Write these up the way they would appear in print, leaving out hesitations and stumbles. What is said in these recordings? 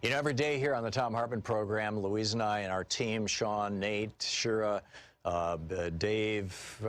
You know, every day here on the Thom Hartmann Program, Louise and I and our team, Sean, Nate, Shira, Dave,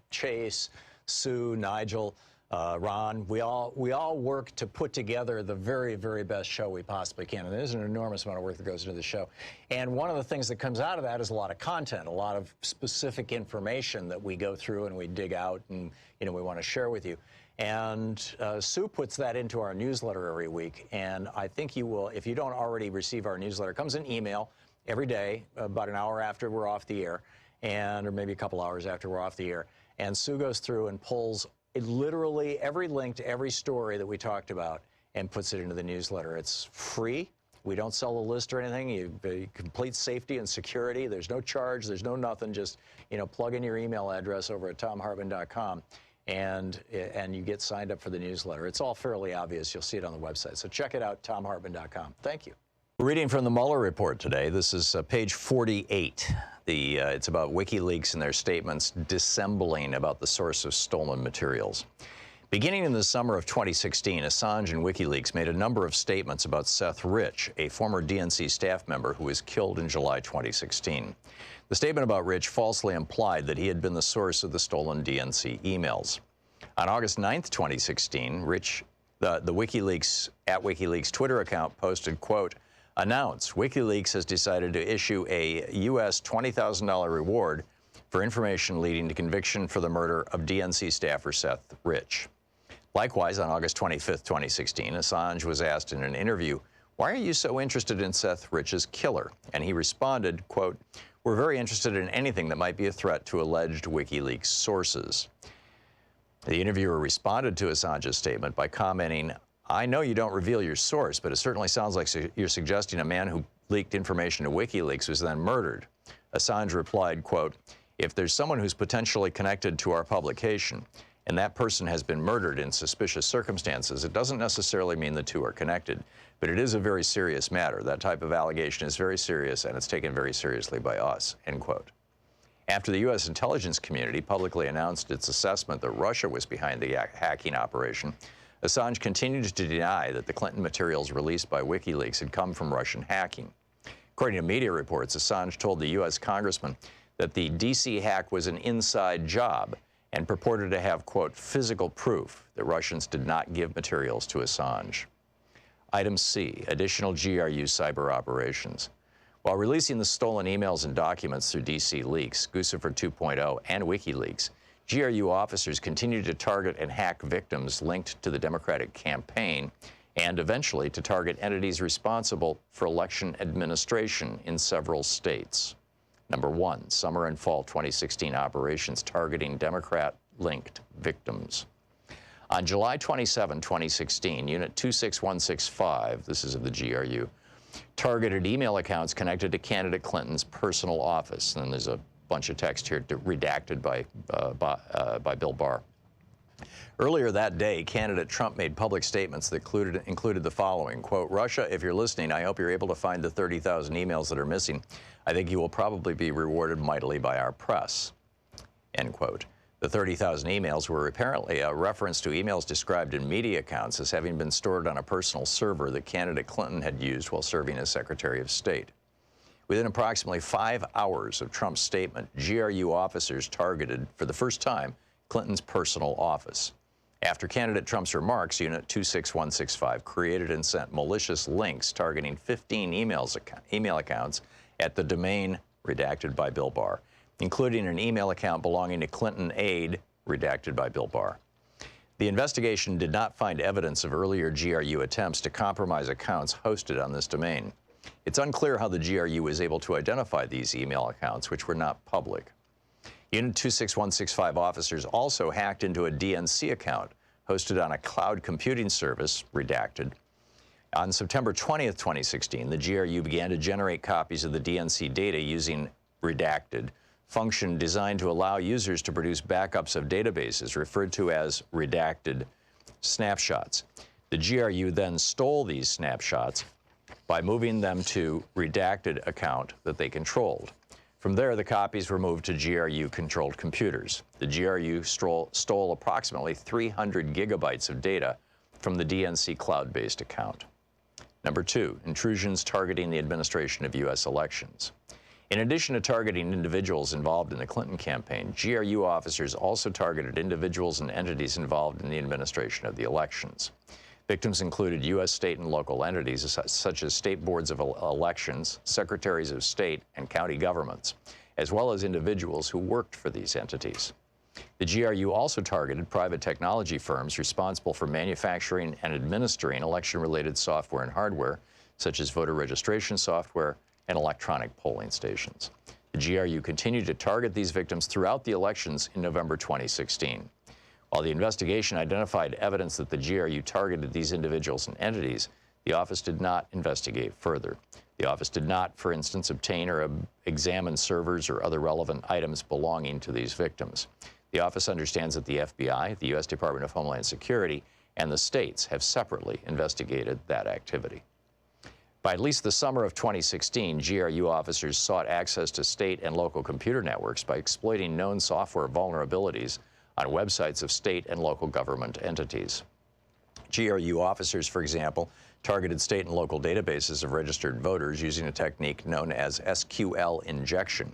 Chase, Sue, Nigel, Ron, we all work to put together the very, very best show we possibly can. And there's an enormous amount of work that goes into the show. And one of the things that comes out of that is a lot of content, a lot of specific information that we go through and we dig out and, you know, we want to share with you. And Sue puts that into our newsletter every week. And I think you will, if you don't already receive our newsletter, it comes in email every day, about an hour after we're off the air, or maybe a couple hours after we're off the air. And Sue goes through and pulls literally every link to every story that we talked about and puts it into the newsletter. It's free. We don't sell a list or anything. You complete safety and security. There's no charge. There's no nothing. Just, you know, plug in your email address over at thomhartmann.com. And you get signed up for the newsletter. It's all fairly obvious. You'll see it on the website. So check it out, thomhartmann.com. Thank you. We're reading from the Mueller report today. This is page 48. It's about WikiLeaks and their statements dissembling about the source of stolen materials. Beginning in the summer of 2016, Assange and WikiLeaks made a number of statements about Seth Rich, a former DNC staff member who was killed in July 2016. The statement about Rich falsely implied that he had been the source of the stolen DNC emails. On August 9th, 2016, Rich, the WikiLeaks Twitter account posted, quote, "Announce WikiLeaks has decided to issue a U.S. $20,000 reward for information leading to conviction for the murder of DNC staffer Seth Rich." Likewise, on August 25th, 2016, Assange was asked in an interview, "Why are you so interested in Seth Rich's killer?" And he responded, quote, "We're very interested in anything that might be a threat to alleged WikiLeaks sources." The interviewer responded to Assange's statement by commenting, "I know you don't reveal your source, but it certainly sounds like you're suggesting a man who leaked information to WikiLeaks was then murdered." Assange replied, quote, "If there's someone who's potentially connected to our publication, and that person has been murdered in suspicious circumstances, it doesn't necessarily mean the two are connected. But it is a very serious matter. That type of allegation is very serious, and it's taken very seriously by us," end quote. After the U.S. intelligence community publicly announced its assessment that Russia was behind the hacking operation, Assange continued to deny that the Clinton materials released by WikiLeaks had come from Russian hacking. According to media reports, Assange told the U.S. congressman that the D.C. hack was an inside job and purported to have, quote, "physical proof" that Russians did not give materials to Assange. Item C, additional GRU cyber operations. While releasing the stolen emails and documents through DC Leaks, Guccifer 2.0, and WikiLeaks, GRU officers continued to target and hack victims linked to the Democratic campaign and eventually to target entities responsible for election administration in several states. Number one, summer and fall 2016 operations targeting Democrat-linked victims. On July 27, 2016, Unit 26165, this is of the GRU, targeted email accounts connected to candidate Clinton's personal office. And there's a bunch of text here redacted by Bill Barr. Earlier that day, candidate Trump made public statements that included the following, quote, "Russia, if you're listening, I hope you're able to find the 30,000 emails that are missing. I think you will probably be rewarded mightily by our press," end quote. The 30,000 emails were apparently a reference to emails described in media accounts as having been stored on a personal server that candidate Clinton had used while serving as Secretary of State. Within approximately 5 hours of Trump's statement, GRU officers targeted, for the first time, Clinton's personal office. After candidate Trump's remarks, Unit 26165 created and sent malicious links targeting 15 email accounts at the domain redacted by Bill Barr, including an email account belonging to Clinton aide, redacted by Bill Barr. The investigation did not find evidence of earlier GRU attempts to compromise accounts hosted on this domain. It's unclear how the GRU was able to identify these email accounts, which were not public. Unit 26165 officers also hacked into a DNC account hosted on a cloud computing service, redacted. On September 20th, 2016, the GRU began to generate copies of the DNC data using redacted function designed to allow users to produce backups of databases referred to as redacted snapshots. The GRU then stole these snapshots by moving them to redacted account that they controlled. From there, the copies were moved to GRU-controlled computers. The GRU stole approximately 300 gigabytes of data from the DNC cloud-based account. Number 2, intrusions targeting the administration of U.S. elections. In addition to targeting individuals involved in the Clinton campaign, GRU officers also targeted individuals and entities involved in the administration of the elections. Victims included U.S. state and local entities such as state boards of elections, secretaries of state, and county governments, as well as individuals who worked for these entities. The GRU also targeted private technology firms responsible for manufacturing and administering election-related software and hardware, such as voter registration software and electronic polling stations. The GRU continued to target these victims throughout the elections in November 2016. While the investigation identified evidence that the GRU targeted these individuals and entities, the office did not investigate further. The office did not, for instance, obtain or examine servers or other relevant items belonging to these victims. The office understands that the FBI, the U.S. Department of Homeland Security, and the states have separately investigated that activity. By at least the summer of 2016, GRU officers sought access to state and local computer networks by exploiting known software vulnerabilities on websites of state and local government entities. GRU officers, for example, targeted state and local databases of registered voters using a technique known as SQL injection,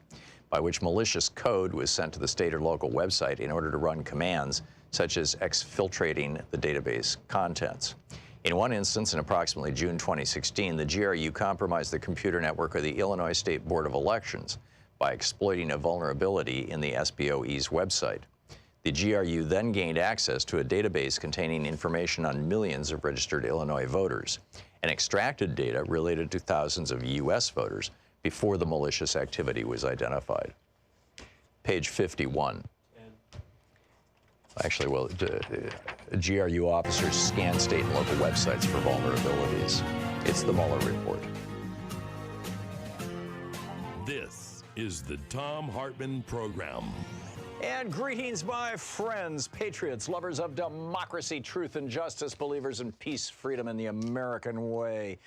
by which malicious code was sent to the state or local website in order to run commands such as exfiltrating the database contents. In one instance, in approximately June 2016, the GRU compromised the computer network of the Illinois State Board of Elections by exploiting a vulnerability in the SBOE's website. The GRU then gained access to a database containing information on millions of registered Illinois voters and extracted data related to thousands of U.S. voters before the malicious activity was identified. Page 51. Actually, well, GRU officers scan state and local websites for vulnerabilities. It's the Mueller report. This is the Thom Hartmann Program. And greetings, my friends, patriots, lovers of democracy, truth, and justice, believers in peace, freedom, and the American way.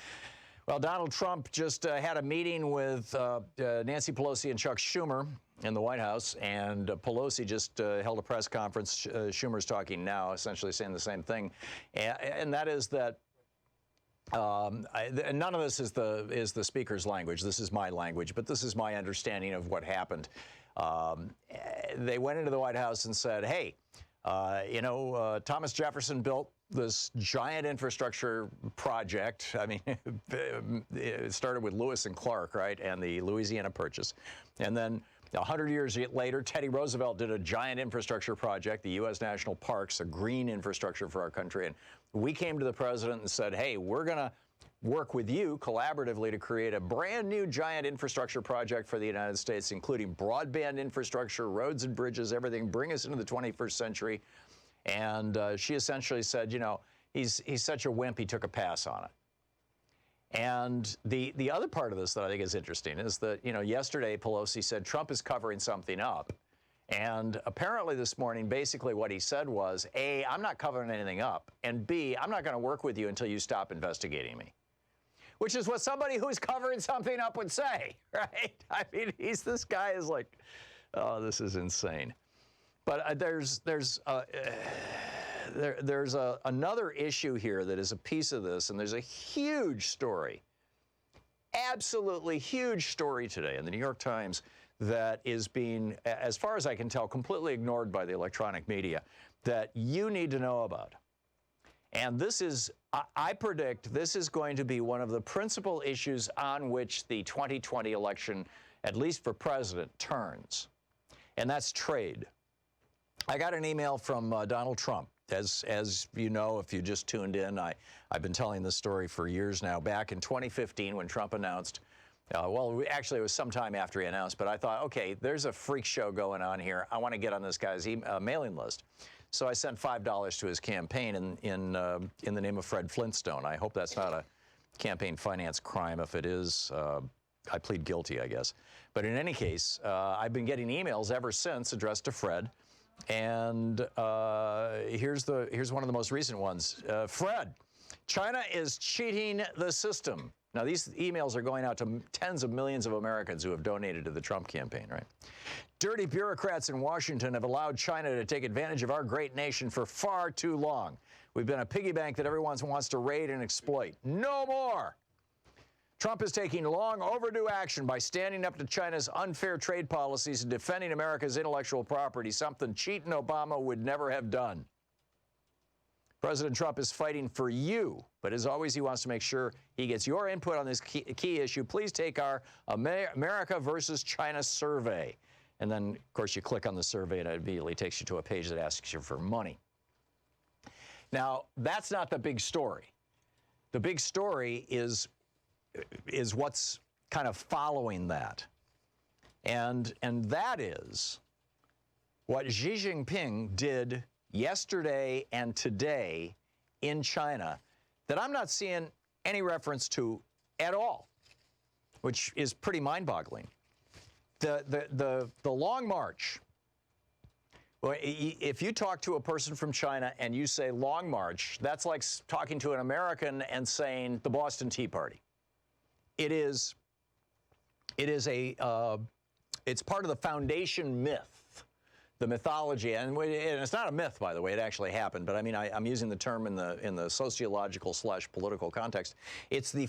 Well, Donald Trump just had a meeting with Nancy Pelosi and Chuck Schumer in the White House, and Pelosi just held a press conference. Schumer's talking now, essentially saying the same thing, and that is that none of this is the speaker's language. This is my language, but this is my understanding of what happened. They went into the White House and said, hey, Thomas Jefferson built this giant infrastructure project. I mean, it started with Lewis and Clark, right, and the Louisiana Purchase. And then 100 years later, Teddy Roosevelt did a giant infrastructure project, the U.S. National Parks, a green infrastructure for our country. And we came to the president and said, hey, we're going to work with you collaboratively to create a brand new giant infrastructure project for the United States, including broadband infrastructure, roads and bridges, everything. Bring us into the 21st century. And she essentially said, you know, he's such a wimp, he took a pass on it. And the other part of this that I think is interesting is that, you know, yesterday Pelosi said Trump is covering something up. And apparently this morning, basically what he said was, A, I'm not covering anything up, and B, I'm not going to work with you until you stop investigating me. Which is what somebody who's covering something up would say, right? I mean, this guy is like, oh, this is insane. But there's another issue here that is a piece of this, and there's a huge story, absolutely huge story today in the New York Times that is being, as far as I can tell, completely ignored by the electronic media that you need to know about. And this is, I predict, this is going to be one of the principal issues on which the 2020 election, at least for president, turns. And that's trade. I got an email from Donald Trump. As you know, if you just tuned in, I've been telling this story for years now. Back in 2015 when Trump announced, well, actually it was sometime after he announced, but I thought, okay, there's a freak show going on here. I want to get on this guy's mailing list. So I sent $5 to his campaign in the name of Fred Flintstone. I hope that's not a campaign finance crime. If it is, I plead guilty, I guess. But in any case, I've been getting emails ever since addressed to Fred. And here's one of the most recent ones. Fred, China is cheating the system. Now, these emails are going out to tens of millions of Americans who have donated to the Trump campaign, right? Dirty bureaucrats in Washington have allowed China to take advantage of our great nation for far too long. We've been a piggy bank that everyone wants to raid and exploit. No more! Trump is taking long overdue action by standing up to China's unfair trade policies and defending America's intellectual property, something cheating Obama would never have done. President Trump is fighting for you, but as always, he wants to make sure he gets your input on this key issue. Please take our America versus China survey. And then, of course, you click on the survey and it immediately takes you to a page that asks you for money. Now, that's not the big story. The big story is what's kind of following that. And that is what Xi Jinping did yesterday and today in China that I'm not seeing any reference to at all, which is pretty mind-boggling. The Long March, well, if you talk to a person from China and you say Long March, that's like talking to an American and saying the Boston Tea Party. It's part of the foundation myth, the mythology, and it's not a myth, by the way. It actually happened, but I mean, I'm using the term in the sociological / political context. It's the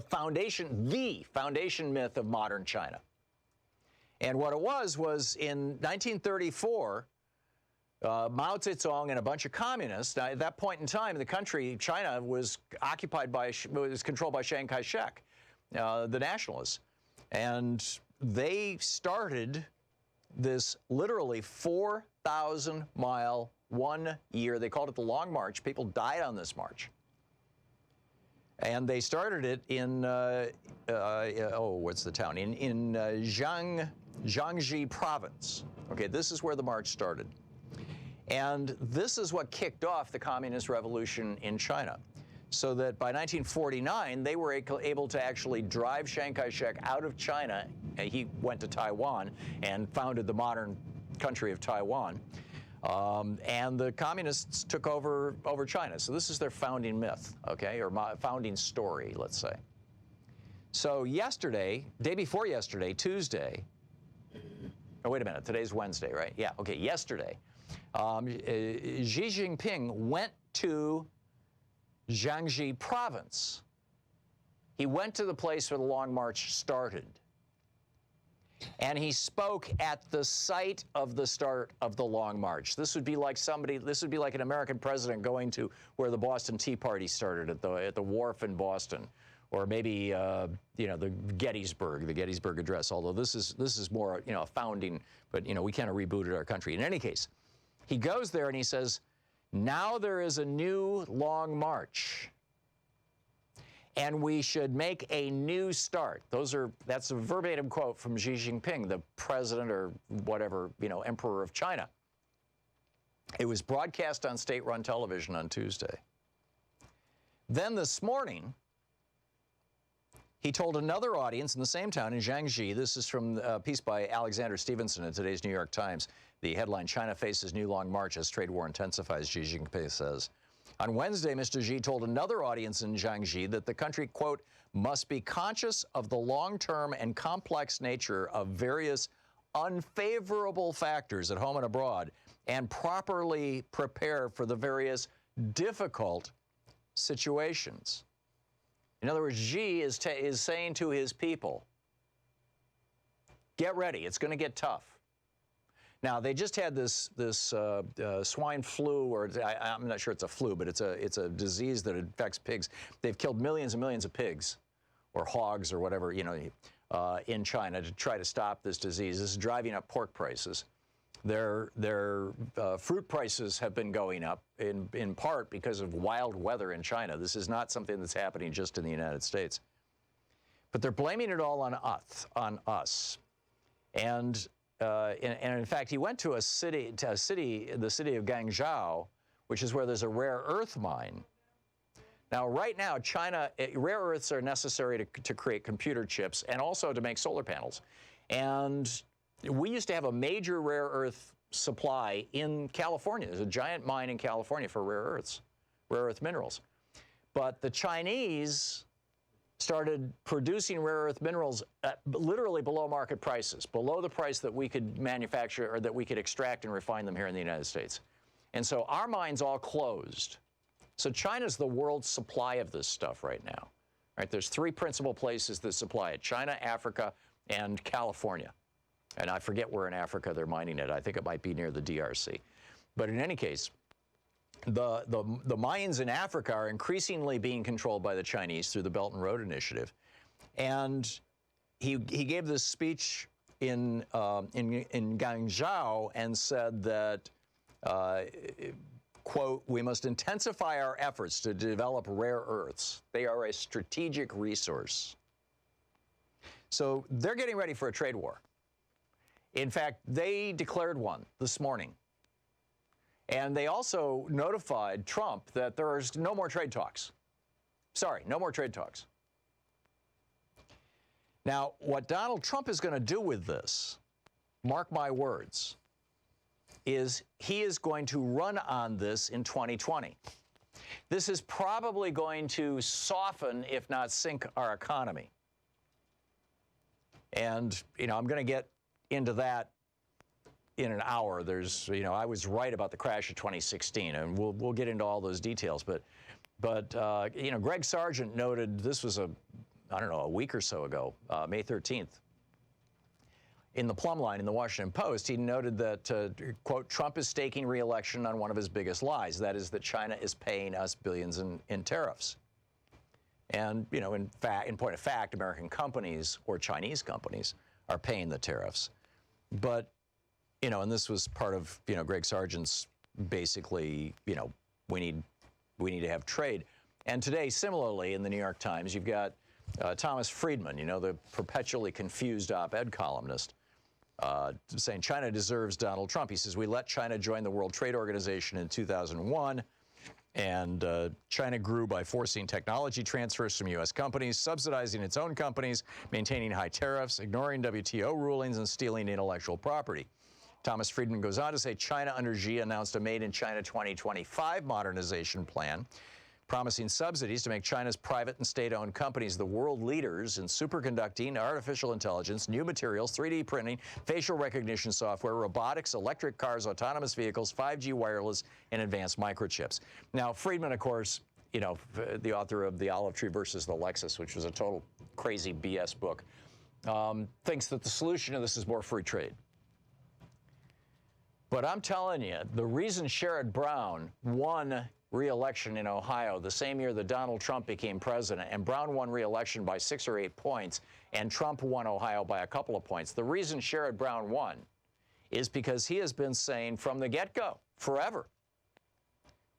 foundation myth of modern China. And what it was in 1934. Mao Zedong and a bunch of communists. Now, at that point in time, the country, China, was controlled by Chiang Kai-shek, the nationalists. And they started this literally 4,000-mile, 1 year. They called it the Long March. People died on this march. And they started it in, what's the town? In Jiangxi province. Okay, this is where the march started. And this is what kicked off the communist revolution in China. So that by 1949, they were able to actually drive Chiang Kai-shek out of China. He went to Taiwan and founded the modern country of Taiwan. And the communists took over China. So this is their founding myth, okay, or founding story, let's say. So yesterday, day before yesterday, Tuesday, oh, wait a minute, today's Wednesday, right? Yeah, okay, yesterday, Xi Jinping went to Jiangxi province. He went to the place where the Long March started. And he spoke at the site of the start of the Long March. This would be like an American president going to where the Boston Tea Party started, at the wharf in Boston, or maybe the Gettysburg Address. Although this is more a founding, but we kind of rebooted our country. In any case, he goes there and he says, "Now there is a new Long March, and we should make a new start." That's a verbatim quote from Xi Jinping, the president or whatever, emperor of China. It was broadcast on state-run television on Tuesday. Then this morning, he told another audience in the same town in Jiangxi. This is from a piece by Alexander Stevenson in today's New York Times. The headline, "China faces new Long March as trade war intensifies," Xi Jinping says. On Wednesday, Mr. Xi told another audience in Jiangxi that the country, quote, "must be conscious of the long-term and complex nature of various unfavorable factors at home and abroad and properly prepare for the various difficult situations." In other words, Xi is saying to his people, get ready, it's going to get tough. Now, they just had this swine flu, or I'm not sure it's a flu, but it's a disease that infects pigs. They've killed millions and millions of pigs, or hogs, or whatever, in China to try to stop this disease. This is driving up pork prices. Their fruit prices have been going up in part because of wild weather in China. This is not something that's happening just in the United States. But they're blaming it all on us. And in fact, he went to the city of Guangzhou, which is where there's a rare earth mine. Now, right now, China, rare earths are necessary to create computer chips and also to make solar panels. And we used to have a major rare earth supply in California. There's a giant mine in California for rare earth minerals. But the Chinese started producing rare earth minerals at literally below market prices, below the price that we could manufacture or that we could extract and refine them here in the United States. And so our mines all closed. So China's the world's supply of this stuff right now. Right? There's three principal places that supply it: China, Africa, and California. And I forget where in Africa they're mining it. I think it might be near the DRC. But in any case, the mines in Africa are increasingly being controlled by the Chinese through the Belt and Road Initiative. And he gave this speech in Guangzhou and said that, quote, "We must intensify our efforts to develop rare earths. They are a strategic resource." So they're getting ready for a trade war. In fact, they declared one this morning. And they also notified Trump that there's no more trade talks. Sorry, no more trade talks. Now, what Donald Trump is going to do with this, mark my words, is he is going to run on this in 2020. This is probably going to soften, if not sink, our economy. And, I'm going to get into that in an hour. There's, I was right about the crash of 2016, and we'll get into all those details. But Greg Sargent noted, this was a week or so ago, May 13th, in the plumb line in the Washington Post, he noted that, quote, "Trump is staking re-election on one of his biggest lies. That is that China is paying us billions in tariffs." And, in point of fact, American companies or Chinese companies are paying the tariffs. But, and this was part of, Greg Sargent's basically, we need to have trade. And today, similarly, in the New York Times, you've got Thomas Friedman, the perpetually confused op-ed columnist, saying China deserves Donald Trump. He says, "We let China join the World Trade Organization in 2001, and China grew by forcing technology transfers from U.S. companies, subsidizing its own companies, maintaining high tariffs, ignoring WTO rulings, and stealing intellectual property." Thomas Friedman goes on to say China under Xi announced a Made in China 2025 modernization plan, promising subsidies to make China's private and state-owned companies the world leaders in superconducting, artificial intelligence, new materials, 3D printing, facial recognition software, robotics, electric cars, autonomous vehicles, 5G wireless, and advanced microchips. Now, Friedman, of course, the author of The Olive Tree versus the Lexus, which was a total crazy BS book, thinks that the solution to this is more free trade. But I'm telling you, the reason Sherrod Brown won re-election in Ohio the same year that Donald Trump became president, and Brown won re-election by 6 or 8 points, and Trump won Ohio by a couple of points. The reason Sherrod Brown won is because he has been saying from the get-go, forever,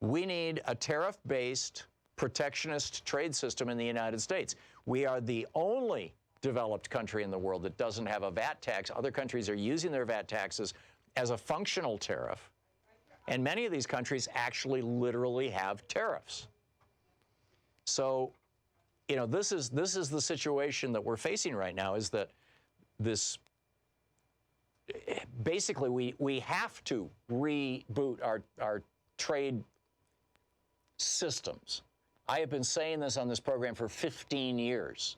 we need a tariff-based protectionist trade system in the United States. We are the only developed country in the world that doesn't have a VAT tax. Other countries are using their VAT taxes as a functional tariff. And many of these countries actually literally have tariffs. So, this is the situation that we're facing right now, is that this, basically we have to reboot our trade systems. I have been saying this on this program for 15 years.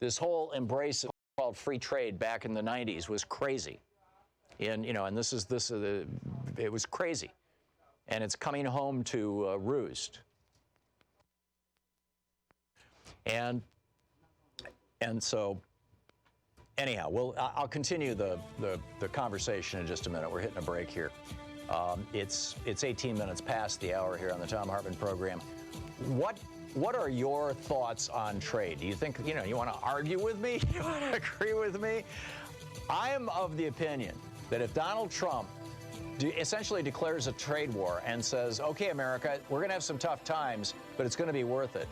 This whole embrace of called free trade back in the 90s was crazy. And it was crazy, and it's coming home to roost. And so, anyhow, I'll continue the conversation in just a minute. We're hitting a break here. It's 18 minutes past the hour here on the Thom Hartmann Program. What are your thoughts on trade? Do you think you want to argue with me? You want to agree with me? I am of the opinion that if Donald Trump essentially declares a trade war and says, okay, America, we're going to have some tough times, but it's going to be worth it,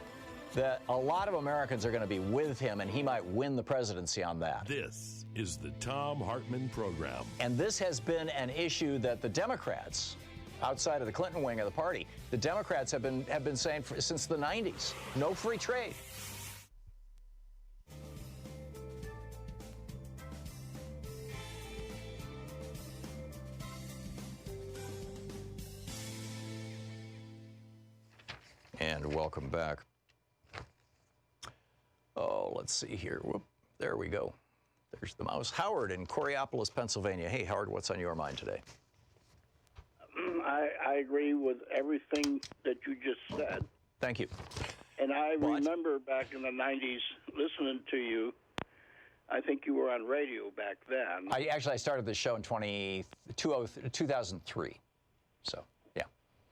that a lot of Americans are going to be with him, and he might win the presidency on that. This is the Thom Hartmann Program. And this has been an issue that the Democrats, outside of the Clinton wing of the party, the Democrats have been saying since the 90s, no free trade. And welcome back. let's see here. Whoop, there we go. There's the mouse. Howard in Coraopolis, Pennsylvania. Hey, Howard, what's on your mind today? I agree with everything that you just said. Thank you. And I remember back in the 90s listening to you. I think you were on radio back then. I started this show in 2003. So, yeah.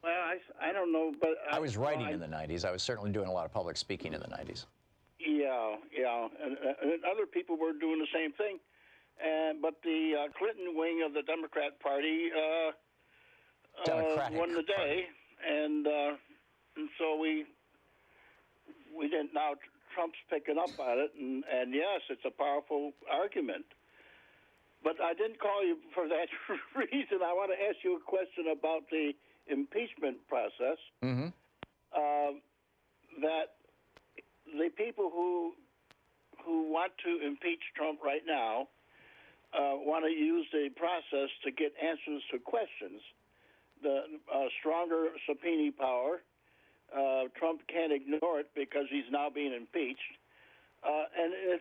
Well, I don't know, but I was writing in the 90s. I was certainly doing a lot of public speaking in the 90s. Yeah. And other people were doing the same thing. But the Clinton wing of the Democrat Party won the day. And so we didn't. Now Trump's picking up on it. And yes, it's a powerful argument. But I didn't call you for that reason. I want to ask you a question about the impeachment process. Mm-hmm. That the people who want to impeach Trump right now want to use the process to get answers to questions. The stronger subpoena power, Trump can't ignore it because he's now being impeached. And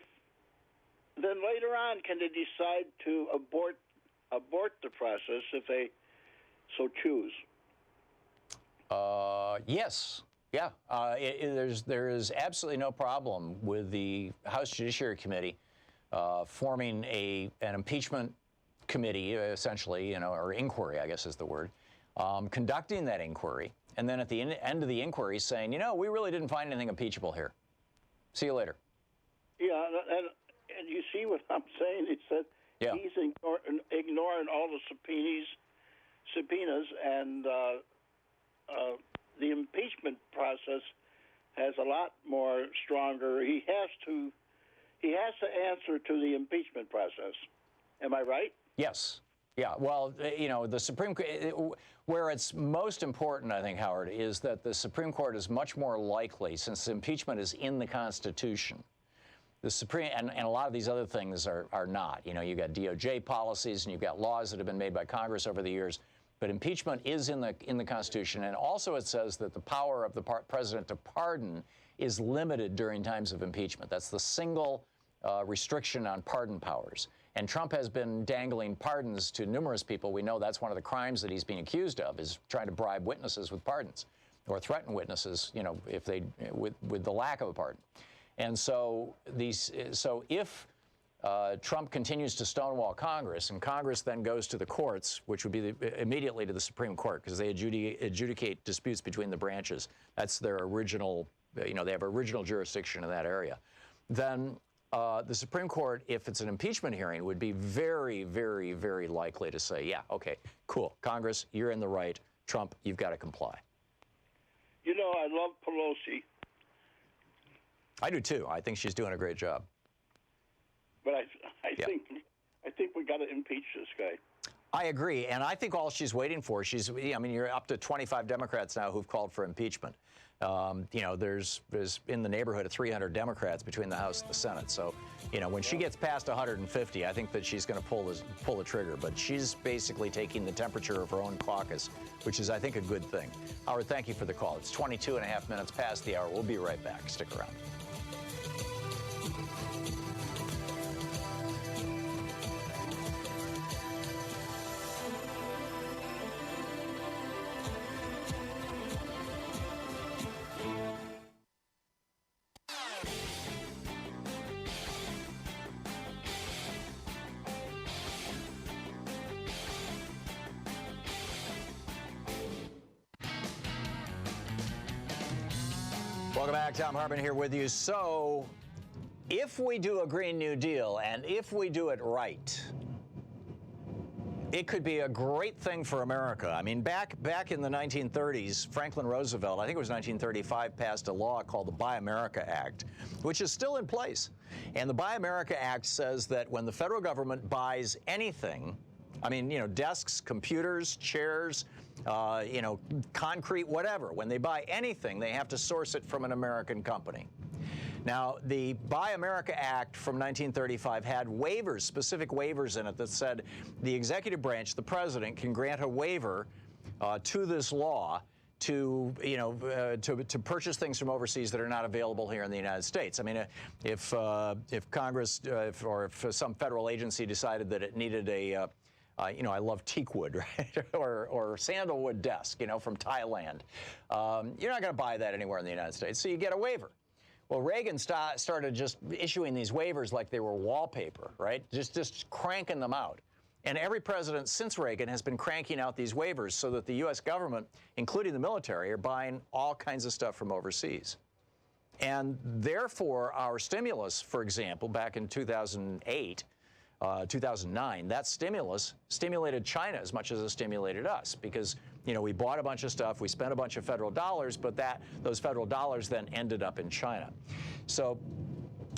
then later on, can they decide to abort the process if they so choose? Yes. Yeah. There is absolutely no problem with the House Judiciary Committee forming an impeachment committee, essentially, or inquiry, I guess is the word, conducting that inquiry, and then at the end of the inquiry saying, we really didn't find anything impeachable here. See you later. Yeah, and you see what I'm saying? He said he's ignoring all the subpoenas, and the impeachment process has a lot more stronger. He has to answer to the impeachment process. Am I right? Yes. Yeah. Well, the Supreme Court, where it's most important, I think, Howard, is that the Supreme Court is much more likely, since impeachment is in the Constitution. The Supreme and a lot of these other things are not. You've got DOJ policies and you've got laws that have been made by Congress over the years. But impeachment is in the Constitution, and also it says that the power of the president to pardon is limited during times of impeachment. That's the single restriction on pardon powers. And Trump has been dangling pardons to numerous people. We know that's one of the crimes that he's being accused of, is trying to bribe witnesses with pardons, or threaten witnesses, if they with the lack of a pardon. And so if Trump continues to stonewall Congress, and Congress then goes to the courts, which would be immediately to the Supreme Court, because they adjudicate disputes between the branches. That's their original, they have original jurisdiction in that area. Then the Supreme Court, if it's an impeachment hearing, would be very, very, very likely to say, yeah, okay, cool, Congress, you're in the right. Trump, you've got to comply. I love Pelosi. I do too. I think she's doing a great job. But I think we got to impeach this guy. I agree, and I think all she's waiting for, you're up to 25 Democrats now who've called for impeachment. There's in the neighborhood of 300 Democrats between the House and the Senate. So, when she gets past 150, I think that she's going to pull the trigger. But she's basically taking the temperature of her own caucus, which is, I think, a good thing. Howard, thank you for the call. It's 22 and a half minutes past the hour. We'll be right back. Stick around. Welcome back. Thom Hartmann here with you. So, if we do a Green New Deal, and if we do it right, it could be a great thing for America. I mean, back in the 1930s, Franklin Roosevelt, I think it was 1935, passed a law called the Buy America Act, which is still in place. And the Buy America Act says that when the federal government buys anything, desks, computers, chairs, concrete, whatever. When they buy anything, they have to source it from an American company. Now, the Buy America Act from 1935 had waivers, specific waivers in it that said the executive branch, the president, can grant a waiver to this law to, to purchase things from overseas that are not available here in the United States. I mean, if Congress or if some federal agency decided that it needed a I love teak wood, right, or sandalwood desk, from Thailand. You're not going to buy that anywhere in the United States, so you get a waiver. Well, Reagan started just issuing these waivers like they were wallpaper, right? Just cranking them out. And every president since Reagan has been cranking out these waivers so that the U.S. government, including the military, are buying all kinds of stuff from overseas. And therefore, our stimulus, for example, back in 2008, 2009, that stimulus stimulated China as much as it stimulated us because, we bought a bunch of stuff, we spent a bunch of federal dollars, but those federal dollars then ended up in China. So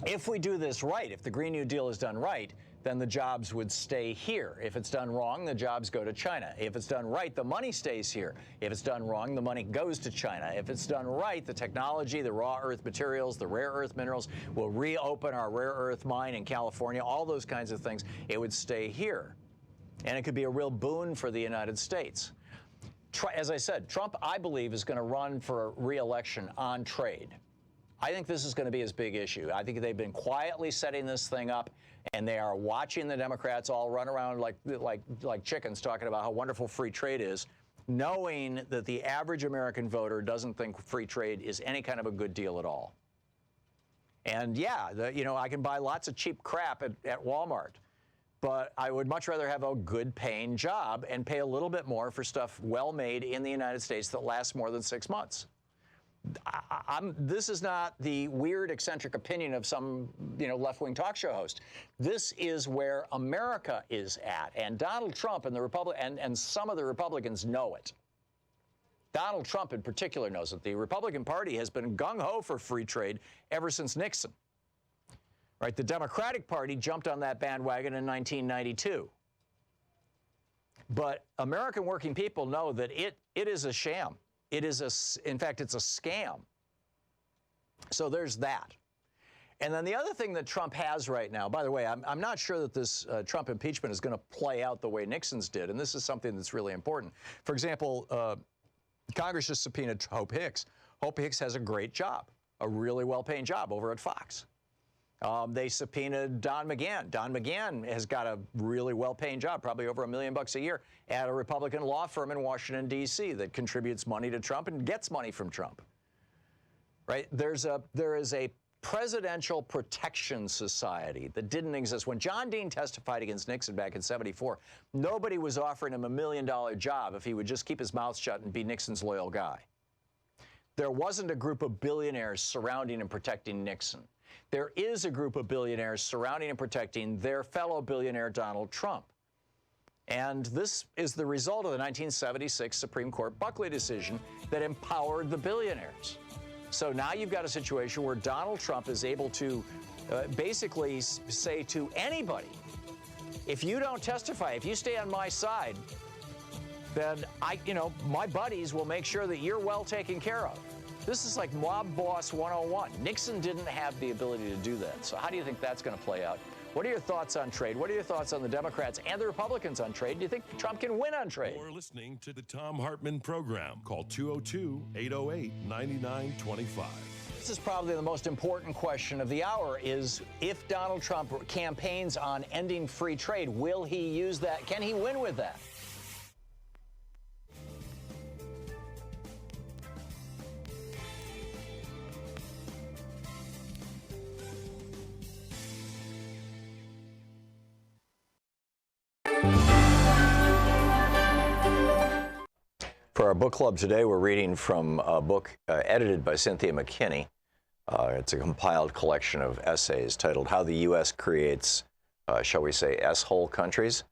if we do this right, if the Green New Deal is done right, then the jobs would stay here. If it's done wrong, the jobs go to China. If it's done right, the money stays here. If it's done wrong, the money goes to China. If it's done right, the technology, the raw earth materials, the rare earth minerals will reopen our rare earth mine in California, all those kinds of things. It would stay here. And it could be a real boon for the United States. As I said, Trump, I believe, is going to run for re-election on trade. I think this is going to be his big issue. I think they've been quietly setting this thing up, and they are watching the Democrats all run around like chickens talking about how wonderful free trade is, knowing that the average American voter doesn't think free trade is any kind of a good deal at all. And yeah, I can buy lots of cheap crap at Walmart, but I would much rather have a good paying job and pay a little bit more for stuff well made in the United States that lasts more than 6 months. This is not the weird, eccentric opinion of some, left-wing talk show host. This is where America is at, and Donald Trump and and some of the Republicans know it. Donald Trump, in particular, knows it. The Republican Party has been gung-ho for free trade ever since Nixon. Right? The Democratic Party jumped on that bandwagon in 1992. But American working people know that it is a sham. In fact, it's a scam. So there's that. And then the other thing that Trump has right now, by the way, I'm not sure that this Trump impeachment is going to play out the way Nixon's did, and this is something that's really important. For example, Congress just subpoenaed Hope Hicks. Hope Hicks has a great job, a really well-paying job over at Fox. They subpoenaed Don McGahn. Don McGahn has got a really well-paying job, probably over $1 million a year, at a Republican law firm in Washington, D.C. that contributes money to Trump and gets money from Trump. Right? There is a presidential protection society that didn't exist. When John Dean testified against Nixon back in '74, nobody was offering him $1 million job if he would just keep his mouth shut and be Nixon's loyal guy. There wasn't a group of billionaires surrounding and protecting Nixon. There is a group of billionaires surrounding and protecting their fellow billionaire Donald Trump. And this is the result of the 1976 Supreme Court Buckley decision that empowered the billionaires. So now you've got a situation where Donald Trump is able to basically say to anybody, if you don't testify, if you stay on my side, then my buddies will make sure that you're well taken care of. This is like Mob Boss 101. Nixon didn't have the ability to do that. So how do you think that's going to play out? What are your thoughts on trade? What are your thoughts on the Democrats and the Republicans on trade? Do you think Trump can win on trade? You're listening to the Thom Hartmann Program. Call 202-808-9925. This is probably the most important question of the hour is if Donald Trump campaigns on ending free trade, will he use that? Can he win with that? For our book club today, we're reading from a book edited by Cynthia McKinney. It's a compiled collection of essays titled How the U.S. Creates, shall we say, S-hole countries.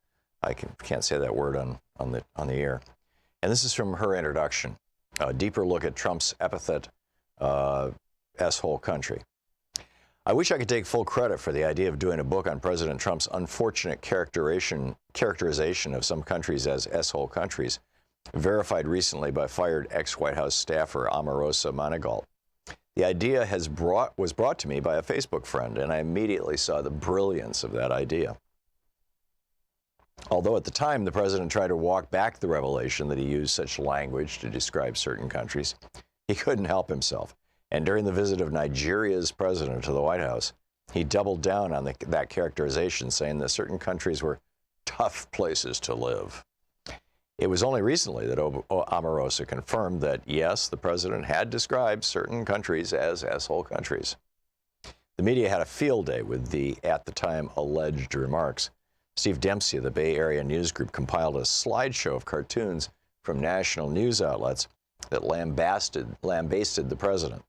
I can't say that word on the air. And this is from her introduction, a deeper look at Trump's epithet, S-hole country. I wish I could take full credit for the idea of doing a book on President Trump's unfortunate characterization of some countries as S-hole countries, verified recently by fired ex-White House staffer Omarosa Manigault. The idea was brought to me by a Facebook friend, and I immediately saw the brilliance of that idea. Although at the time the president tried to walk back the revelation that he used such language to describe certain countries, he couldn't help himself. And during the visit of Nigeria's president to the White House, he doubled down on that characterization, saying that certain countries were tough places to live. It was only recently that Omarosa confirmed that, yes, the president had described certain countries as asshole countries. The media had a field day with the, at the time, alleged remarks. Steve Dempsey of the Bay Area News Group compiled a slideshow of cartoons from national news outlets that lambasted the president.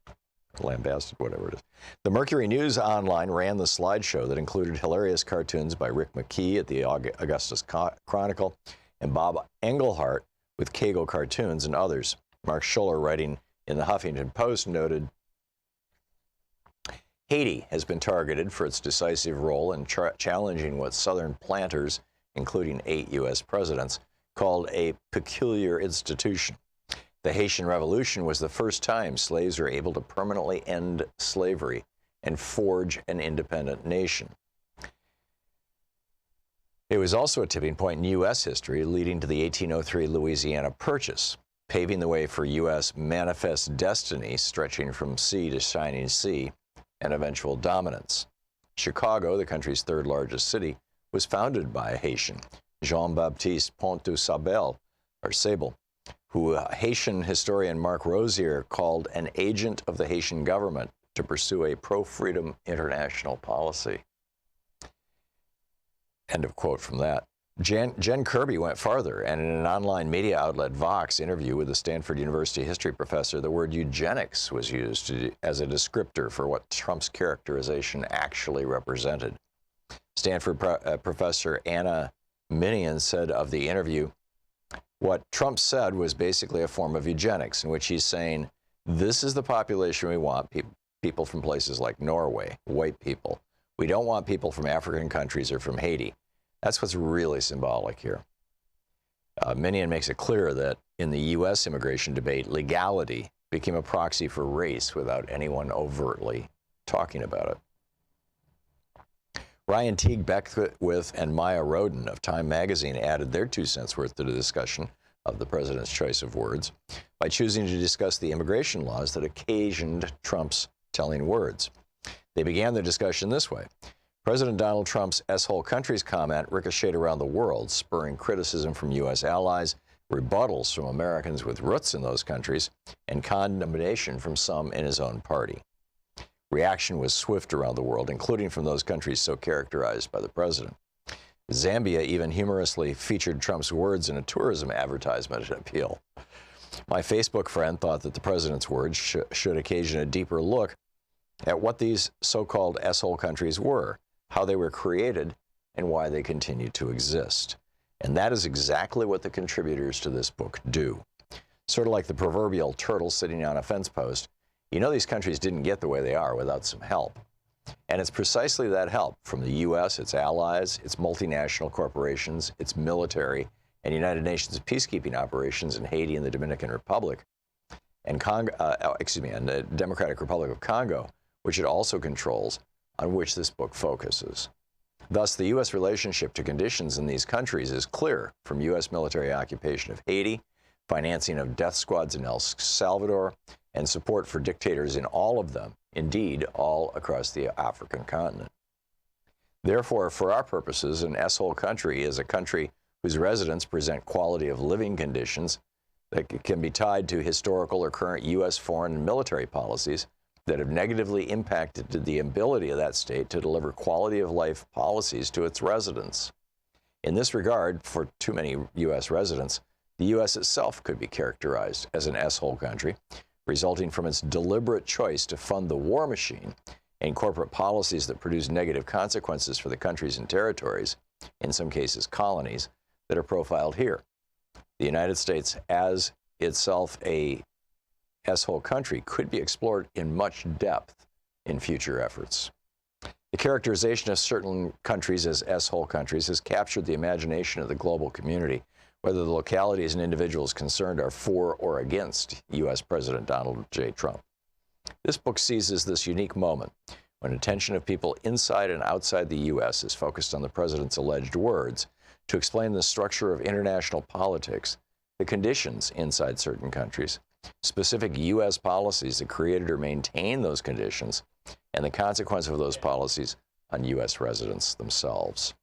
Lambasted, whatever it is. The Mercury News Online ran the slideshow that included hilarious cartoons by Rick McKee at the Augustus Chronicle and Bob Englehart with Kago Cartoons and others. Mark Schuller, writing in the Huffington Post, noted, Haiti has been targeted for its decisive role in challenging what Southern planters, including 8 U.S. presidents, called a peculiar institution. The Haitian Revolution was the first time slaves were able to permanently end slavery and forge an independent nation. It was also a tipping point in U.S. history, leading to the 1803 Louisiana Purchase, paving the way for U.S. manifest destiny stretching from sea to shining sea and eventual dominance. Chicago, the country's third largest city, was founded by a Haitian, Jean-Baptiste Pont-du-Sable, who Haitian historian Mark Rosier called an agent of the Haitian government to pursue a pro-freedom international policy. End of quote from that. Jen Kirby went farther, and in an online media outlet, Vox, interview with a Stanford University history professor, the word eugenics was used as a descriptor for what Trump's characterization actually represented. Stanford professor Anna Minion said of the interview, what Trump said was basically a form of eugenics, in which he's saying, this is the population we want, people from places like Norway, white people. We don't want people from African countries or from Haiti. That's what's really symbolic here. Minion makes it clear that in the U.S. immigration debate, legality became a proxy for race without anyone overtly talking about it. Ryan Teague Beckwith and Maya Roden of Time magazine added their 2 cents worth to the discussion of the president's choice of words by choosing to discuss the immigration laws that occasioned Trump's telling words. They began the discussion this way. President Donald Trump's S-hole countries comment ricocheted around the world, spurring criticism from U.S. allies, rebuttals from Americans with roots in those countries, and condemnation from some in his own party. Reaction was swift around the world, including from those countries so characterized by the president. Zambia even humorously featured Trump's words in a tourism advertisement at Appeal. My Facebook friend thought that the president's words should occasion a deeper look at what these so-called S-hole countries were, how they were created, and why they continue to exist. And that is exactly what the contributors to this book do. Sort of like the proverbial turtle sitting on a fence post, you know these countries didn't get the way they are without some help. And it's precisely that help from the U.S., its allies, its multinational corporations, its military, and United Nations peacekeeping operations in Haiti and the Dominican Republic, and the Democratic Republic of Congo, which it also controls, on which this book focuses. Thus, the U.S. relationship to conditions in these countries is clear from U.S. military occupation of Haiti, financing of death squads in El Salvador, and support for dictators in all of them, indeed, all across the African continent. Therefore, for our purposes, an S-hole country is a country whose residents present quality of living conditions that can be tied to historical or current U.S. foreign and military policies that have negatively impacted the ability of that state to deliver quality of life policies to its residents. In this regard, for too many U.S. residents, the U.S. itself could be characterized as an S-hole country, resulting from its deliberate choice to fund the war machine and corporate policies that produce negative consequences for the countries and territories, in some cases colonies, that are profiled here. The United States, as itself a S-hole country, could be explored in much depth in future efforts. The characterization of certain countries as S-hole countries has captured the imagination of the global community, whether the localities and individuals concerned are for or against U.S. President Donald J. Trump. This book seizes this unique moment when attention of people inside and outside the U.S. is focused on the president's alleged words to explain the structure of international politics, the conditions inside certain countries, specific U.S. policies that created or maintain those conditions, and the consequence of those policies on U.S. residents themselves.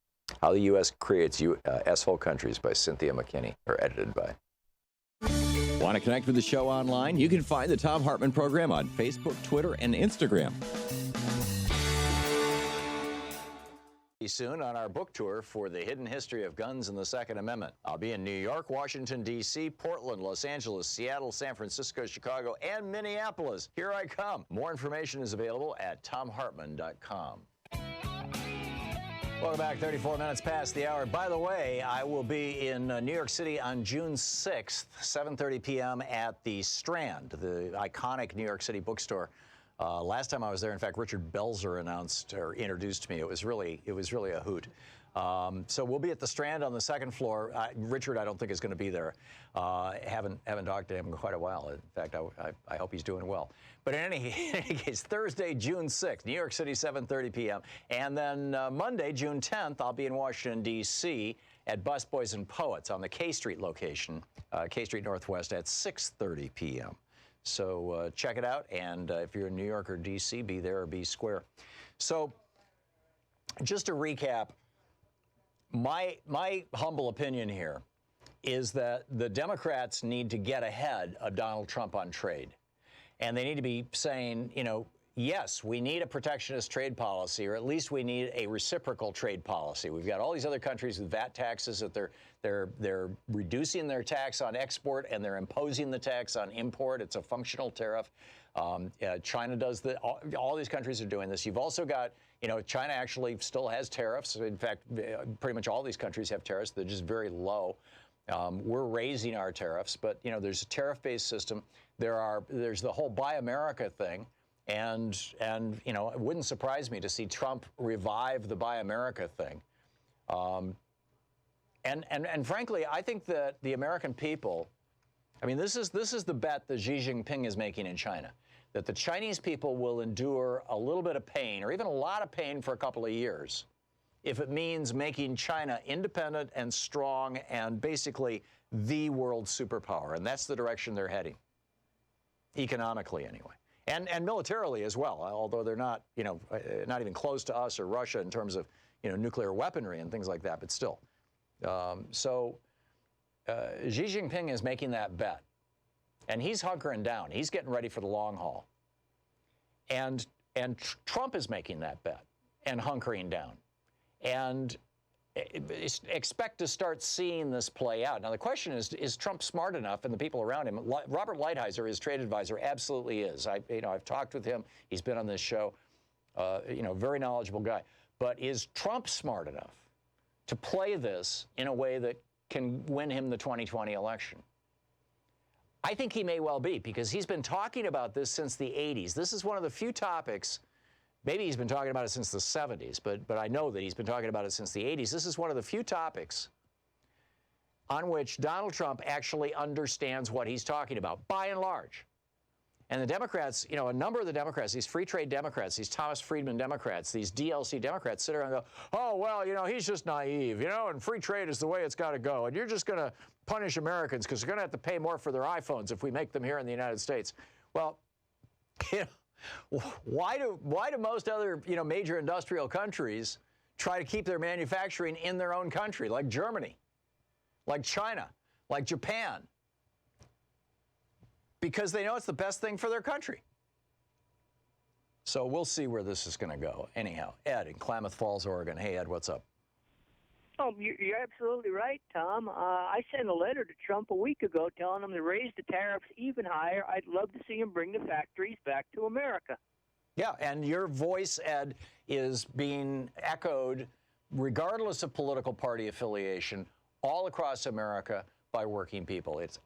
How the U.S. Creates S-Hole Countries by Cynthia McKinney, or edited by. Want to connect with the show online? You can find the Thom Hartmann Program on Facebook, Twitter, and Instagram. Soon on our book tour for The Hidden History of Guns and the Second Amendment. I'll be in New York, Washington, D.C., Portland, Los Angeles, Seattle, San Francisco, Chicago, and Minneapolis. Here I come. More information is available at thomhartmann.com. Welcome back. 34 minutes past the hour. By the way, I will be in New York City on June 6th, 7:30 p.m. at the Strand, the iconic New York City bookstore. Last time I was there, in fact, Richard Belzer announced or introduced me. It was really a hoot. So we'll be at the Strand on the second floor. Richard, I don't think is going to be there. Haven't talked to him in quite a while. In fact, I hope he's doing well. But in any case, Thursday, June 6th, New York City, 7:30 p.m. And then Monday, June 10th, I'll be in Washington, D.C. at Busboys and Poets on the K Street location, K Street Northwest at 6:30 p.m. So check it out, and if you're in New York or D.C., be there or be square. So just to recap, my humble opinion here is that the Democrats need to get ahead of Donald Trump on trade. And they need to be saying, you know, yes, we need a protectionist trade policy, or at least we need a reciprocal trade policy. We've got all these other countries with VAT taxes that they're reducing their tax on export and they're imposing the tax on import. It's a functional tariff. China does all these countries are doing this. You've also got, you know, China actually still has tariffs. In fact, pretty much all these countries have tariffs. They're just very low. We're raising our tariffs, but, you know, there's a tariff-based system. There's the whole Buy America thing. And you know, it wouldn't surprise me to see Trump revive the Buy America thing. And frankly, I think that the American people, I mean, this is the bet that Xi Jinping is making in China, that the Chinese people will endure a little bit of pain or even a lot of pain for a couple of years if it means making China independent and strong and basically the world superpower. And that's the direction they're heading, economically anyway. And militarily as well, although they're not, you know, not even close to us or Russia in terms of, you know, nuclear weaponry and things like that, but still. So Xi Jinping is making that bet, and he's hunkering down. He's getting ready for the long haul. And Trump is making that bet and hunkering down. And expect to start seeing this play out. Now, the question is Trump smart enough, and the people around him? Robert Lighthizer, his trade advisor, absolutely is. I've talked with him. He's been on this show. You know, very knowledgeable guy. But is Trump smart enough to play this in a way that can win him the 2020 election? I think he may well be, because he's been talking about this since the 80s. This is one of the few topics. Maybe he's been talking about it since the 70s, but I know that he's been talking about it since the 80s. This is one of the few topics on which Donald Trump actually understands what he's talking about, by and large. And the Democrats, you know, a number of the Democrats, these free trade Democrats, these Thomas Friedman Democrats, these DLC Democrats sit around and go, oh, well, you know, he's just naive, you know, and free trade is the way it's got to go. And you're just going to punish Americans because they're going to have to pay more for their iPhones if we make them here in the United States. Well, you know, why do most other, you know, major industrial countries try to keep their manufacturing in their own country, like Germany, like China, like Japan? Because they know it's the best thing for their country. So we'll see where this is going to go. Anyhow, Ed in Klamath Falls, Oregon. Hey, Ed, what's up? Oh, you're absolutely right, Tom. I sent a letter to Trump a week ago telling him to raise the tariffs even higher. I'd love to see him bring the factories back to America. Yeah, and your voice, Ed, is being echoed, regardless of political party affiliation, all across America by working people. It's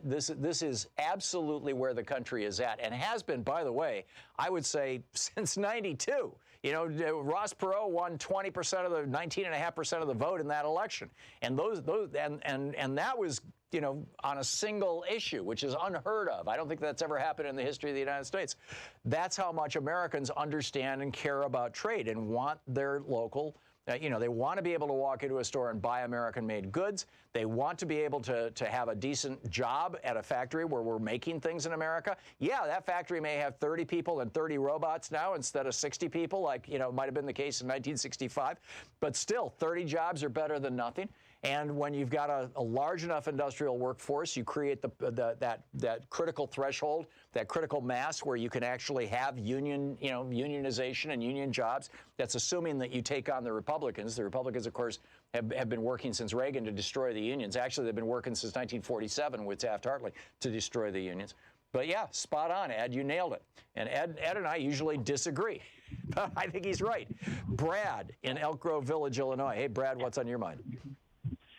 this is absolutely where the country is at, and has been, by the way, I would say since '92. You know, Ross Perot won 20% of the 19.5% of the vote in that election, and and that was, you know, on a single issue, which is unheard of. I don't think that's ever happened in the history of the United States. That's how much Americans understand and care about trade and want their local They want to be able to walk into a store and buy American-made goods. They want to be able to have a decent job at a factory where we're making things in America. Yeah, that factory may have 30 people and 30 robots now instead of 60 people, like, might have been the case in 1965. But still, 30 jobs are better than nothing. And when you've got a large enough industrial workforce, you create that critical threshold, that critical mass where you can actually have unionization and union jobs. That's assuming that you take on the Republicans. The Republicans, of course, have been working since Reagan to destroy the unions. Actually, they've been working since 1947 with Taft-Hartley to destroy the unions. But yeah, spot on, Ed. You nailed it. And Ed and I usually disagree. But I think he's right. Brad in Elk Grove Village, Illinois. Hey, Brad, what's on your mind?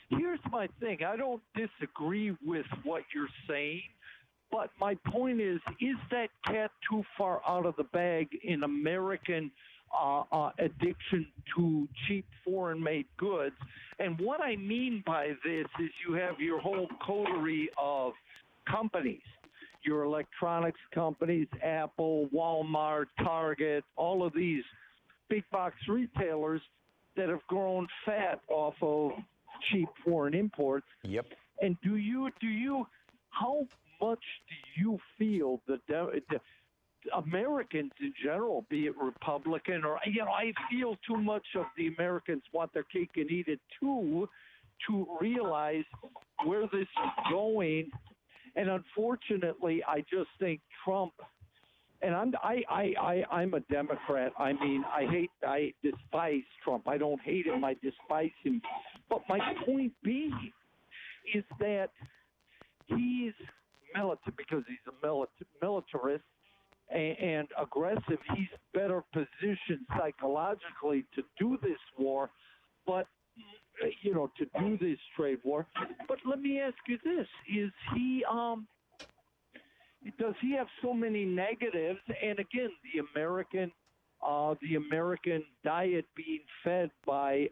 Here's my thing. I don't disagree with what you're saying, but my point is that cat too far out of the bag in American addiction to cheap foreign-made goods? And what I mean by this is you have your whole coterie of companies, your electronics companies, Apple, Walmart, Target, all of these big box retailers that have grown fat off of cheap foreign imports. Yep. And how much do you feel the Americans in general, be it Republican or, I feel too much of the Americans want their cake and eat it too, to realize where this is going. And unfortunately, I just think Trump, and I'm a Democrat. I mean, I despise Trump. I don't hate him. I despise him. But my point being is that he's militant because he's a militarist and aggressive. He's better positioned psychologically to do this war, but to do this trade war. But let me ask you this: is he does he have so many negatives? And again, the American diet being fed by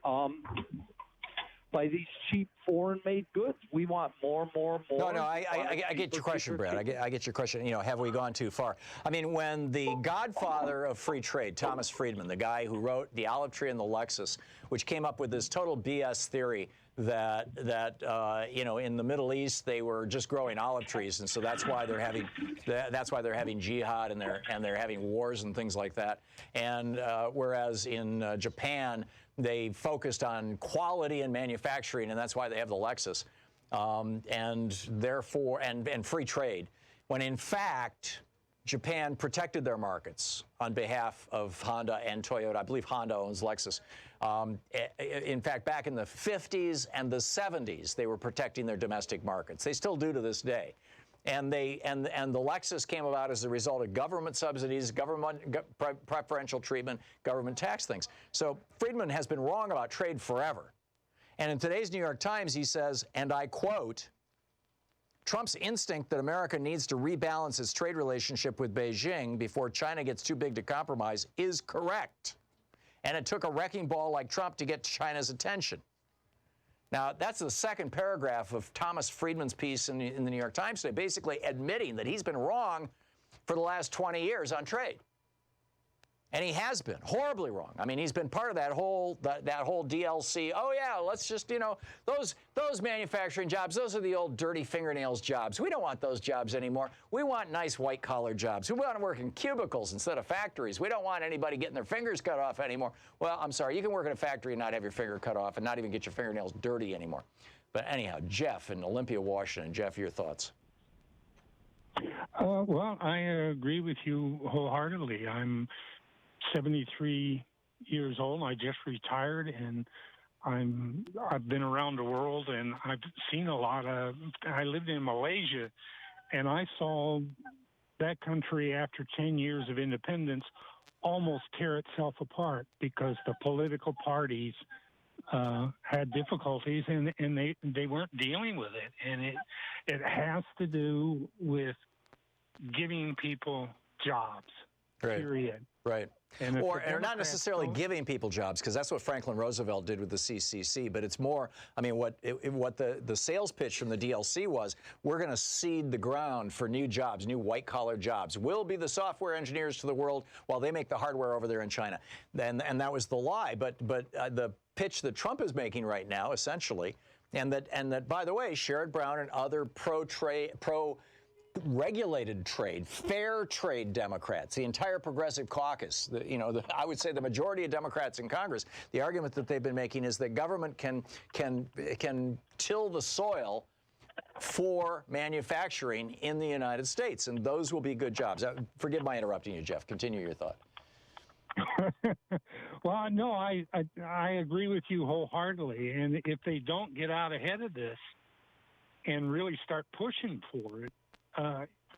these cheap foreign-made goods. We want more. No, I get your question, Brad. I get your question. Have we gone too far? I mean, when the godfather of free trade, Thomas Friedman, the guy who wrote The Olive Tree and the Lexus, which came up with this total BS theory that in the Middle East they were just growing olive trees, and so that's why they're having jihad and they're having wars and things like that. And whereas in Japan they focused on quality and manufacturing, and that's why they have the Lexus, and therefore and free trade. When in fact Japan protected their markets on behalf of Honda and Toyota. I believe Honda owns Lexus. In fact, back in the 50s and the 70s, they were protecting their domestic markets. They still do to this day. And the Lexus came about as a result of government subsidies, government preferential treatment, government tax things. So Friedman has been wrong about trade forever. And in today's New York Times, he says, and I quote, Trump's instinct that America needs to rebalance its trade relationship with Beijing before China gets too big to compromise is correct. And it took a wrecking ball like Trump to get China's attention. Now, that's the second paragraph of Thomas Friedman's piece in the New York Times today, basically admitting that he's been wrong for the last 20 years on trade. And he has been horribly wrong. I mean, he's been part of that whole DLC. Oh yeah, let's just those manufacturing jobs. Those are the old dirty fingernails jobs. We don't want those jobs anymore. We want nice white collar jobs. We want to work in cubicles instead of factories. We don't want anybody getting their fingers cut off anymore. Well, I'm sorry, you can work in a factory and not have your finger cut off and not even get your fingernails dirty anymore. But anyhow, Jeff in Olympia, Washington. Jeff, your thoughts? Well, I agree with you wholeheartedly. I'm 73 years old. I just retired, and I've been around the world, and I've seen a lot of. I lived in Malaysia, and I saw that country after 10 years of independence almost tear itself apart because the political parties had difficulties, and they weren't dealing with it, and it has to do with giving people jobs. Right. period. Right. And if Or the not Democrats necessarily don't- giving people jobs, because that's what Franklin Roosevelt did with the CCC. But it's more, I mean, what the sales pitch from the DLC was, we're going to seed the ground for new jobs, new white-collar jobs. We'll be the software engineers to the world while they make the hardware over there in China. And that was the lie. But the pitch that Trump is making right now, essentially, and that, by the way, Sherrod Brown and other regulated trade, fair trade Democrats, the entire progressive caucus, I would say the majority of Democrats in Congress, the argument that they've been making is that government can till the soil for manufacturing in the United States, and those will be good jobs. Forgive my interrupting you, Jeff. Continue your thought. Well, no, I agree with you wholeheartedly. And if they don't get out ahead of this and really start pushing for it,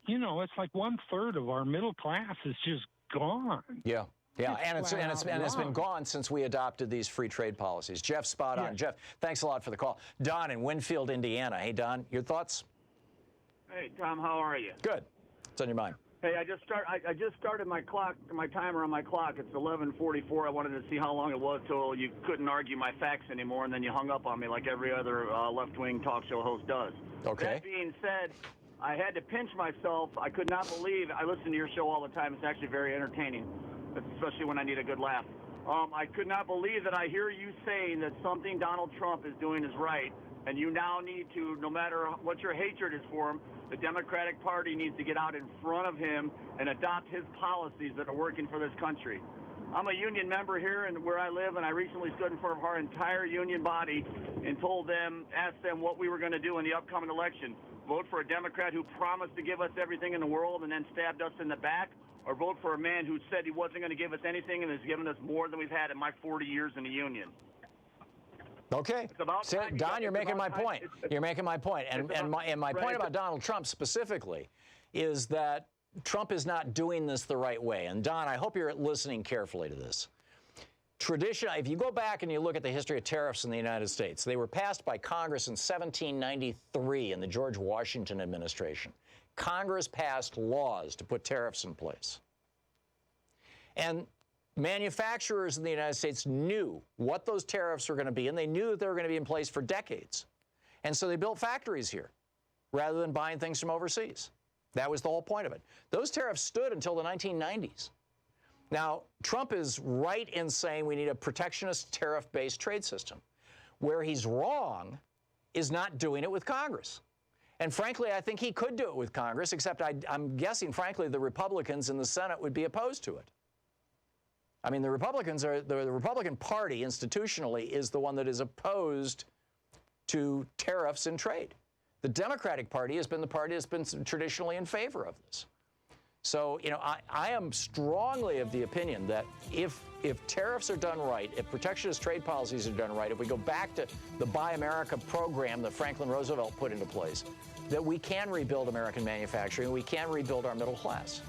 it's like 1/3 of our middle class is just gone. Yeah. Yeah, and it's been gone since we adopted these free trade policies. Jeff, spot on. Jeff, thanks a lot for the call. Don in Winfield, Indiana. Hey, Don, your thoughts? Hey, Tom, how are you? Good. What's on your mind? Hey, I just started my timer on my clock. It's 11:44. I wanted to see how long it was till you couldn't argue my facts anymore, and then you hung up on me like every other left-wing talk show host does. Okay. That being said, I had to pinch myself. I could not believe. I listen to your show all the time. It's actually very entertaining, especially when I need a good laugh. I could not believe that I hear you saying that something Donald Trump is doing is right, and you now need to, no matter what your hatred is for him, the Democratic Party needs to get out in front of him and adopt his policies that are working for this country. I'm a union member here and where I live, and I recently stood in front of our entire union body and asked them what we were going to do in the upcoming election. Vote for a Democrat who promised to give us everything in the world and then stabbed us in the back, or vote for a man who said he wasn't going to give us anything and has given us more than we've had in my 40 years in the union. Okay. Don, you're making my point. You're making my point. And my point about Donald Trump specifically is that Trump is not doing this the right way. And Don, I hope you're listening carefully to this. Traditionally, if you go back and you look at the history of tariffs in the United States, they were passed by Congress in 1793 in the George Washington administration. Congress passed laws to put tariffs in place. And manufacturers in the United States knew what those tariffs were going to be, and they knew that they were going to be in place for decades. And so they built factories here rather than buying things from overseas. That was the whole point of it. Those tariffs stood until the 1990s. Now, Trump is right in saying we need a protectionist tariff-based trade system. Where he's wrong is not doing it with Congress. And frankly, I think he could do it with Congress, except I'm guessing, frankly, the Republicans in the Senate would be opposed to it. I mean, the Republican Party institutionally is the one that is opposed to tariffs and trade. The Democratic Party has been the party that's been traditionally in favor of this. So, I am strongly of the opinion that if tariffs are done right, if protectionist trade policies are done right, if we go back to the Buy America program that Franklin Roosevelt put into place, that we can rebuild American manufacturing, we can rebuild our middle class.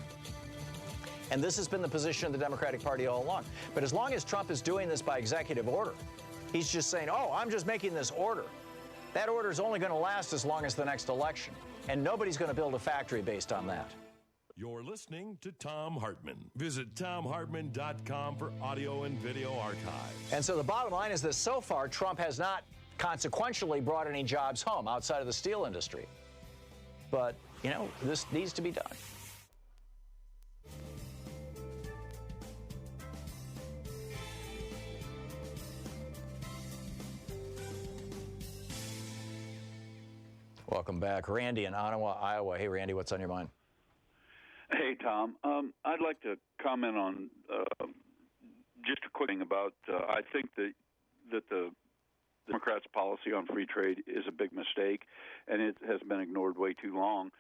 And this has been the position of the Democratic Party all along. But as long as Trump is doing this by executive order, he's just saying, oh, I'm just making this order. That order is only going to last as long as the next election. And nobody's going to build a factory based on that. You're listening to Thom Hartmann. Visit thomhartmann.com for audio and video archives. And so the bottom line is that so far, Trump has not consequentially brought any jobs home outside of the steel industry. But, this needs to be done. Welcome back. Randy in Ottawa, Iowa. Hey, Randy, what's on your mind? Hey, Tom. I'd like to comment on just a quick thing about I think that the Democrats' policy on free trade is a big mistake, and it has been ignored way too long.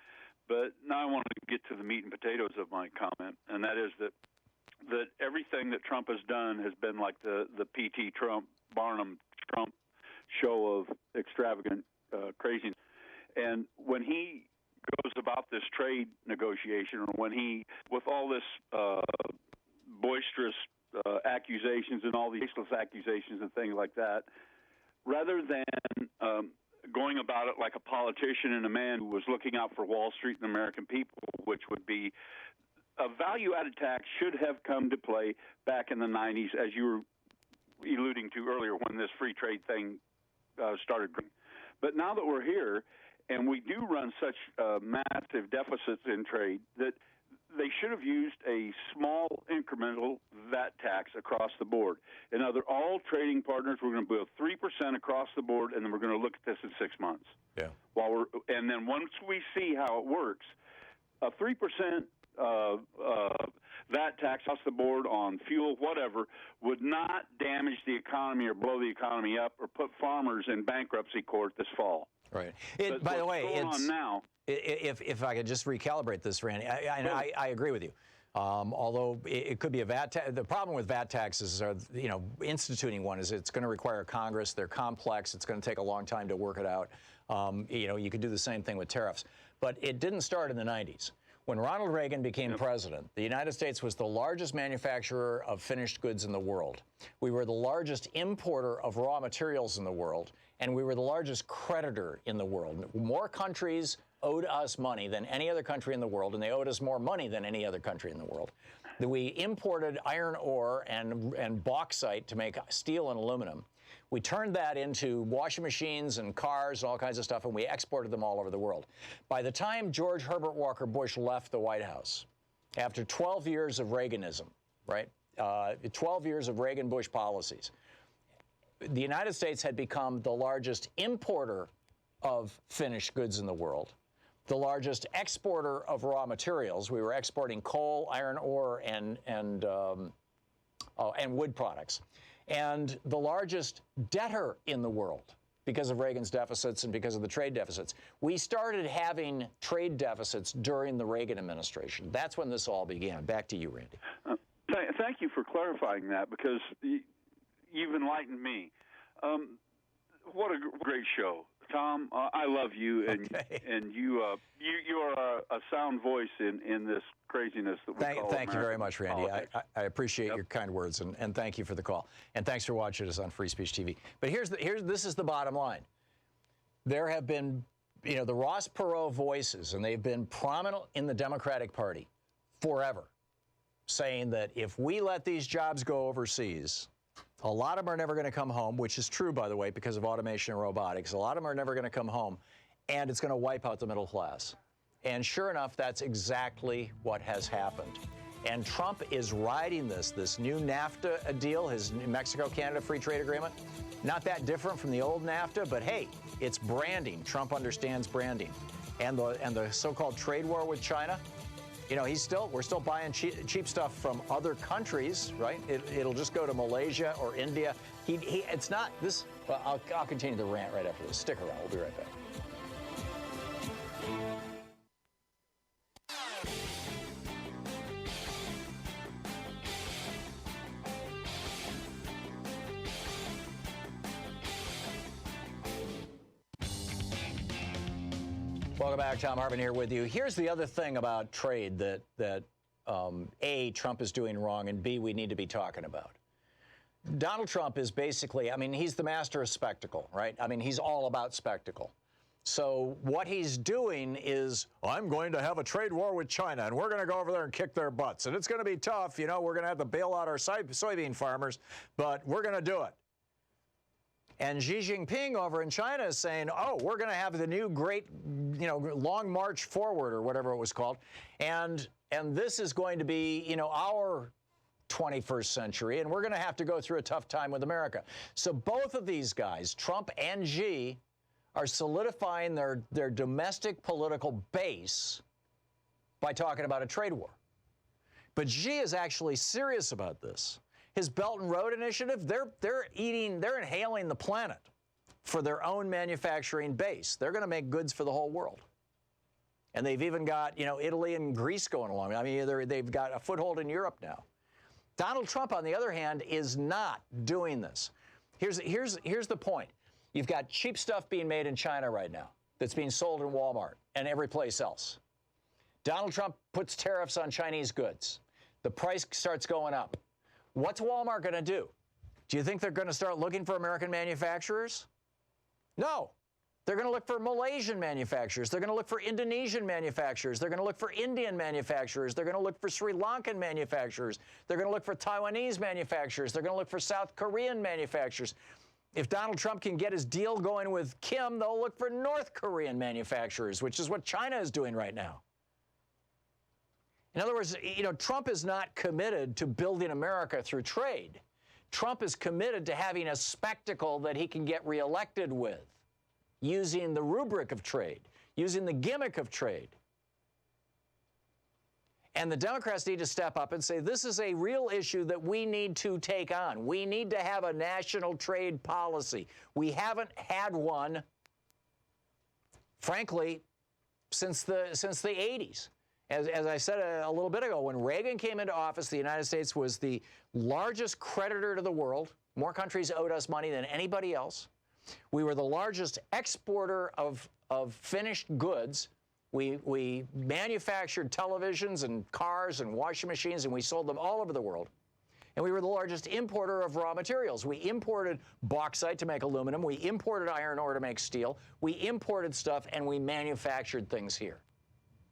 But now I want to get to the meat and potatoes of my comment, and that is that everything that Trump has done has been like the P.T. Trump, Barnum Trump show of extravagant craziness. And when he goes about this trade negotiation, or when he, with all this boisterous accusations and all these baseless accusations and things like that, rather than going about it like a politician and a man who was looking out for Wall Street and the American people, which would be a value-added tax should have come to play back in the 90s, as you were alluding to earlier when this free trade thing started. But now that we're here and we do run such massive deficits in trade, that they should have used a small incremental VAT tax across the board. In other, all trading partners, we're going to build 3% across the board, and then we're going to look at this in 6 months. Yeah. And then once we see how it works, a 3% VAT tax across the board on fuel, whatever, would not damage the economy or blow the economy up or put farmers in bankruptcy court this fall. Right. By the way, it's on now. If I could just recalibrate this, Randy, I agree with you. Although it could be a VAT tax. The problem with VAT taxes are, instituting one is it's going to require Congress. They're complex. It's going to take a long time to work it out. You could do the same thing with tariffs. But it didn't start in the 90s. When Ronald Reagan became president, the United States was the largest manufacturer of finished goods in the world. We were the largest importer of raw materials in the world, and we were the largest creditor in the world. More countries owed us money than any other country in the world, and they owed us more money than any other country in the world. We imported iron ore and bauxite to make steel and aluminum. We turned that into washing machines and cars and all kinds of stuff, and we exported them all over the world. By the time George Herbert Walker Bush left the White House, after 12 years of Reaganism, right, 12 years of Reagan-Bush policies, the United States had become the largest importer of finished goods in the world, the largest exporter of raw materials. We were exporting coal, iron ore, and wood products, and the largest debtor in the world because of Reagan's deficits and because of the trade deficits. We started having trade deficits during the Reagan administration. That's when this all began. Back to you, Randy. Thank you for clarifying that, because you've enlightened me. What a great show. Tom, I love you, and you are a sound voice in this craziness that we call Thank you very much, Randy. I appreciate Yep. your kind words, and thank you for the call. And thanks for watching us on Free Speech TV. But this is the bottom line. There have been, the Ross Perot voices, and they've been prominent in the Democratic Party forever, saying that if we let these jobs go overseas, a lot of them are never going to come home, which is true, by the way, because of automation and robotics. A lot of them are never going to come home, and it's going to wipe out the middle class. And sure enough, that's exactly what has happened. And Trump is riding this new NAFTA deal, his Mexico-Canada free trade agreement. Not that different from the old NAFTA, but hey, it's branding. Trump understands branding. And the so-called trade war with China, we're still buying cheap stuff from other countries, right? It'll just go to Malaysia or India. It's not this. Well, I'll continue the rant right after this. Stick around. We'll be right back. Welcome back. Thom Hartmann here with you. Here's the other thing about trade that A, Trump is doing wrong, and B, we need to be talking about. Donald Trump is basically, he's the master of spectacle, right? He's all about spectacle. So what he's doing is, I'm going to have a trade war with China, and we're going to go over there and kick their butts. And it's going to be tough. We're going to have to bail out our soybean farmers, but we're going to do it. And Xi Jinping over in China is saying, we're going to have the new great, long march forward, or whatever it was called. And this is going to be, our 21st century, and we're going to have to go through a tough time with America. So both of these guys, Trump and Xi, are solidifying their domestic political base by talking about a trade war. But Xi is actually serious about this. His Belt and Road Initiative, they're inhaling the planet for their own manufacturing base. They're going to make goods for the whole world. And they've even got, Italy and Greece going along. They've got a foothold in Europe now. Donald Trump, on the other hand, is not doing this. Here's the point. You've got cheap stuff being made in China right now that's being sold in Walmart and every place else. Donald Trump puts tariffs on Chinese goods. The price starts going up. What's Walmart going to do? Do you think they're going to start looking for American manufacturers? No. They're going to look for Malaysian manufacturers. They're going to look for Indonesian manufacturers. They're going to look for Indian manufacturers. They're going to look for Sri Lankan manufacturers. They're going to look for Taiwanese manufacturers. They're going to look for South Korean manufacturers. If Donald Trump can get his deal going with Kim, they'll look for North Korean manufacturers, which is what China is doing right now. In other words, Trump is not committed to building America through trade. Trump is committed to having a spectacle that he can get reelected with, using the rubric of trade, using the gimmick of trade. And the Democrats need to step up and say, this is a real issue that we need to take on. We need to have a national trade policy. We haven't had one, frankly, since the 80s. As I said a little bit ago, when Reagan came into office, the United States was the largest creditor to the world. More countries owed us money than anybody else. We were the largest exporter of finished goods. We manufactured televisions and cars and washing machines, and we sold them all over the world. And we were the largest importer of raw materials. We imported bauxite to make aluminum. We imported iron ore to make steel. We imported stuff, and we manufactured things here.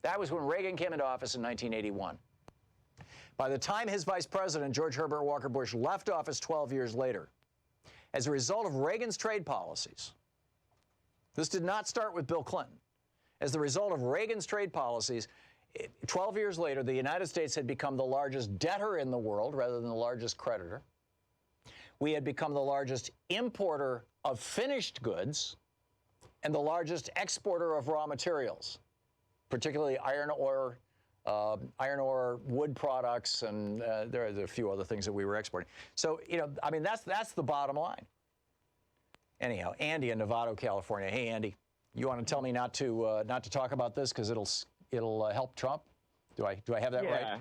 That was when Reagan came into office in 1981. By the time his vice president, George Herbert Walker Bush, left office 12 years later, as a result of Reagan's trade policies, this did not start with Bill Clinton. As the result of Reagan's trade policies, 12 years later, the United States had become the largest debtor in the world rather than the largest creditor. We had become the largest importer of finished goods and the largest exporter of raw materials, particularly iron ore, wood products, and there are a few other things that we were exporting. So, that's the bottom line. Anyhow, Andy in Novato, California. Hey, Andy, you want to tell me not to talk about this because it'll help Trump? Do I have that right?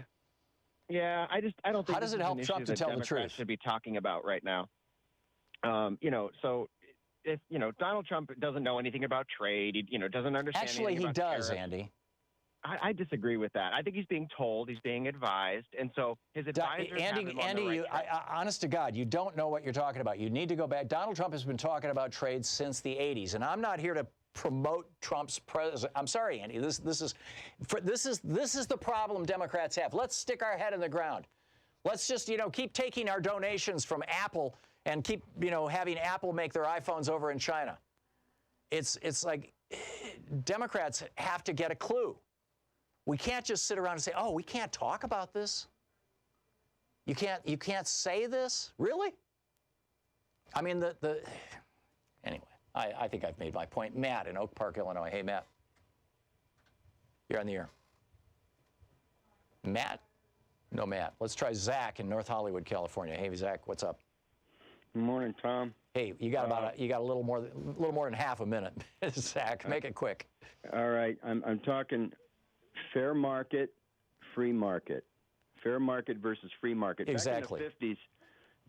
Yeah, I don't think. How does it help Trump to tell the truth? Should be talking about right now. So if Donald Trump doesn't know anything about trade, he doesn't understand. Actually, he does, tariffs. Andy. I disagree with that. I think he's being told, he's being advised, and so his advisors have him on the right track. Honest to God, you don't know what you're talking about. You need to go back. Donald Trump has been talking about trade since the 80s, and I'm not here to promote Trump's president. I'm sorry, Andy. This is the problem Democrats have. Let's stick our head in the ground. Let's just keep taking our donations from Apple and keep having Apple make their iPhones over in China. It's like Democrats have to get a clue. We can't just sit around and say, "Oh, we can't talk about this. You can't say this, really." I mean, anyway. I think I've made my point. Matt in Oak Park, Illinois. Hey, Matt. You're on the air. Matt? No, Matt. Let's try Zach in North Hollywood, California. Hey, Zach, what's up? Good morning, Tom. Hey, you got a little more than half a minute. Zach, make it quick. All right, I'm talking fair market, free market. Fair market versus free market. Exactly. Back in the 50s,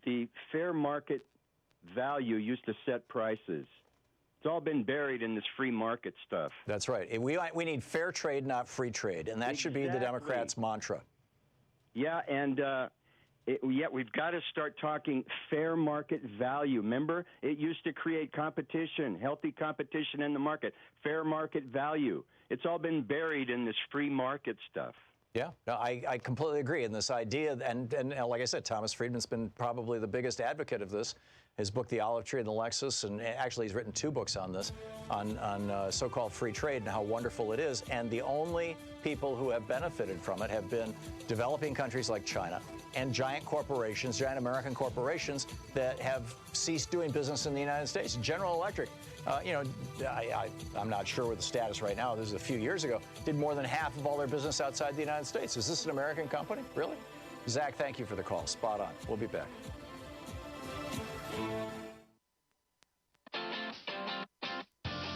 the fair market value used to set prices. It's all been buried in this free market stuff. That's right. We need fair trade, not free trade, and that should be the Democrats' mantra. Yeah, and we've got to start talking fair market value. Remember, it used to create competition, healthy competition in the market, fair market value. It's all been buried in this free market stuff. Yeah, no, I completely agree. And this idea, and like I said, Thomas Friedman's been probably the biggest advocate of this. His book, The Olive Tree and the Lexus, and actually he's written 2 books on this, on so-called free trade and how wonderful it is. And the only people who have benefited from it have been developing countries like China and giant corporations, giant American corporations that have ceased doing business in the United States. General Electric, I'm not sure what the status right now. This is a few years ago. Did more than half of all their business outside the United States. Is this an American company? Really? Zach, thank you for the call. Spot on. We'll be back.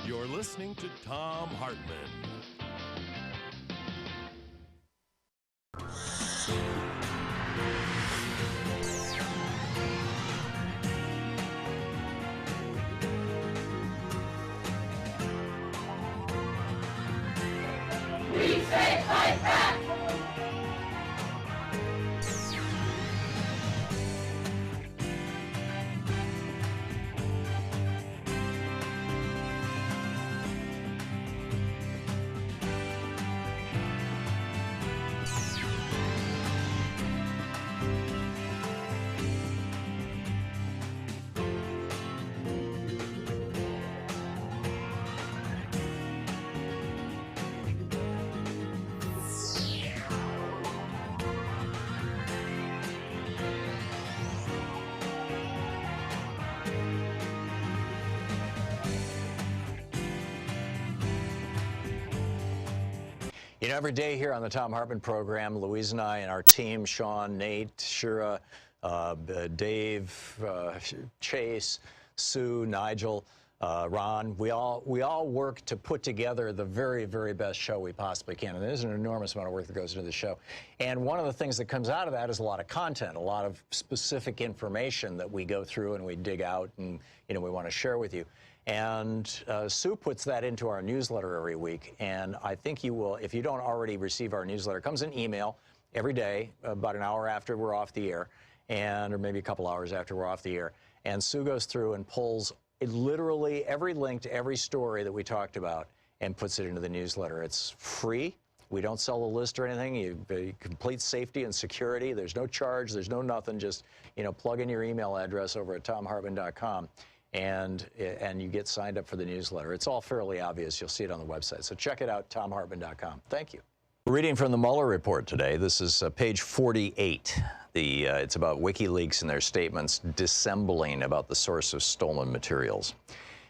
You're listening to Thom Hartmann. We say fight back! You know, every day here on the Thom Hartmann Program, Louise and I and our team, Sean, Nate, Shira, Dave, Chase, Sue, Nigel, Ron, we all work to put together the very, very best show we possibly can. And there's an enormous amount of work that goes into the show. And one of the things that comes out of that is a lot of content, a lot of specific information that we go through and we dig out and, you know, we want to share with you. And Sue puts that into our newsletter every week. And I think you will, if you don't already receive our newsletter, it comes in email every day, about an hour after we're off the air, or maybe a couple hours after we're off the air. And Sue goes through and pulls literally every link to every story that we talked about and puts it into the newsletter. It's free. We don't sell a list or anything. You complete safety and security. There's no charge. There's no nothing. Just, you know, plug in your email address over at thomhartmann.com. And you get signed up for the newsletter. It's all fairly obvious. You'll see it on the website. So check it out, thomhartmann.com. Thank you. We're reading from the Mueller report today. This is page 48. It's about WikiLeaks and their statements dissembling about the source of stolen materials.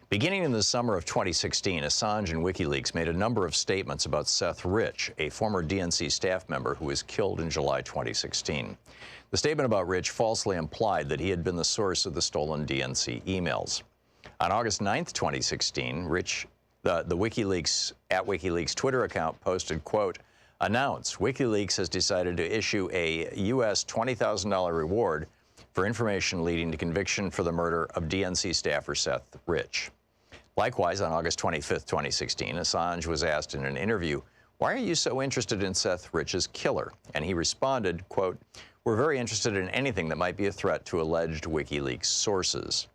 Beginning in the summer of 2016, Assange and WikiLeaks made a number of statements about Seth Rich, a former DNC staff member who was killed in July 2016. The statement about Rich falsely implied that he had been the source of the stolen DNC emails. On August 9th, 2016, Rich, the WikiLeaks Twitter account posted, quote, "Announce WikiLeaks has decided to issue a U.S. $20,000 reward for information leading to conviction for the murder of DNC staffer Seth Rich." Likewise, on August 25th, 2016, Assange was asked in an interview, "Why are you so interested in Seth Rich's killer?" And he responded, quote, "We're very interested in anything that might be a threat to alleged WikiLeaks sources."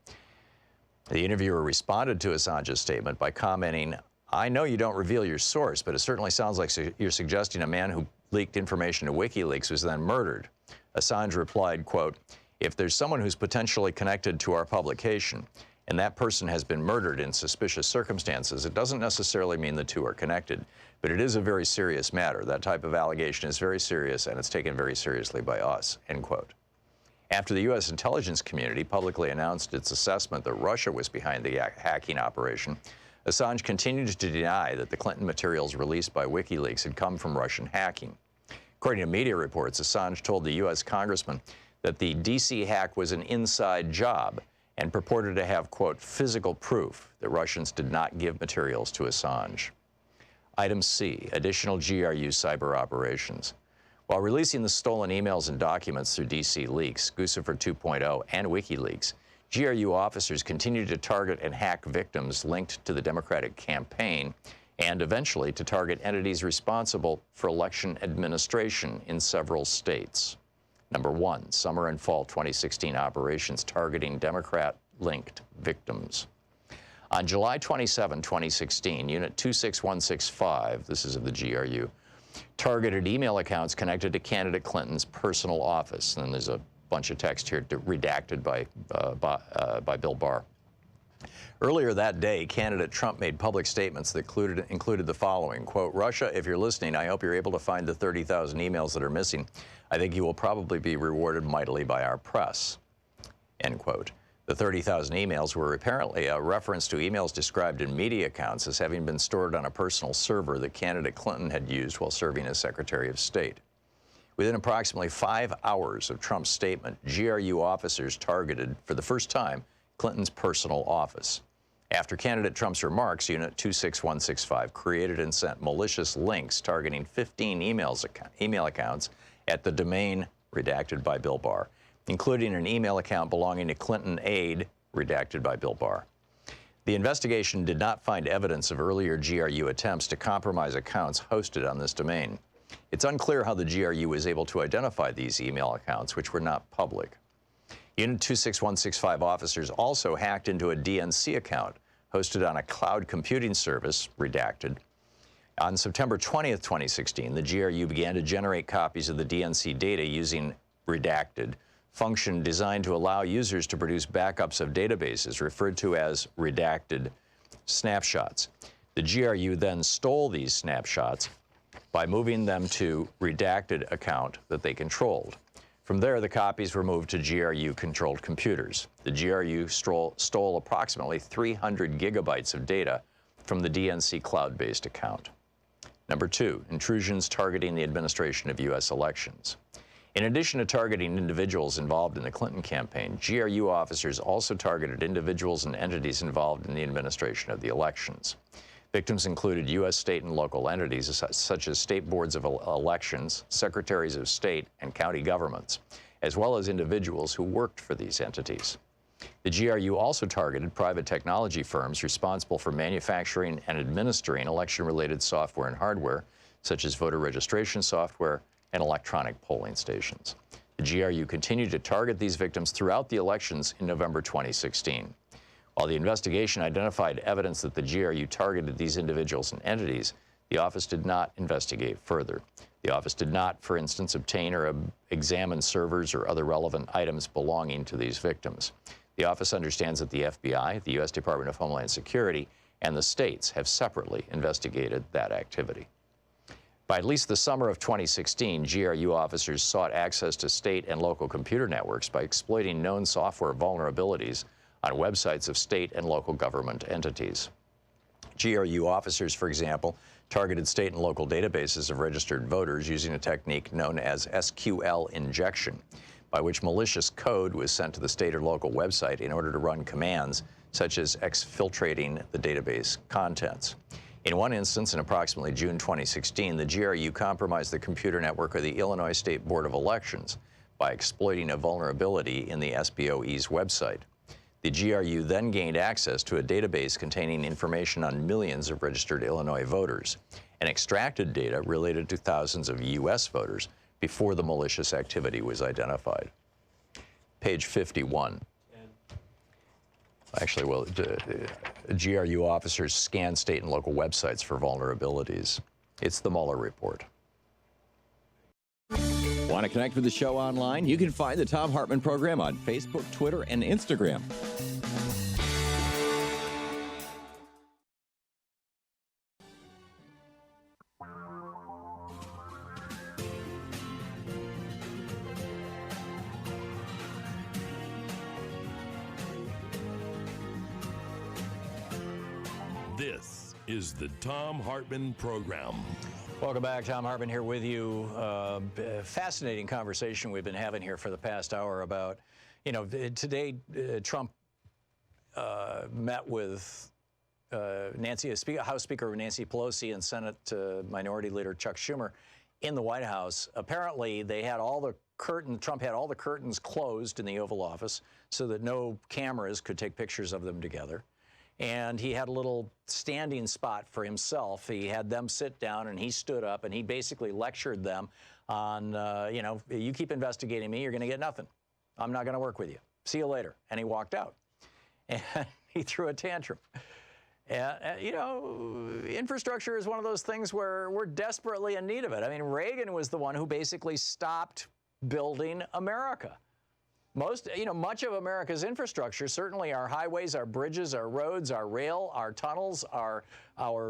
The interviewer responded to Assange's statement by commenting, "I know you don't reveal your source, but it certainly sounds like you're suggesting a man who leaked information to WikiLeaks was then murdered." Assange replied, quote, "If there's someone who's potentially connected to our publication, and that person has been murdered in suspicious circumstances, it doesn't necessarily mean the two are connected. But it is a very serious matter. That type of allegation is very serious, and it's taken very seriously by us," end quote. After the U.S. intelligence community publicly announced its assessment that Russia was behind the hacking operation, Assange continued to deny that the Clinton materials released by WikiLeaks had come from Russian hacking. According to media reports, Assange told the U.S. congressman that the D.C. hack was an inside job and purported to have, quote, "physical proof" that Russians did not give materials to Assange. Item C, additional GRU cyber operations. While releasing the stolen emails and documents through DC Leaks, Guccifer 2.0, and WikiLeaks, GRU officers continued to target and hack victims linked to the Democratic campaign and eventually to target entities responsible for election administration in several states. Number one, summer and fall 2016 operations targeting Democrat-linked victims. On July 27, 2016, Unit 26165, this is of the GRU, targeted email accounts connected to candidate Clinton's personal office. And there's a bunch of text here redacted by Bill Barr. Earlier that day, candidate Trump made public statements that included the following, quote, "Russia, if you're listening, I hope you're able to find the 30,000 emails that are missing. I think you will probably be rewarded mightily by our press," end quote. The 30,000 emails were apparently a reference to emails described in media accounts as having been stored on a personal server that candidate Clinton had used while serving as Secretary of State. Within approximately 5 hours of Trump's statement, GRU officers targeted, for the first time, Clinton's personal office. After candidate Trump's remarks, Unit 26165 created and sent malicious links targeting 15 email accounts at the domain redacted by Bill Barr, including an email account belonging to Clinton aide, redacted by Bill Barr. The investigation did not find evidence of earlier GRU attempts to compromise accounts hosted on this domain. It's unclear how the GRU was able to identify these email accounts, which were not public. Unit 26165 officers also hacked into a DNC account hosted on a cloud computing service, redacted. On September 20th, 2016, the GRU began to generate copies of the DNC data using redacted function designed to allow users to produce backups of databases referred to as redacted snapshots. The GRU then stole these snapshots by moving them to redacted account that they controlled. From there, the copies were moved to GRU-controlled computers. The GRU stole approximately 300 gigabytes of data from the DNC cloud-based account. Number 2, intrusions targeting the administration of U.S. elections. In addition to targeting individuals involved in the Clinton campaign, GRU officers also targeted individuals and entities involved in the administration of the elections. Victims included U.S. state and local entities such as state boards of elections, secretaries of state, and county governments, as well as individuals who worked for these entities. The GRU also targeted private technology firms responsible for manufacturing and administering election-related software and hardware, such as voter registration software and electronic polling stations. The GRU continued to target these victims throughout the elections in November 2016. While the investigation identified evidence that the GRU targeted these individuals and entities, the office did not investigate further. The office did not, for instance, obtain or examine servers or other relevant items belonging to these victims. The office understands that the FBI, the U.S. Department of Homeland Security, and the states have separately investigated that activity. By at least the summer of 2016, GRU officers sought access to state and local computer networks by exploiting known software vulnerabilities on websites of state and local government entities. GRU officers, for example, targeted state and local databases of registered voters using a technique known as SQL injection, by which malicious code was sent to the state or local website in order to run commands such as exfiltrating the database contents. In one instance, in approximately June 2016, the GRU compromised the computer network of the Illinois State Board of Elections by exploiting a vulnerability in the SBOE's website. The GRU then gained access to a database containing information on millions of registered Illinois voters and extracted data related to thousands of U.S. voters before the malicious activity was identified. Page 51. Actually, well, GRU officers scanned state and local websites for vulnerabilities. It's the Mueller report. Want to connect with the show online? You can find the Thom Hartmann Program on Facebook, Twitter, and Instagram. This is the Thom Hartmann Program. Welcome back. Thom Hartmann here with you. Fascinating conversation we've been having here for the past hour about, today Trump met with House Speaker Nancy Pelosi and Senate Minority Leader Chuck Schumer in the White House. Apparently, they had all the Trump had all the curtains closed in the Oval Office so that no cameras could take pictures of them together. And he had a little standing spot for himself. He had them sit down, and he stood up, and he basically lectured them on, you keep investigating me, you're going to get nothing. I'm not going to work with you. See you later. And he walked out. And he threw a tantrum. And, infrastructure is one of those things where we're desperately in need of it. I mean, Reagan was the one who basically stopped building America. Much of America's infrastructure, certainly our highways, our bridges, our roads, our rail, our tunnels, our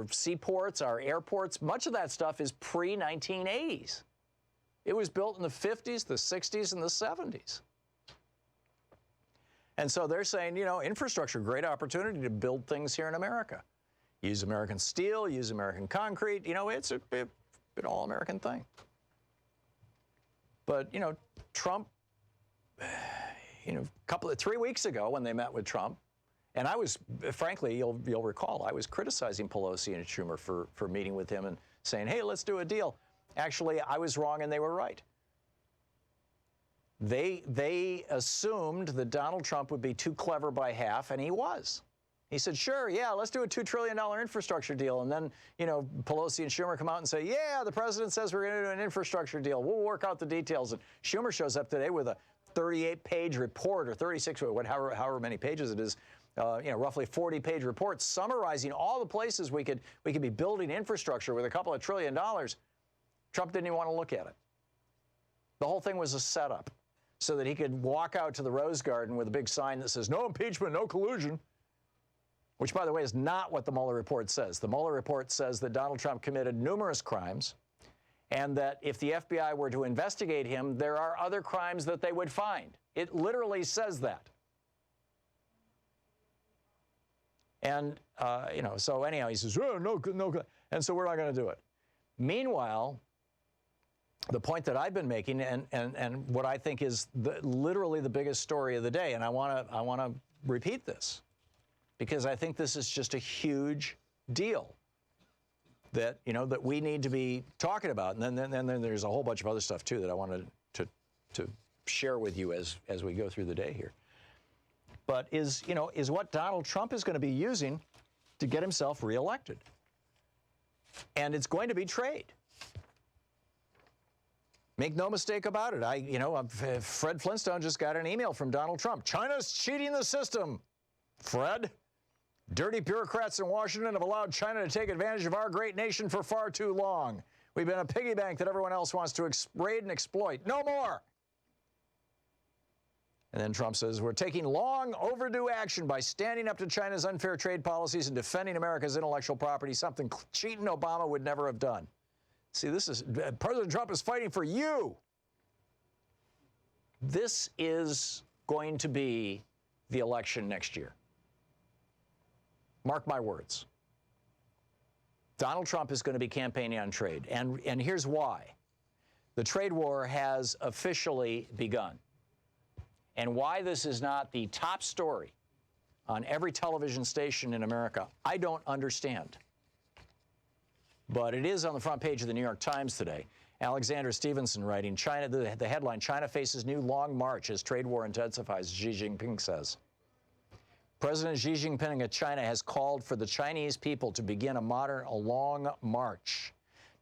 seaports, our airports, much of that stuff is pre-1980s. It was built in the 50s, the 60s, and the 70s. And so they're saying, infrastructure, great opportunity to build things here in America. Use American steel, use American concrete. It's an all-American thing. But, Trump, 3 weeks ago when they met with Trump, and I was, frankly, you'll recall, I was criticizing Pelosi and Schumer for meeting with him and saying, hey, let's do a deal. Actually, I was wrong and they were right. They assumed that Donald Trump would be too clever by half, and he was. He said, sure, yeah, let's do a $2 trillion infrastructure deal. And then, Pelosi and Schumer come out and say, yeah, the president says we're going to do an infrastructure deal. We'll work out the details. And Schumer shows up today with a 38-page report, or 36, however many pages it is, roughly 40-page report summarizing all the places we could be building infrastructure with a couple of $1 trillion. Trump didn't even want to look at it. The whole thing was a setup so that he could walk out to the Rose Garden with a big sign that says, no impeachment, no collusion, which, by the way, is not what the Mueller report says. The Mueller report says that Donald Trump committed numerous crimes, and that if the FBI were to investigate him, there are other crimes that they would find. It literally says that. And, so anyhow, he says, oh, no, and so we're not going to do it. Meanwhile, the point that I've been making, and what I think is literally the biggest story of the day, and I want to repeat this, because I think this is just a huge deal that that we need to be talking about. And then there's a whole bunch of other stuff too that I wanted to share with you as we go through the day here. But is what Donald Trump is going to be using to get himself reelected, and it's going to be trade. Make no mistake about it. Fred Flintstone just got an email from Donald Trump. China's cheating the system. Fred, dirty bureaucrats in Washington have allowed China to take advantage of our great nation for far too long. We've been a piggy bank that everyone else wants to raid and exploit. No more. And then Trump says, we're taking long overdue action by standing up to China's unfair trade policies and defending America's intellectual property, something cheating Obama would never have done. See, President Trump is fighting for you. This is going to be the election next year. Mark my words. Donald Trump is going to be campaigning on trade, and here's why. The trade war has officially begun. And why this is not the top story on every television station in America, I don't understand. But it is on the front page of the New York Times today. Alexander Stevenson writing, China, the headline, China faces new long march as trade war intensifies, Xi Jinping says. President Xi Jinping of China has called for the Chinese people to begin a long march.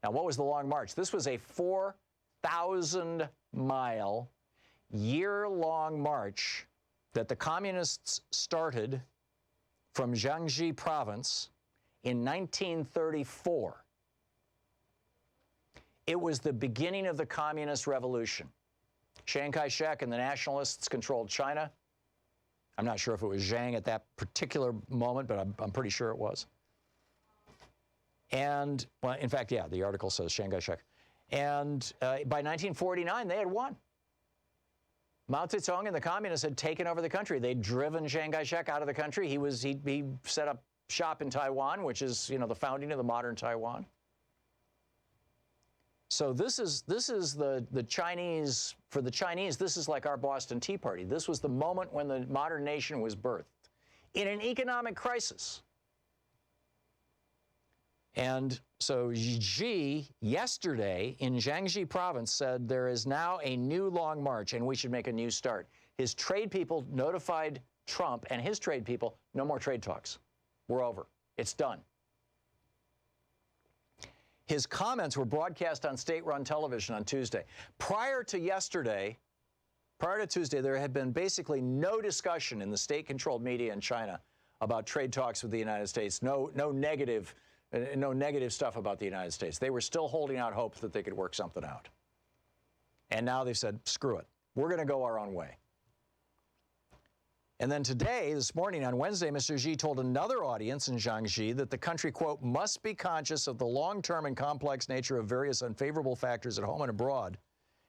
Now, what was the long march? This was a 4,000-mile, year-long march that the communists started from Jiangxi province in 1934. It was the beginning of the communist revolution. Chiang Kai-shek and the nationalists controlled China. I'm not sure if it was Zhang at that particular moment, but I'm pretty sure it was. And, well, in fact, yeah, the article says Chiang Kai-shek. And by 1949, they had won. Mao Zedong and the communists had taken over the country. They'd driven Chiang Kai-shek out of the country. He set up shop in Taiwan, which is, the founding of the modern Taiwan. So this is the Chinese, for the Chinese, this is like our Boston Tea Party. This was the moment when the modern nation was birthed in an economic crisis. And so Xi, yesterday in Jiangxi province, said there is now a new long march and we should make a new start. His trade people notified Trump and his trade people, no more trade talks. We're over. It's done. His comments were broadcast on state-run television on Tuesday. Prior to Tuesday, there had been basically no discussion in the state-controlled media in China about trade talks with the United States. No negative stuff about the United States. They were still holding out hope that they could work something out. And now they've said, screw it. We're going to go our own way. And then today, this morning on Wednesday, Mr. Xi told another audience in Jiangxi that the country, quote, must be conscious of the long-term and complex nature of various unfavorable factors at home and abroad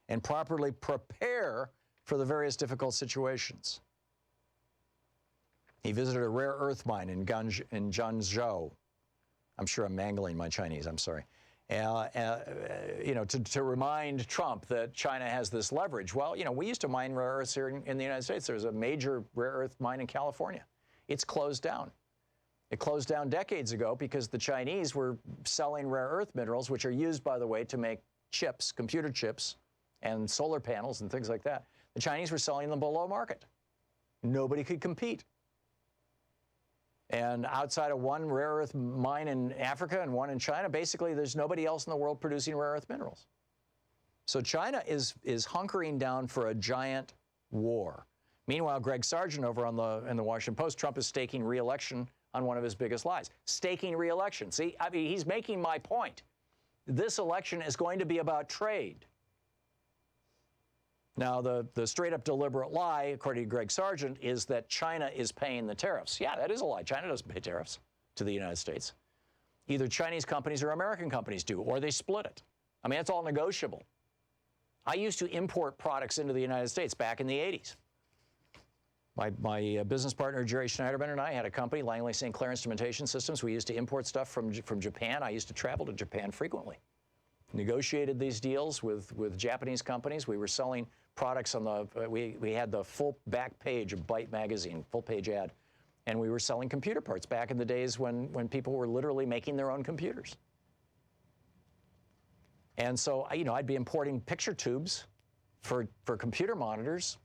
and properly prepare for the various difficult situations. He visited a rare earth mine in Guangzhou. I'm sure I'm mangling my Chinese, I'm sorry. To remind Trump that China has this leverage. Well, we used to mine rare earths here in the United States. There's a major rare earth mine in California. It's closed down. It closed down decades ago because the Chinese were selling rare earth minerals, which are used, by the way, to make chips, computer chips, and solar panels and things like that. The Chinese were selling them below market. Nobody could compete. And outside of one rare earth mine in Africa and one in China, basically there's nobody else in the world producing rare earth minerals. So China is hunkering down for a giant war. Meanwhile, Greg Sargent over in the Washington Post, Trump is staking re-election on one of his biggest lies. Staking re-election. See, I mean, he's making my point. This election is going to be about trade. Now, the straight-up deliberate lie, according to Greg Sargent, is that China is paying the tariffs. Yeah, that is a lie. China doesn't pay tariffs to the United States. Either Chinese companies or American companies do, or they split it. I mean, it's all negotiable. I used to import products into the United States back in the 80s. My business partner, Jerry Schneiderman, and I had a company, Langley St. Clair Instrumentation Systems. We used to import stuff from Japan. I used to travel to Japan frequently. negotiated these deals with Japanese companies. We were selling products on the, we had the full back page of Byte magazine, full page ad, and we were selling computer parts back in the days when people were literally making their own computers. And so, I'd be importing picture tubes for computer monitors,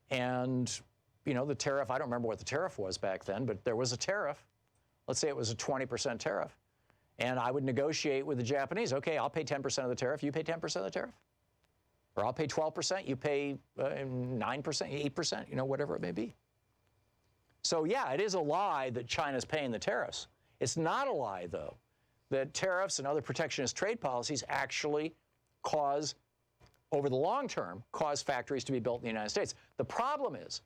and, the tariff, I don't remember what the tariff was back then, but there was a tariff. Let's say it was a 20% tariff. And I would negotiate with the Japanese, okay, I'll pay 10% of the tariff, you pay 10% of the tariff. Or I'll pay 12%, you pay 9%, 8%, whatever it may be. So yeah, it is a lie that China's paying the tariffs. It's not a lie, though, that tariffs and other protectionist trade policies actually cause, over the long term, cause factories to be built in the United States. The problem is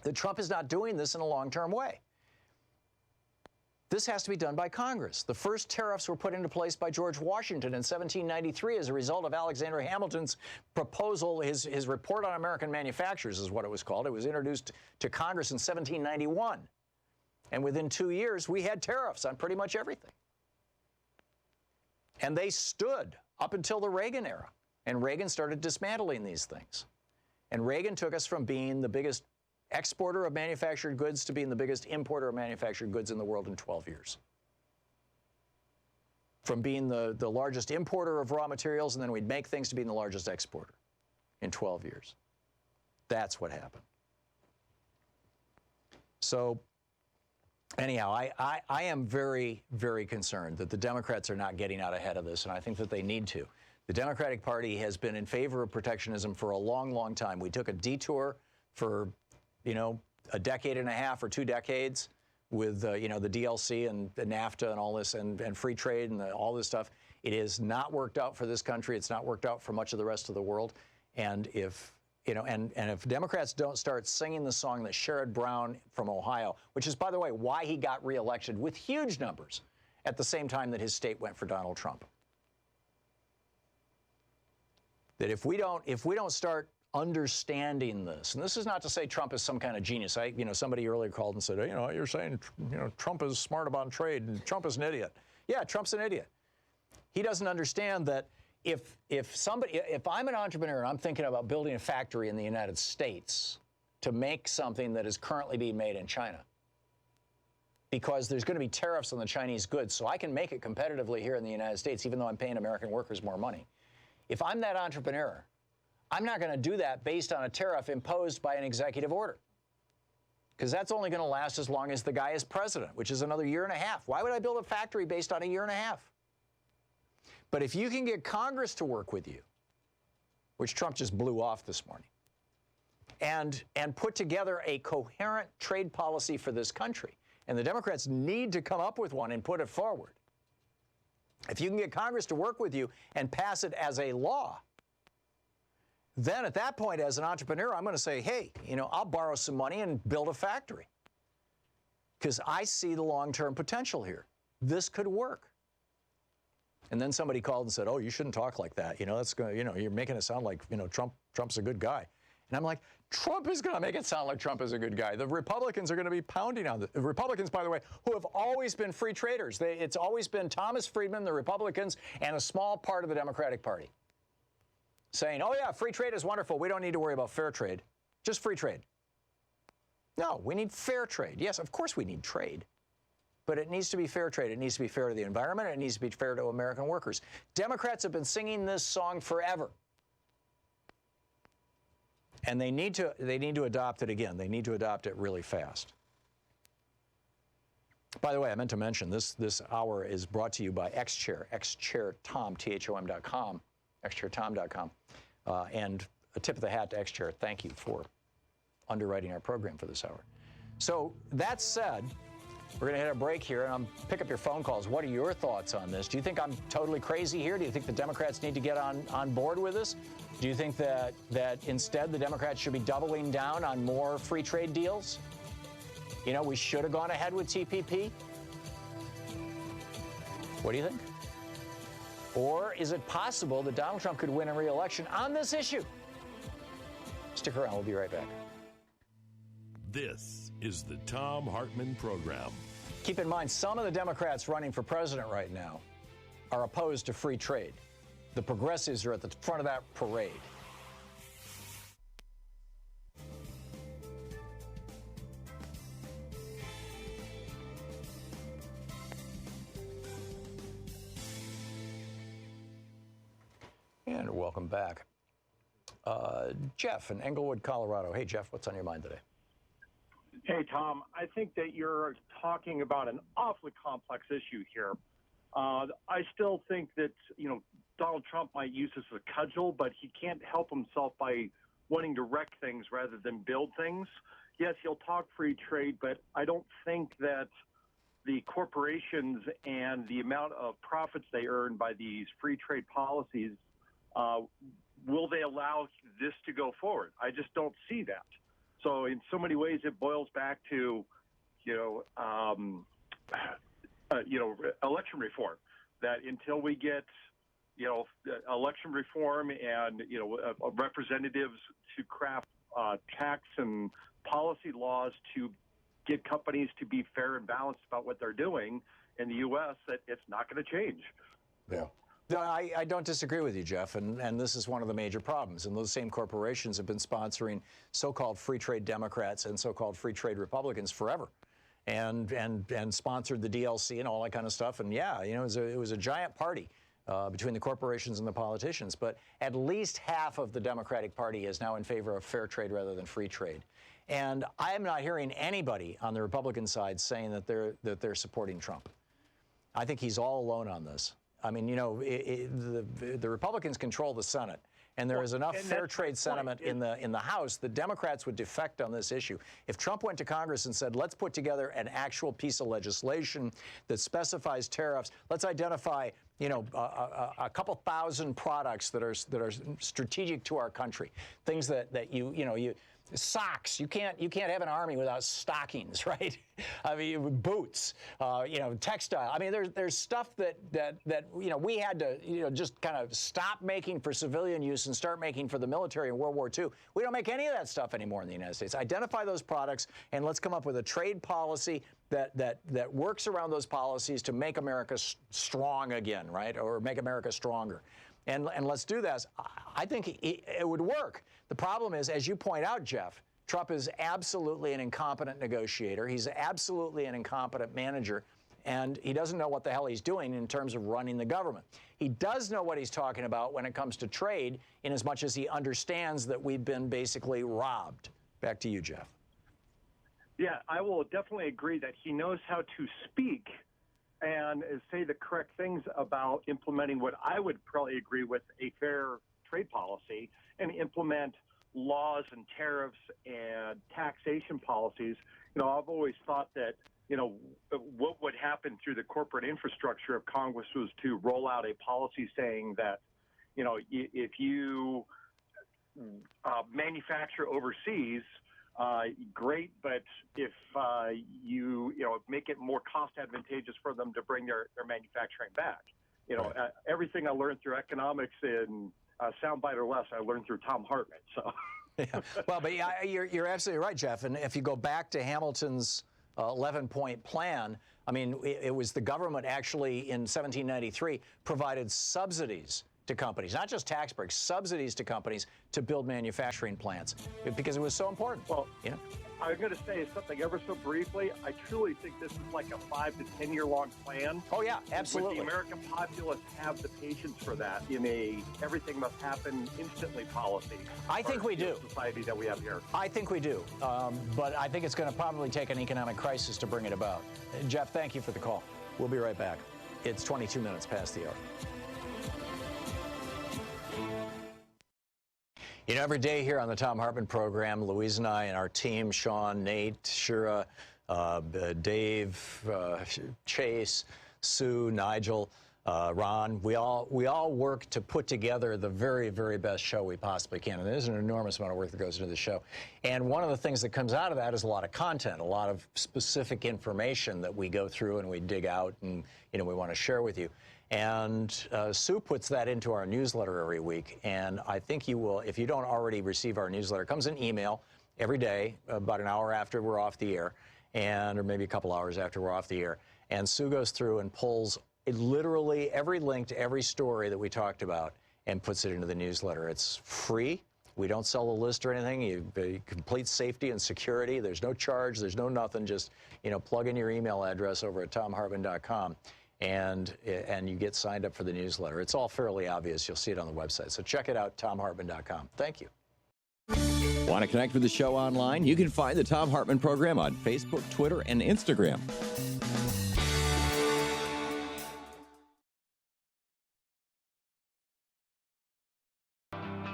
that Trump is not doing this in a long-term way. This has to be done by Congress. The first tariffs were put into place by George Washington in 1793 as a result of Alexander Hamilton's proposal. His report on American manufacturers is what it was called. It was introduced to Congress in 1791. And within 2 years, we had tariffs on pretty much everything. And they stood up until the Reagan era. And Reagan started dismantling these things. And Reagan took us from being the biggest exporter of manufactured goods to being the biggest importer of manufactured goods in the world in 12 years. From being the largest importer of raw materials, and then we'd make things, to being the largest exporter in 12 years. That's what happened. So anyhow, I am very, very concerned that the Democrats are not getting out ahead of this, and I think that they need to. The Democratic Party has been in favor of protectionism for a long, long time. We took a detour for a decade and a half or 2 decades with, the DLC and the NAFTA and all this and free trade and all this stuff. It has not worked out for this country. It's not worked out for much of the rest of the world. And if, if Democrats don't start singing the song that Sherrod Brown from Ohio, which is, by the way, why he got reelected with huge numbers at the same time that his state went for Donald Trump. That if we don't start understanding this, and this is not to say Trump is some kind of genius. Somebody earlier called and said, you're saying, Trump is smart about trade and Trump is an idiot. Yeah, Trump's an idiot. He doesn't understand that if I'm an entrepreneur and I'm thinking about building a factory in the United States to make something that is currently being made in China, because there's going to be tariffs on the Chinese goods, so I can make it competitively here in the United States, even though I'm paying American workers more money. If I'm that entrepreneur, I'm not going to do that based on a tariff imposed by an executive order, because that's only going to last as long as the guy is president, which is another year and a half. Why would I build a factory based on a year and a half? But if you can get Congress to work with you, which Trump just blew off this morning, and put together a coherent trade policy for this country, and the Democrats need to come up with one and put it forward. If you can get Congress to work with you and pass it as a law, then at that point, as an entrepreneur, I'm going to say, hey, I'll borrow some money and build a factory, because I see the long-term potential here. This could work. And then somebody called and said, oh, you shouldn't talk like that. That's going to, you're making it sound like, Trump's a good guy. And I'm like, Trump is going to make it sound like Trump is a good guy. The Republicans are going to be pounding on the Republicans, by the way, who have always been free traders. It's always been Thomas Friedman, the Republicans, and a small part of the Democratic Party saying, oh, yeah, free trade is wonderful. We don't need to worry about fair trade. Just free trade. No, we need fair trade. Yes, of course we need trade. But it needs to be fair trade. It needs to be fair to the environment. It needs to be fair to American workers. Democrats have been singing this song forever. And they need to adopt it again. They need to adopt it really fast. By the way, I meant to mention this hour is brought to you by XChair, XChairTom, THOM.com, XChairTom.com. And a tip of the hat to XChair. Thank you for underwriting our program for this hour. So that said, we're going to hit a break here, and I'll pick up your phone calls. What are your thoughts on this? Do you think I'm totally crazy here? Do you think the Democrats need to get on board with this? Do you think that instead the Democrats should be doubling down on more free trade deals? We should have gone ahead with TPP? What do you think? Or is it possible that Donald Trump could win a re-election on this issue? Stick around. We'll be right back. This is the Thom Hartmann Program. Keep in mind, some of the Democrats running for president right now are opposed to free trade. The progressives are at the front of that parade. And welcome back. Jeff in Englewood, Colorado. Hey, Jeff, what's on your mind today? Hey, Tom, I think that you're talking about an awfully complex issue here. I still think that, Donald Trump might use this as a cudgel, but he can't help himself by wanting to wreck things rather than build things. Yes, he'll talk free trade, but I don't think that the corporations and the amount of profits they earn by these free trade policies, will they allow this to go forward? I just don't see that. So in so many ways, it boils back to, election reform. That until we get, election reform and representatives to craft tax and policy laws to get companies to be fair and balanced about what they're doing in the U.S., that it's not going to change. Yeah. No, I don't disagree with you, Jeff, and this is one of the major problems. And those same corporations have been sponsoring so-called free trade Democrats and so-called free trade Republicans forever, and sponsored the DLC and all that kind of stuff. And yeah, it was a giant party between the corporations and the politicians. But at least half of the Democratic Party is now in favor of fair trade rather than free trade. And I am not hearing anybody on the Republican side saying that they're supporting Trump. I think he's all alone on this. I mean, the Republicans control the Senate, and there is enough fair trade sentiment in the House. The Democrats would defect on this issue. If Trump went to Congress and said, let's put together an actual piece of legislation that specifies tariffs, let's identify, a couple thousand products that are strategic to our country, things that socks. You can't have an army without stockings, right? I mean, boots, textile. I mean, there's stuff that we had to just kind of stop making for civilian use and start making for the military in World War II. We don't make any of that stuff anymore in the United States. Identify those products and let's come up with a trade policy that works around those policies to make America strong again, right? Or make America stronger. And let's do that. I think it would work. The problem is, as you point out, Jeff, Trump is absolutely an incompetent negotiator. He's absolutely an incompetent manager, and he doesn't know what the hell he's doing in terms of running the government. He does know what he's talking about when it comes to trade, in as much as he understands that we've been basically robbed. Back to you, Jeff. Yeah, I will definitely agree that he knows how to speak and say the correct things about implementing what I would probably agree with, a fair trade policy, and implement laws and tariffs and taxation policies. I've always thought that, what would happen through the corporate infrastructure of Congress was to roll out a policy saying that, if you manufacture overseas, great, but if you make it more cost advantageous for them to bring their manufacturing back. Everything I learned through economics in soundbite or less, I learned through Thom Hartmann. So, yeah. Well, but you're absolutely right, Jeff. And if you go back to Hamilton's 11-point plan, I mean, it was the government actually in 1793 provided subsidies to companies, not just tax breaks, subsidies to companies to build manufacturing plants because it was so important. Well, I'm going to say something ever so briefly. I truly think this is like a 5 to 10 year long plan. Oh yeah, absolutely. Would the American populace have the patience for that in a everything must happen instantly policy? I think we do. Society that we have here. I think we do, but I think it's going to probably take an economic crisis to bring it about. Jeff, thank you for the call. We'll be right back. It's 22 minutes past the hour. Every day here on the Thom Hartmann Program, Louise and I and our team, Sean, Nate, Shira, Dave, Chase, Sue, Nigel, Ron, we all work to put together the very, very best show we possibly can. And there's an enormous amount of work that goes into the show. And one of the things that comes out of that is a lot of content, a lot of specific information that we go through and we dig out and, we want to share with you. And Sue puts that into our newsletter every week. And I think you will, if you don't already receive our newsletter, it comes in email every day, about an hour after we're off the air, or maybe a couple hours after we're off the air. And Sue goes through and pulls literally every link to every story that we talked about and puts it into the newsletter. It's free. We don't sell a list or anything. You complete safety and security. There's no charge. There's no nothing. Just, plug in your email address over at thomhartmann.com and you get signed up for the newsletter. It's all fairly obvious. You'll see it on the website. So check it out, thomhartmann.com. Thank you. Want to connect with the show online? You can find the Thom Hartmann Program on Facebook, Twitter, and Instagram.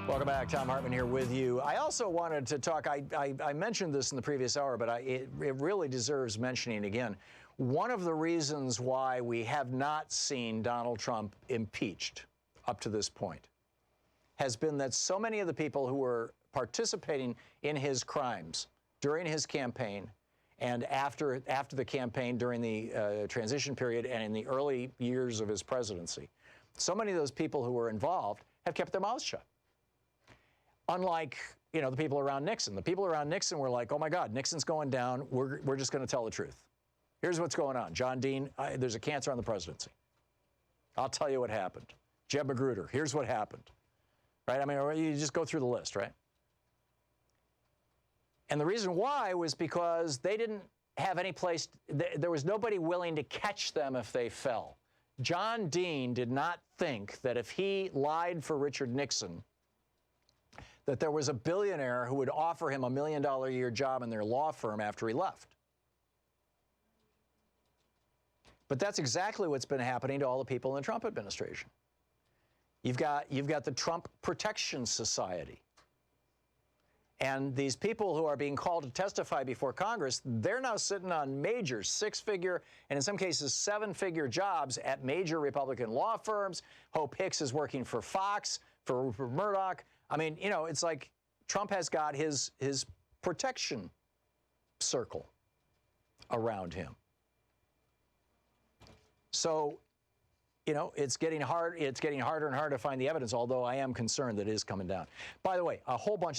Welcome back. Thom Hartmann here with you. I also wanted to talk, I mentioned this in the previous hour, but it really deserves mentioning again. One of the reasons why we have not seen Donald Trump impeached up to this point has been that so many of the people who were participating in his crimes during his campaign and after the campaign during the transition period and in the early years of his presidency, so many of those people who were involved have kept their mouths shut. Unlike, the people around Nixon. The people around Nixon were like, oh my God, Nixon's going down. We're just going to tell the truth. Here's what's going on. John Dean, there's a cancer on the presidency. I'll tell you what happened. Jeb Magruder, here's what happened. Right? I mean, you just go through the list, right? And the reason why was because they didn't have any place, there was nobody willing to catch them if they fell. John Dean did not think that if he lied for Richard Nixon, that there was a billionaire who would offer him $1 million a year job in their law firm after he left. But that's exactly what's been happening to all the people in the Trump administration. You've got the Trump Protection Society. And these people who are being called to testify before Congress, they're now sitting on major six-figure and in some cases seven-figure jobs at major Republican law firms. Hope Hicks is working for Fox, for Rupert Murdoch. I mean, it's like Trump has got his protection circle around him. So, it's getting harder and harder to find the evidence, although I am concerned that it is coming down. By the way,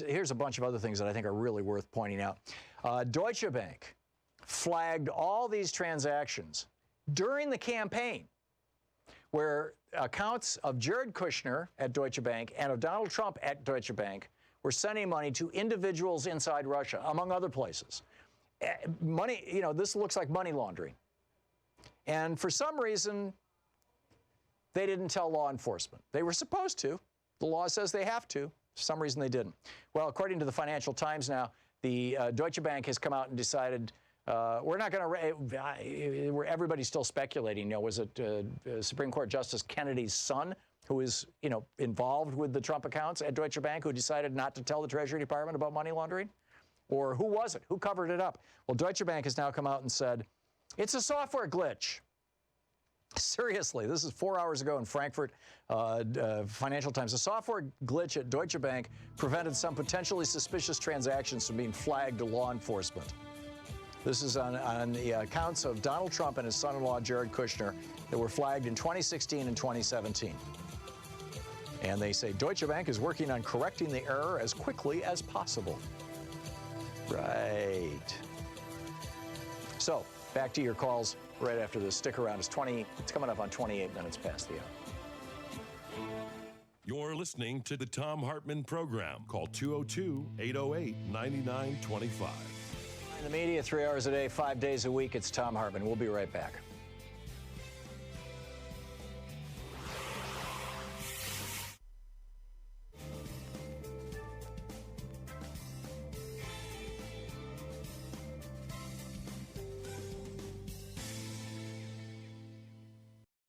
here's a bunch of other things that I think are really worth pointing out. Deutsche Bank flagged all these transactions during the campaign where accounts of Jared Kushner at Deutsche Bank and of Donald Trump at Deutsche Bank were sending money to individuals inside Russia, among other places. Money, this looks like money laundering. And for some reason, they didn't tell law enforcement. They were supposed to. The law says they have to. For some reason, they didn't. Well, according to the Financial Times now, the Deutsche Bank has come out and decided we're not going to. Everybody's still speculating. Was it Supreme Court Justice Kennedy's son who is, involved with the Trump accounts at Deutsche Bank who decided not to tell the Treasury Department about money laundering? Or who was it? Who covered it up? Well, Deutsche Bank has now come out and said it's a software glitch. Seriously, this is 4 hours ago in Frankfurt, Financial Times. A software glitch at Deutsche Bank prevented some potentially suspicious transactions from being flagged to law enforcement. This is on the accounts of Donald Trump and his son-in-law, Jared Kushner, that were flagged in 2016 and 2017. And they say Deutsche Bank is working on correcting the error as quickly as possible. Right. So, back to your calls right after this. Stick around. It's coming up on 28 minutes past the hour. You're listening to the Thom Hartmann Program. Call 202-808-9925. In the media, 3 hours a day, 5 days a week, it's Thom Hartmann. We'll be right back.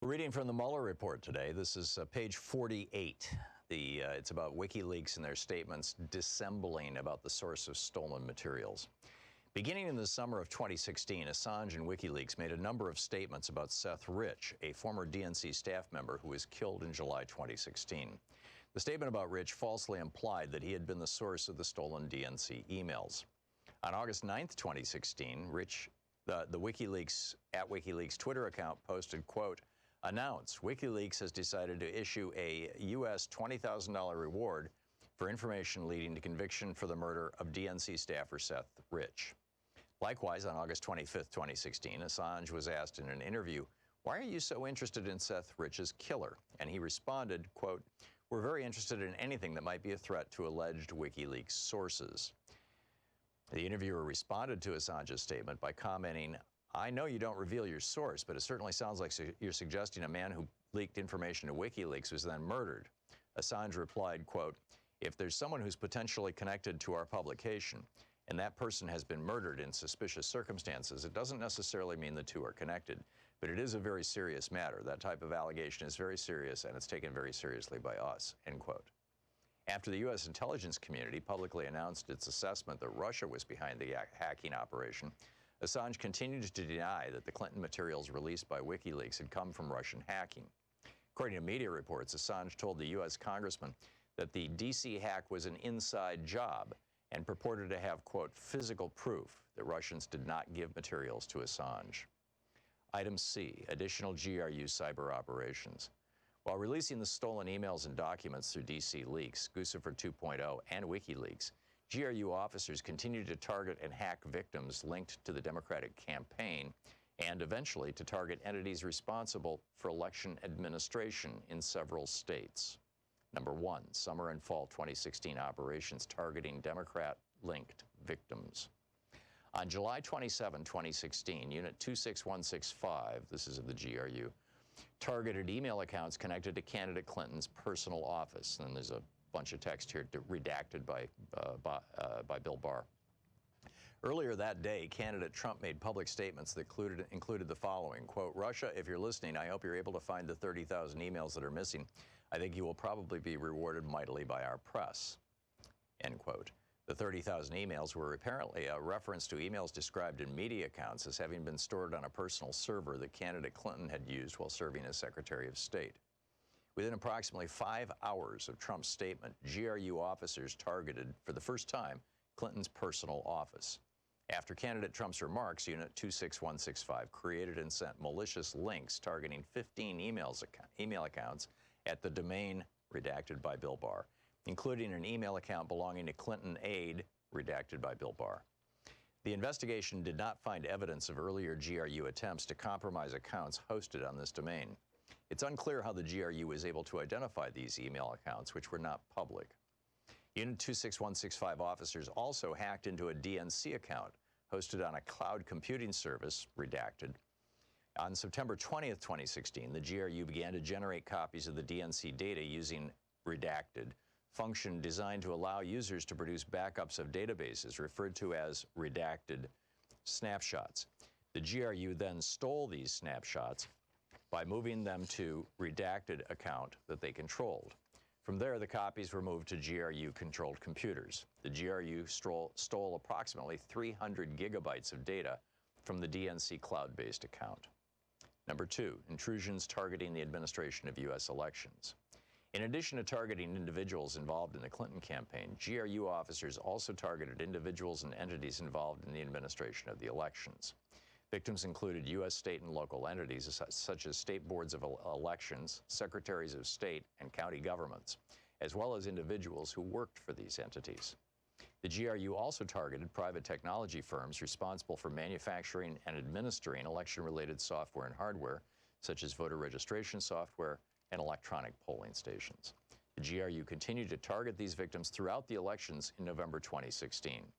Reading from the Mueller report today, this is page 48. It's about WikiLeaks and their statements dissembling about the source of stolen materials. Beginning in the summer of 2016, Assange and WikiLeaks made a number of statements about Seth Rich, a former DNC staff member who was killed in July 2016. The statement about Rich falsely implied that he had been the source of the stolen DNC emails. On August 9th, 2016, Rich, the WikiLeaks Twitter account posted, quote, "Announce WikiLeaks has decided to issue a U.S. $20,000 reward for information leading to conviction for the murder of DNC staffer Seth Rich." Likewise, on August 25th, 2016, Assange was asked in an interview "Why are you so interested in Seth Rich's killer?" And he responded, quote, "We're very interested in anything that might be a threat to alleged WikiLeaks sources." The interviewer responded to Assange's statement by commenting, "I know you don't reveal your source, but it certainly sounds like you're suggesting a man who leaked information to WikiLeaks was then murdered." Assange replied, quote, "If there's someone who's potentially connected to our publication, and that person has been murdered in suspicious circumstances, it doesn't necessarily mean the two are connected. But it is a very serious matter. That type of allegation is very serious, and it's taken very seriously by us," end quote. After the U.S. intelligence community publicly announced its assessment that Russia was behind the hacking operation, Assange continued to deny that the Clinton materials released by WikiLeaks had come from Russian hacking. According to media reports, Assange told the U.S. congressman that the D.C. hack was an inside job and purported to have, quote, "physical proof" that Russians did not give materials to Assange. Item C, additional GRU cyber operations. While releasing the stolen emails and documents through DC Leaks, Guccifer 2.0, and WikiLeaks, GRU officers continued to target and hack victims linked to the Democratic campaign and eventually to target entities responsible for election administration in several states. Number 1, summer and fall 2016 operations targeting Democrat-linked victims. On July 27, 2016, Unit 26165, this is of the GRU, targeted email accounts connected to candidate Clinton's personal office. And there's a bunch of text here redacted by Bill Barr. Earlier that day, candidate Trump made public statements that included the following, quote, "Russia, if you're listening, I hope you're able to find the 30,000 emails that are missing. I think you will probably be rewarded mightily by our press," end quote. The 30,000 emails were apparently a reference to emails described in media accounts as having been stored on a personal server that candidate Clinton had used while serving as Secretary of State. Within approximately 5 hours of Trump's statement, GRU officers targeted, for the first time, Clinton's personal office. After candidate Trump's remarks, Unit 26165 created and sent malicious links targeting 15 email accounts at the domain redacted by Bill Barr, including an email account belonging to Clinton aide redacted by Bill Barr. The investigation did not find evidence of earlier GRU attempts to compromise accounts hosted on this domain. It's unclear how the GRU was able to identify these email accounts, which were not public. Unit 26165 officers also hacked into a DNC account hosted on a cloud computing service, redacted. On September 20th, 2016, the GRU began to generate copies of the DNC data using redacted function designed to allow users to produce backups of databases referred to as redacted snapshots. The GRU then stole these snapshots by moving them to redacted account that they controlled. From there, the copies were moved to GRU-controlled computers. The GRU stole approximately 300 gigabytes of data from the DNC cloud-based account. Number 2, intrusions targeting the administration of U.S. elections. In addition to targeting individuals involved in the Clinton campaign, GRU officers also targeted individuals and entities involved in the administration of the elections. Victims included U.S. state and local entities such as state boards of elections, secretaries of state, and county governments, as well as individuals who worked for these entities. The GRU also targeted private technology firms responsible for manufacturing and administering election-related software and hardware, such as voter registration software and electronic polling stations. The GRU continued to target these victims throughout the elections in November 2016.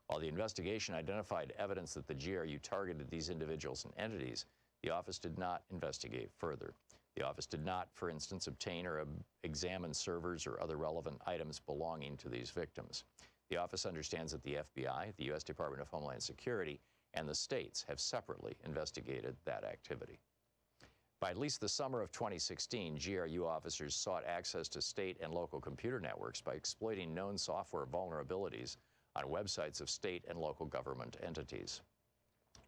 While the investigation identified evidence that the GRU targeted these individuals and entities, the office did not investigate further. The office did not, for instance, obtain or examine servers or other relevant items belonging to these victims. The office understands that the FBI, the U.S. Department of Homeland Security, and the states have separately investigated that activity. By at least the summer of 2016, GRU officers sought access to state and local computer networks by exploiting known software vulnerabilities on websites of state and local government entities.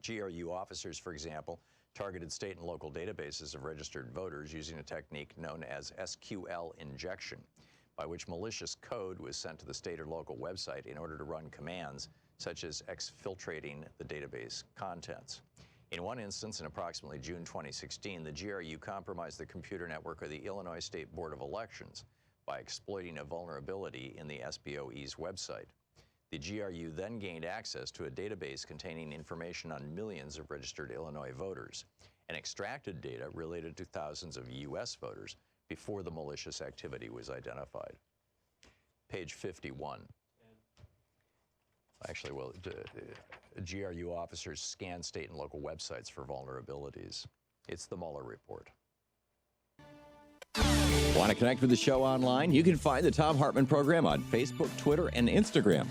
GRU officers, for example, targeted state and local databases of registered voters using a technique known as SQL injection, by which malicious code was sent to the state or local website in order to run commands such as exfiltrating the database contents. In one instance, in approximately June 2016, the GRU compromised the computer network of the Illinois State Board of Elections by exploiting a vulnerability in the SBOE's website. The GRU then gained access to a database containing information on millions of registered Illinois voters and extracted data related to thousands of U.S. voters before the malicious activity was identified. Page 51. Actually, well, GRU officers scan state and local websites for vulnerabilities. It's the Mueller report. Want to connect with the show online? You can find the Thom Hartmann Program on Facebook, Twitter, and Instagram.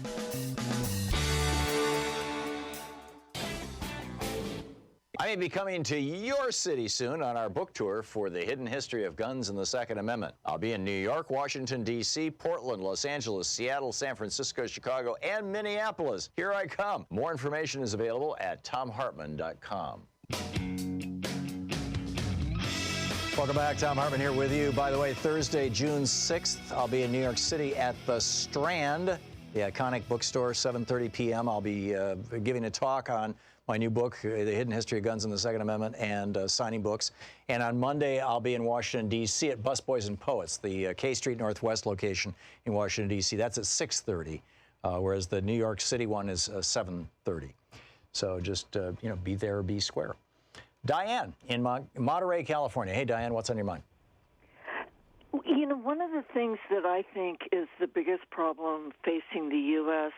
I may be coming to your city soon on our book tour for The Hidden History of Guns and the Second Amendment. I'll be in New York, Washington, D.C., Portland, Los Angeles, Seattle, San Francisco, Chicago, and Minneapolis. Here I come. More information is available at thomhartmann.com. Welcome back. Thom Hartmann here with you. By the way, Thursday, June 6th, I'll be in New York City at the Strand, the iconic bookstore, 7:30 p.m. I'll be giving a talk on my new book, The Hidden History of Guns and the Second Amendment, and signing books. And on Monday, I'll be in Washington, D.C. at Busboys and Poets, the K Street Northwest location in Washington, D.C. That's at 6:30, whereas the New York City one is 7:30. So just, be there or be square. Diane in Monterey, California. Hey, Diane, what's on your mind? One of the things that I think is the biggest problem facing the U.S.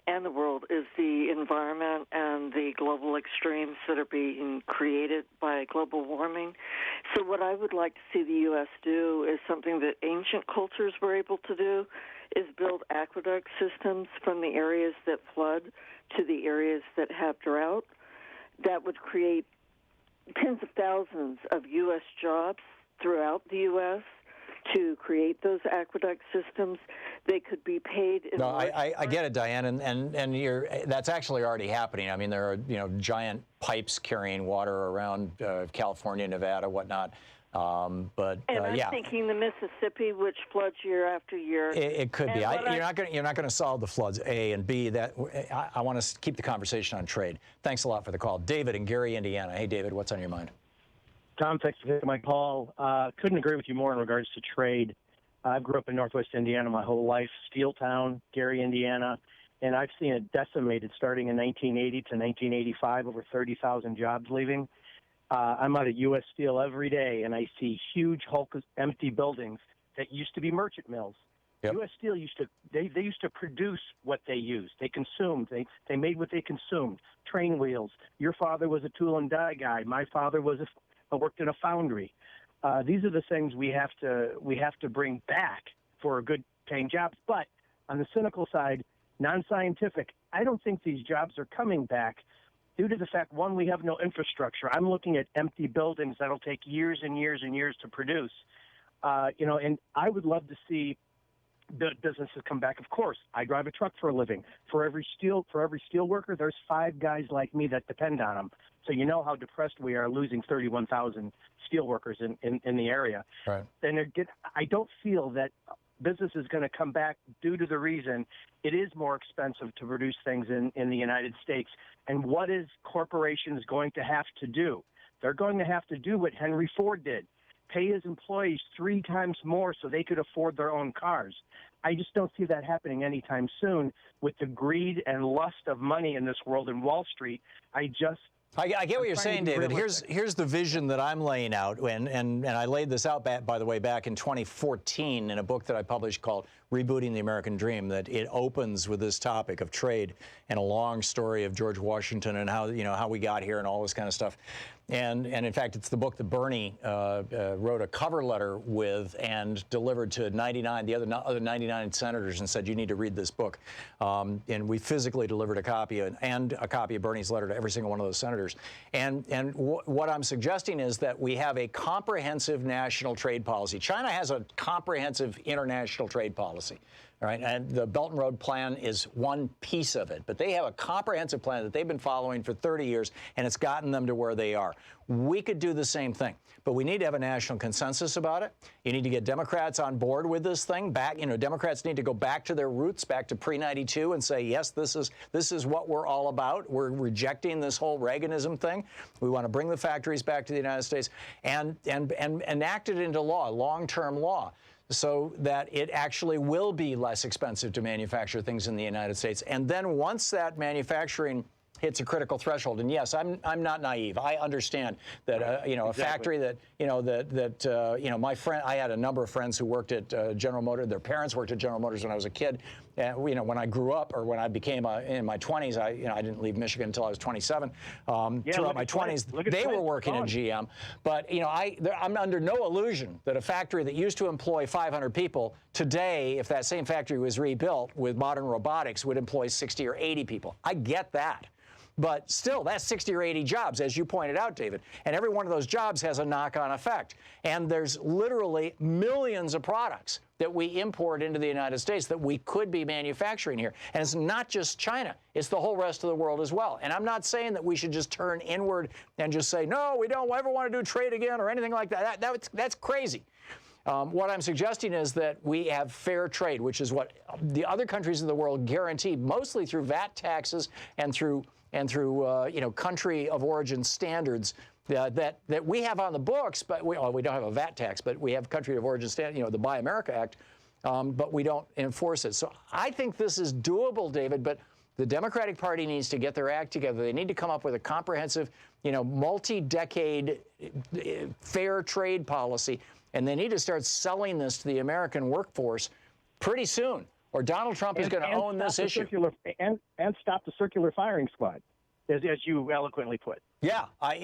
and the world is the environment and the global extremes that are being created by global warming. So what I would like to see the U.S. do is something that ancient cultures were able to do, is build aqueduct systems from the areas that flood to the areas that have drought. That would create tens of thousands of U.S. jobs throughout the U.S. to create those aqueduct systems. They could be paid in... No, I get it, Diane, and that's actually already happening. I mean, there are giant pipes carrying water around California, Nevada, whatnot. I'm thinking the Mississippi, which floods year after year. It could be. You're not going to solve the floods. A and B. I want to keep the conversation on trade. Thanks a lot for the call, David in Gary, Indiana. Hey, David, what's on your mind? Tom, thanks for taking my call. Couldn't agree with you more in regards to trade. I grew up in Northwest Indiana my whole life, steel town, Gary, Indiana, and I've seen it decimated starting in 1980 to 1985, over 30,000 jobs leaving. I'm out at U.S. Steel every day, and I see huge hulk of empty buildings that used to be merchant mills. Yep. U.S. Steel used to produce what they used. They consumed. They made what they consumed. Train wheels. Your father was a tool and die guy. My father worked in a foundry. These are the things we have to bring back for good paying jobs. But on the cynical side, non-scientific, I don't think these jobs are coming back due to the fact, one, we have no infrastructure. I'm looking at empty buildings that'll take years and years and years to produce. And I would love to see the businesses come back. Of course, I drive a truck for a living. For every steel worker, there's 5 guys like me that depend on them. So you know how depressed we are losing 31,000 steel workers in the area. Right. And I don't feel that business is going to come back due to the reason it is more expensive to produce things in the United States. And what is corporations going to have to do? They're going to have to do what Henry Ford did. Pay his employees 3 times more so they could afford their own cars. I just don't see that happening anytime soon with the greed and lust of money in this world in Wall Street. I get what you're saying, David. Here's the vision that I'm laying out, and I laid this out, by the way, back in 2014 in a book that I published called Rebooting the American Dream, that it opens with this topic of trade and a long story of George Washington and how we got here and all this kind of stuff. And in fact, it's the book that Bernie wrote a cover letter with and delivered to the other 99 senators and said, you need to read this book. And we physically delivered a copy and a copy of Bernie's letter to every single one of those senators. And what I'm suggesting is that we have a comprehensive national trade policy. China has a comprehensive international trade policy. All right, and the Belt and Road Plan is one piece of it, but they have a comprehensive plan that they've been following for 30 years, and it's gotten them to where they are. We could do the same thing, but we need to have a national consensus about it. You need to get Democrats on board with this thing. Democrats need to go back to their roots, back to pre-92, and say, yes, this is what we're all about. We're rejecting this whole Reaganism thing. We want to bring the factories back to the United States and enact it into law, long-term law, so that it actually will be less expensive to manufacture things in the United States. And then once that manufacturing hits a critical threshold. And yes, I'm not naive. I understand that a factory that my friend, I had a number of friends who worked at General Motors. Their parents worked at General Motors when I was a kid. And when I grew up, or when I became in my 20s, I didn't leave Michigan until I was 27. Throughout my 20s, they were working at GM. But I'm under no illusion that a factory that used to employ 500 people today, if that same factory was rebuilt with modern robotics, would employ 60 or 80 people. I get that. But still, that's 60 or 80 jobs, as you pointed out, David. And every one of those jobs has a knock-on effect. And there's literally millions of products that we import into the United States that we could be manufacturing here. And it's not just China. It's the whole rest of the world as well. And I'm not saying that we should just turn inward and just say, no, we don't ever want to do trade again or anything like that. That's crazy. What I'm suggesting is that we have fair trade, which is what the other countries of the world guarantee, mostly through VAT taxes and through country of origin standards that we have on the books, but we don't have a VAT tax, but we have country of origin standard, the Buy America Act, but we don't enforce it. So I think this is doable, David, but the Democratic Party needs to get their act together. They need to come up with a comprehensive, multi-decade fair trade policy, and they need to start selling this to the American workforce pretty soon, or Donald Trump is going to own this issue. And stop the circular firing squad, as you eloquently put. Yeah, I'm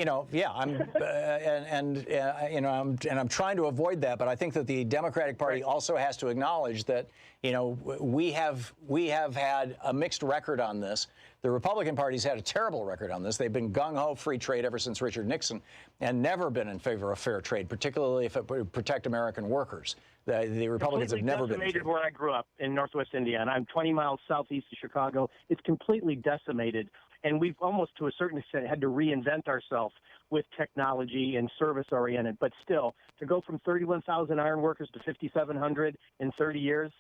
I'm trying to avoid that, but I think that the Democratic Party also has to acknowledge that we have had a mixed record on this. The Republican Party's had a terrible record on this. They've been gung-ho free trade ever since Richard Nixon, and never been in favor of fair trade, particularly if it would protect American workers. The Republicans have never been. Decimated where I grew up in Northwest Indiana. I'm 20 miles southeast of Chicago. It's completely decimated, and we've almost, to a certain extent, had to reinvent ourselves with technology and service-oriented. But still, to go from 31,000 iron workers to 5,700 in 30 years,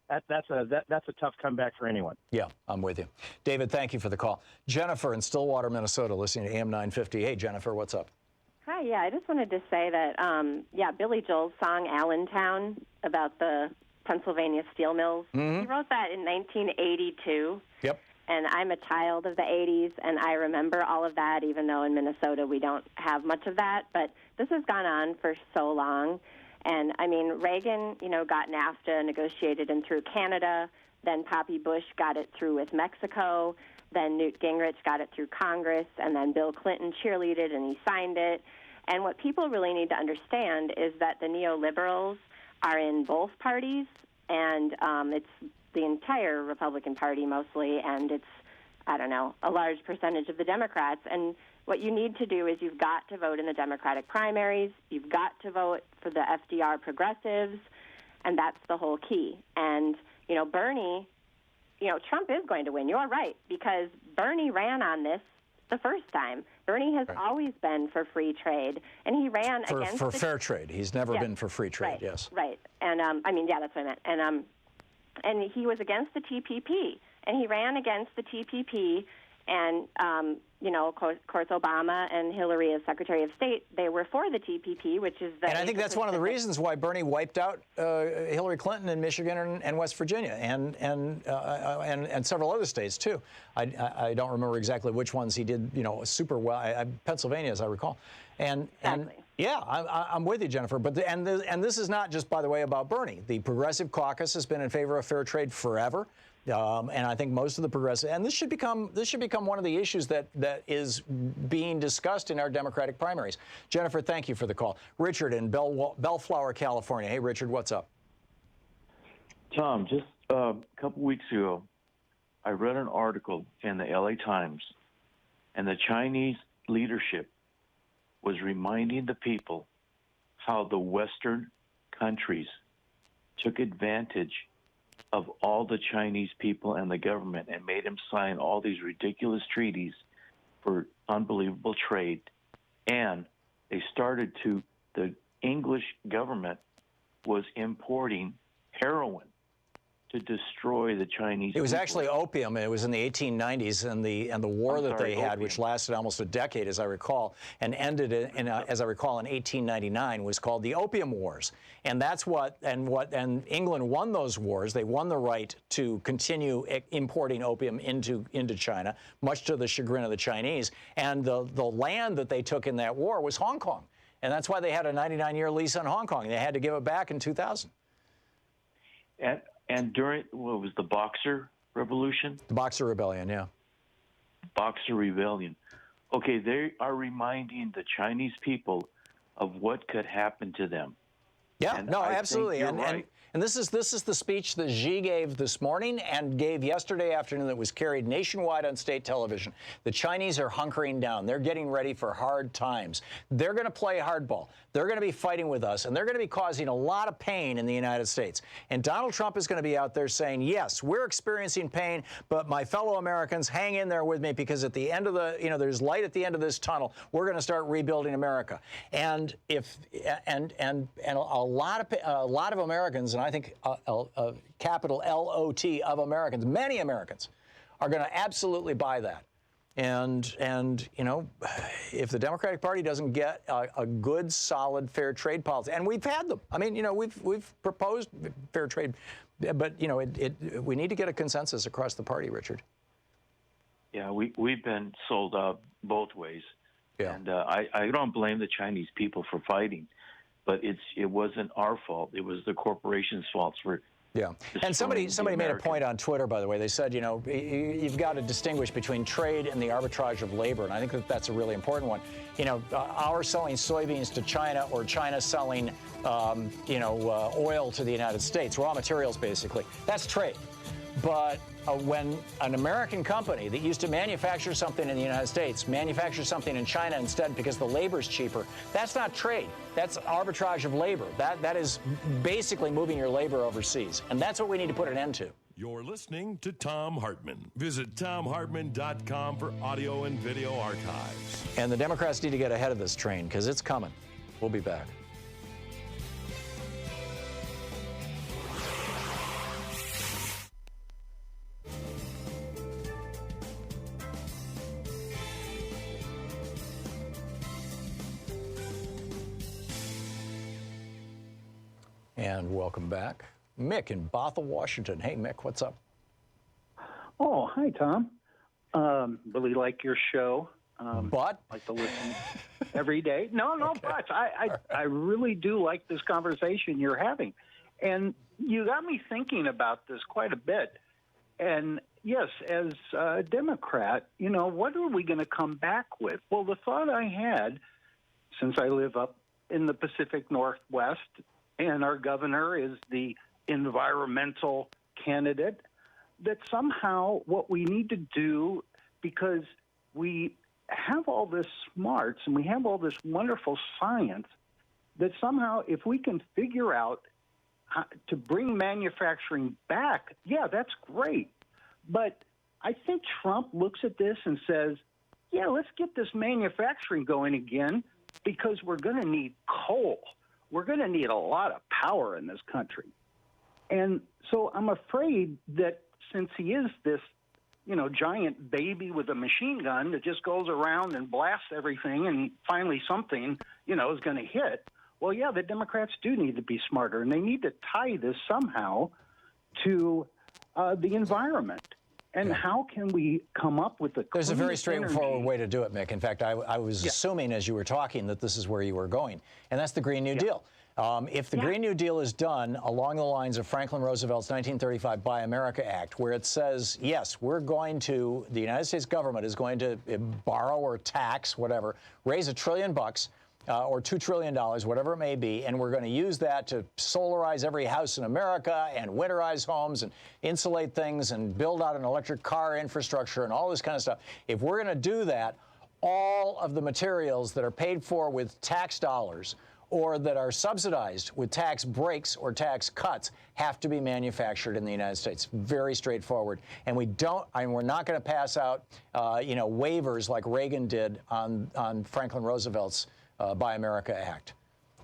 that's a tough comeback for anyone. Yeah, I'm with you. David, thank you for the call. Jennifer in Stillwater, Minnesota, listening to AM 950. Hey, Jennifer, what's up? Hi, I just wanted to say that, Billy Joel's song Allentown about the Pennsylvania steel mills, he wrote that in 1982. Yep. And I'm a child of the 80s, and I remember all of that, even though in Minnesota we don't have much of that. But this has gone on for so long. And, Reagan, got NAFTA negotiated and through Canada. Then Poppy Bush got it through with Mexico. Then Newt Gingrich got it through Congress. And then Bill Clinton cheerleaded and he signed it. And what people really need to understand is that the neoliberals are in both parties, and it's the entire Republican Party mostly, and it's, a large percentage of the Democrats. And what you need to do is you've got to vote in the Democratic primaries. You've got to vote for the FDR progressives, and that's the whole key. And, Bernie, Trump is going to win. You're right, because Bernie ran on this the first time. Bernie has always been for free trade, and he ran for fair trade. He's never been for free trade. Right, yes. Right. And that's what I meant. And he was against the TPP, and he ran against the TPP. And of course, Obama and Hillary, as Secretary of State, they were for the TPP, which is the. And I think that's one of the reasons why Bernie wiped out Hillary Clinton in Michigan and West Virginia, and several other states too. I don't remember exactly which ones he did, super well. Pennsylvania, as I recall, and yeah, I'm with you, Jennifer. But this is not just, by the way, about Bernie. The Progressive Caucus has been in favor of fair trade forever. And I think most of the progressive, and this should become one of the issues that is being discussed in our Democratic primaries. Jennifer, thank you for the call. Richard in Bellflower, California. Hey, Richard, what's up? Tom, just a couple weeks ago, I read an article in the LA Times, and the Chinese leadership was reminding the people how the Western countries took advantage of all the Chinese people and the government and made them sign all these ridiculous treaties for unbelievable trade. And the English government was importing heroin to destroy the Chinese. It was people. actually opium. It was in the 1890s, and the war that they had, opium. which lasted almost a decade, as I recall, and ended in as I recall, in 1899, was called the Opium Wars. And that's and England won those wars. They won the right to continue importing opium into China, much to the chagrin of the Chinese. And the land that they took in that war was Hong Kong. And that's why they had a 99-year lease on Hong Kong. They had to give it back in 2000. And during, what was the Boxer Revolution? The Boxer Rebellion, yeah. Boxer Rebellion. Okay, they are reminding the Chinese people of what could happen to them. Yeah, and no, I absolutely. Think you're right. And this is the speech that Xi gave this morning and gave yesterday afternoon that was carried nationwide on state television. The Chinese are hunkering down. They're getting ready for hard times. They're going to play hardball. They're going to be fighting with us, and they're going to be causing a lot of pain in the United States. And Donald Trump is going to be out there saying, yes, we're experiencing pain, but my fellow Americans, hang in there with me, because at the end of there's light at the end of this tunnel. We're going to start rebuilding America. And a lot of Americans, and I think capital L-O-T of Americans, many Americans, are going to absolutely buy that. And if the Democratic Party doesn't get a good, solid, fair trade policy, and we've had them. I mean, we've proposed fair trade, but we need to get a consensus across the party, Richard. Yeah, we've been sold out both ways. Yeah. And I don't blame the Chinese people for fighting, but it wasn't our fault. It was the corporations' faults for. Yeah, and somebody made a point on Twitter, by the way. They said, you've got to distinguish between trade and the arbitrage of labor, and I think that's a really important one. Our selling soybeans to China, or China selling, oil to the United States, raw materials, basically. That's trade. But when an American company that used to manufacture something in the United States manufactures something in China instead because the labor's cheaper, that's not trade. That's arbitrage of labor. That is basically moving your labor overseas. And that's what we need to put an end to. You're listening to Thom Hartmann. Visit ThomHartmann.com for audio and video archives. And the Democrats need to get ahead of this train, because it's coming. We'll be back. And welcome back. Mick in Bothell, Washington. Hey, Mick, what's up? Oh, hi, Tom. Really like your show. But? Like to listen every day. No, okay. But I really do like this conversation you're having. And you got me thinking about this quite a bit. And yes, as a Democrat, what are we going to come back with? Well, the thought I had, since I live up in the Pacific Northwest, and our governor is the environmental candidate, that somehow what we need to do, because we have all this smarts and we have all this wonderful science, that somehow if we can figure out how to bring manufacturing back, yeah, that's great. But I think Trump looks at this and says, yeah, let's get this manufacturing going again, because we're going to need coal. We're going to need a lot of power in this country. And so I'm afraid that since he is this, giant baby with a machine gun that just goes around and blasts everything and finally something, is going to hit, well, yeah, the Democrats do need to be smarter, and they need to tie this somehow to the environment. And how can we come up with a There's a very straightforward way to do it, Mick. In fact, I was assuming as you were talking that this is where you were going, and that's the Green New Deal. If the Green New Deal is done along the lines of Franklin Roosevelt's 1935 Buy America Act, where it says, yes, the United States government is going to borrow or tax, whatever, raise $1 trillion or $2 trillion, whatever it may be, and we're going to use that to solarize every house in America and winterize homes and insulate things and build out an electric car infrastructure and all this kind of stuff. If we're going to do that, all of the materials that are paid for with tax dollars or that are subsidized with tax breaks or tax cuts have to be manufactured in the United States. Very straightforward. And we're not going to pass out, waivers like Reagan did on Franklin Roosevelt's Buy America Act.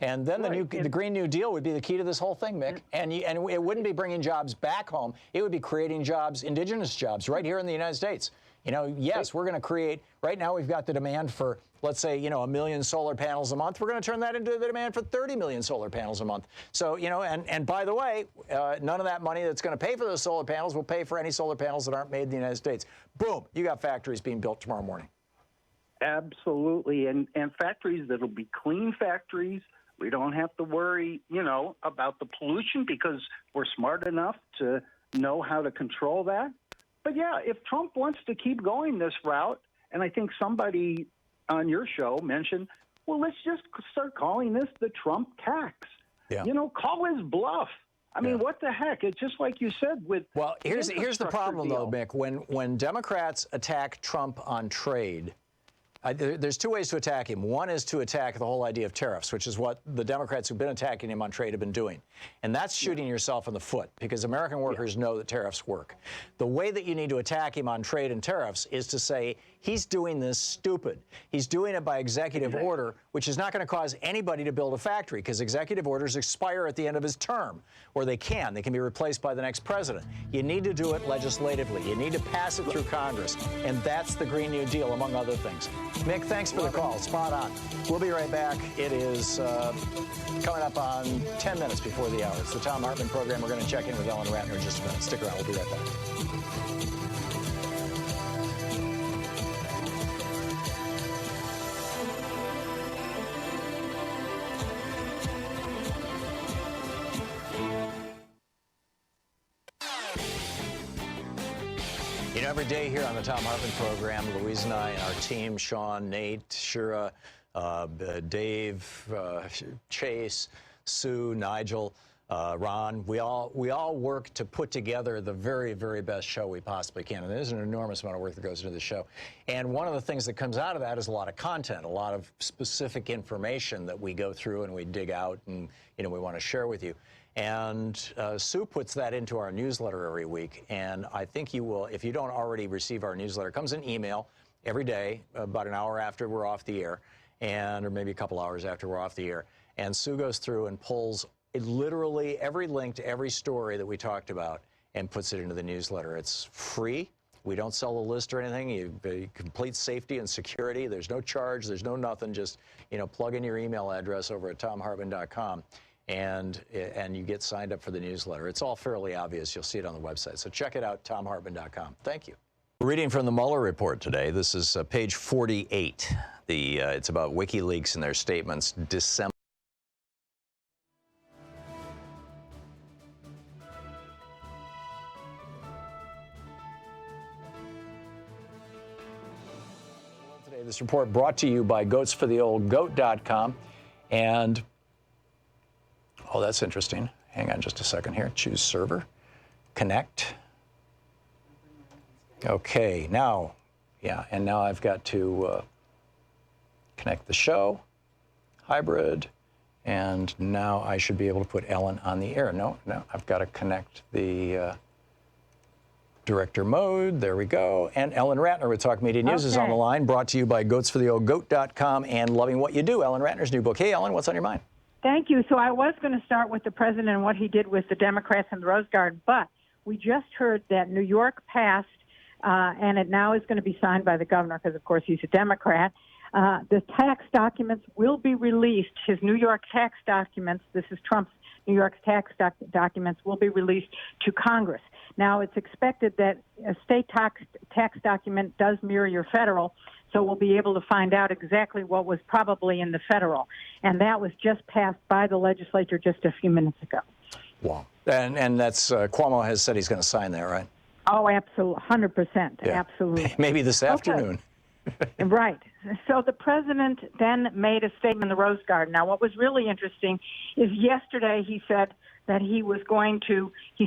And then the Green New Deal would be the key to this whole thing, Mick. And it wouldn't be bringing jobs back home. It would be creating jobs, indigenous jobs, right here in the United States. You know, yes, we're going to create, right now we've got the demand for, let's say, you know, 1 million solar panels a month. We're going to turn that into the demand for 30 million solar panels a month. So, you know, and by the way, none of that money that's going to pay for those solar panels will pay for any solar panels that aren't made in the United States. Boom, you got factories being built tomorrow morning. Absolutely. And factories that'll be clean factories. We don't have to worry, you know, about the pollution because we're smart enough to know how to control that. But yeah, if Trump wants to keep going this route, and I think somebody on your show mentioned, well, let's just start calling this the Trump tax. Yeah. You know, call his bluff. I mean, what the heck? It's just like you said with here's the problem, deal. though, Mick. When Democrats attack Trump on trade, there's two ways to attack him. One is to attack the whole idea of tariffs, which is what the Democrats who've been attacking him on trade have been doing. And that's shooting yourself in the foot because American workers know that tariffs work. The way that you need to attack him on trade and tariffs is to say, he's doing this stupid. He's doing it by executive order, which is not going to cause anybody to build a factory because executive orders expire at the end of his term, or they can be replaced by the next president. You need to do it legislatively. You need to pass it through Congress. And that's the Green New Deal, among other things. Mick, thanks for the call. Spot on. We'll be right back. It is coming up on 10 minutes before the hour. It's the Thom Hartmann Program. We're going to check in with Ellen Ratner in just a minute. Stick around. We'll be right back. You know, every day here on the Thom Hartmann Program, Louise and I and our team, Sean, Nate, Shira, Dave, Chase, Sue, Nigel, Ron, we all work to put together the very, very best show we possibly can. And there's an enormous amount of work that goes into the show. And one of the things that comes out of that is a lot of content, a lot of specific information that we go through and we dig out and, you know, we want to share with you. And Sue puts that into our newsletter every week. And I think you will, if you don't already receive our newsletter, it comes in email every day, about an hour after we're off the air, or maybe a couple hours after we're off the air. And Sue goes through and pulls literally every link to every story that we talked about and puts it into the newsletter. It's free. We don't sell a list or anything. You complete safety and security. There's no charge. There's no nothing. Just, you know, plug in your email address over at thomhartmann.com. And you get signed up for the newsletter. It's all fairly obvious. You'll see it on the website. So check it out, thomhartmann.com. Thank you. We're reading from the Mueller report today. This is page 48. It's about WikiLeaks and their statements December. Today, this report brought to you by goatsfortheoldgoat.com. And oh, that's interesting. Hang on just a second here. Choose server. Connect. Okay, now, and now I've got to connect the show, hybrid, and now I should be able to put Ellen on the air. No, I've got to connect the director mode. There we go. And Ellen Ratner with Talk Media News is on the line, brought to you by goatsfortheoldgoat.com and Loving What You Do, Ellen Ratner's new book. Hey, Ellen, what's on your mind? Thank you. So I was going to start with the president and what he did with the Democrats and the Rose Garden, but we just heard that New York passed, and it now is going to be signed by the governor because, of course, he's a Democrat. The tax documents will be released. His New York tax documents, this is Trump's New York's tax documents, will be released to Congress. Now, it's expected that a state tax document does mirror your federal, so we'll be able to find out exactly what was probably in the federal. And that was just passed by the legislature just a few minutes ago. Wow. And that's Cuomo has said he's going to sign that, right? Oh, absolutely, 100%, absolutely. Maybe this afternoon. Right. So the president then made a statement in the Rose Garden. Now, what was really interesting is yesterday he said that he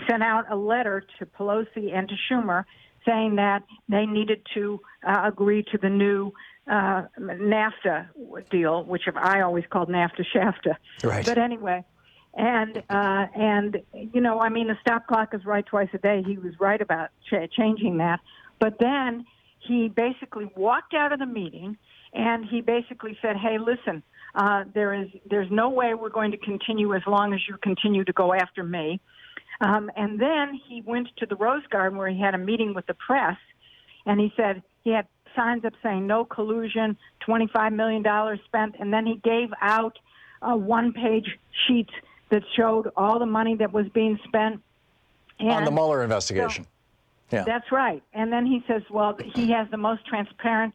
sent out a letter to Pelosi and to Schumer saying that they needed to agree to the new NAFTA deal, which I always called NAFTA-Shafta. Right. But anyway, and you know, I mean, the stop clock is right twice a day. He was right about changing that. But then he basically walked out of the meeting and he basically said, hey, listen, There's no way we're going to continue as long as you continue to go after me. And then he went to the Rose Garden where he had a meeting with the press, and he said he had signs up saying no collusion, $25 million spent, and then he gave out one-page sheets that showed all the money that was being spent. On the Mueller investigation. So, yeah. That's right. And then he says, well, he has the most transparent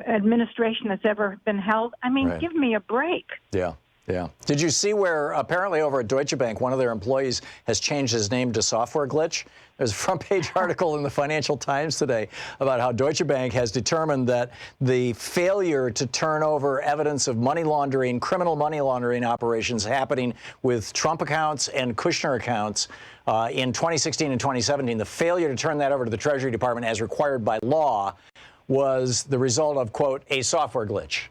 administration that's ever been held. I mean, give me a break. Yeah. Yeah. Did you see where apparently over at Deutsche Bank, one of their employees has changed his name to Software Glitch? There's a front page article in the Financial Times today about how Deutsche Bank has determined that the failure to turn over evidence of money laundering, criminal money laundering operations happening with Trump accounts and Kushner accounts in 2016 and 2017, the failure to turn that over to the Treasury Department as required by law was the result of, quote, a software glitch.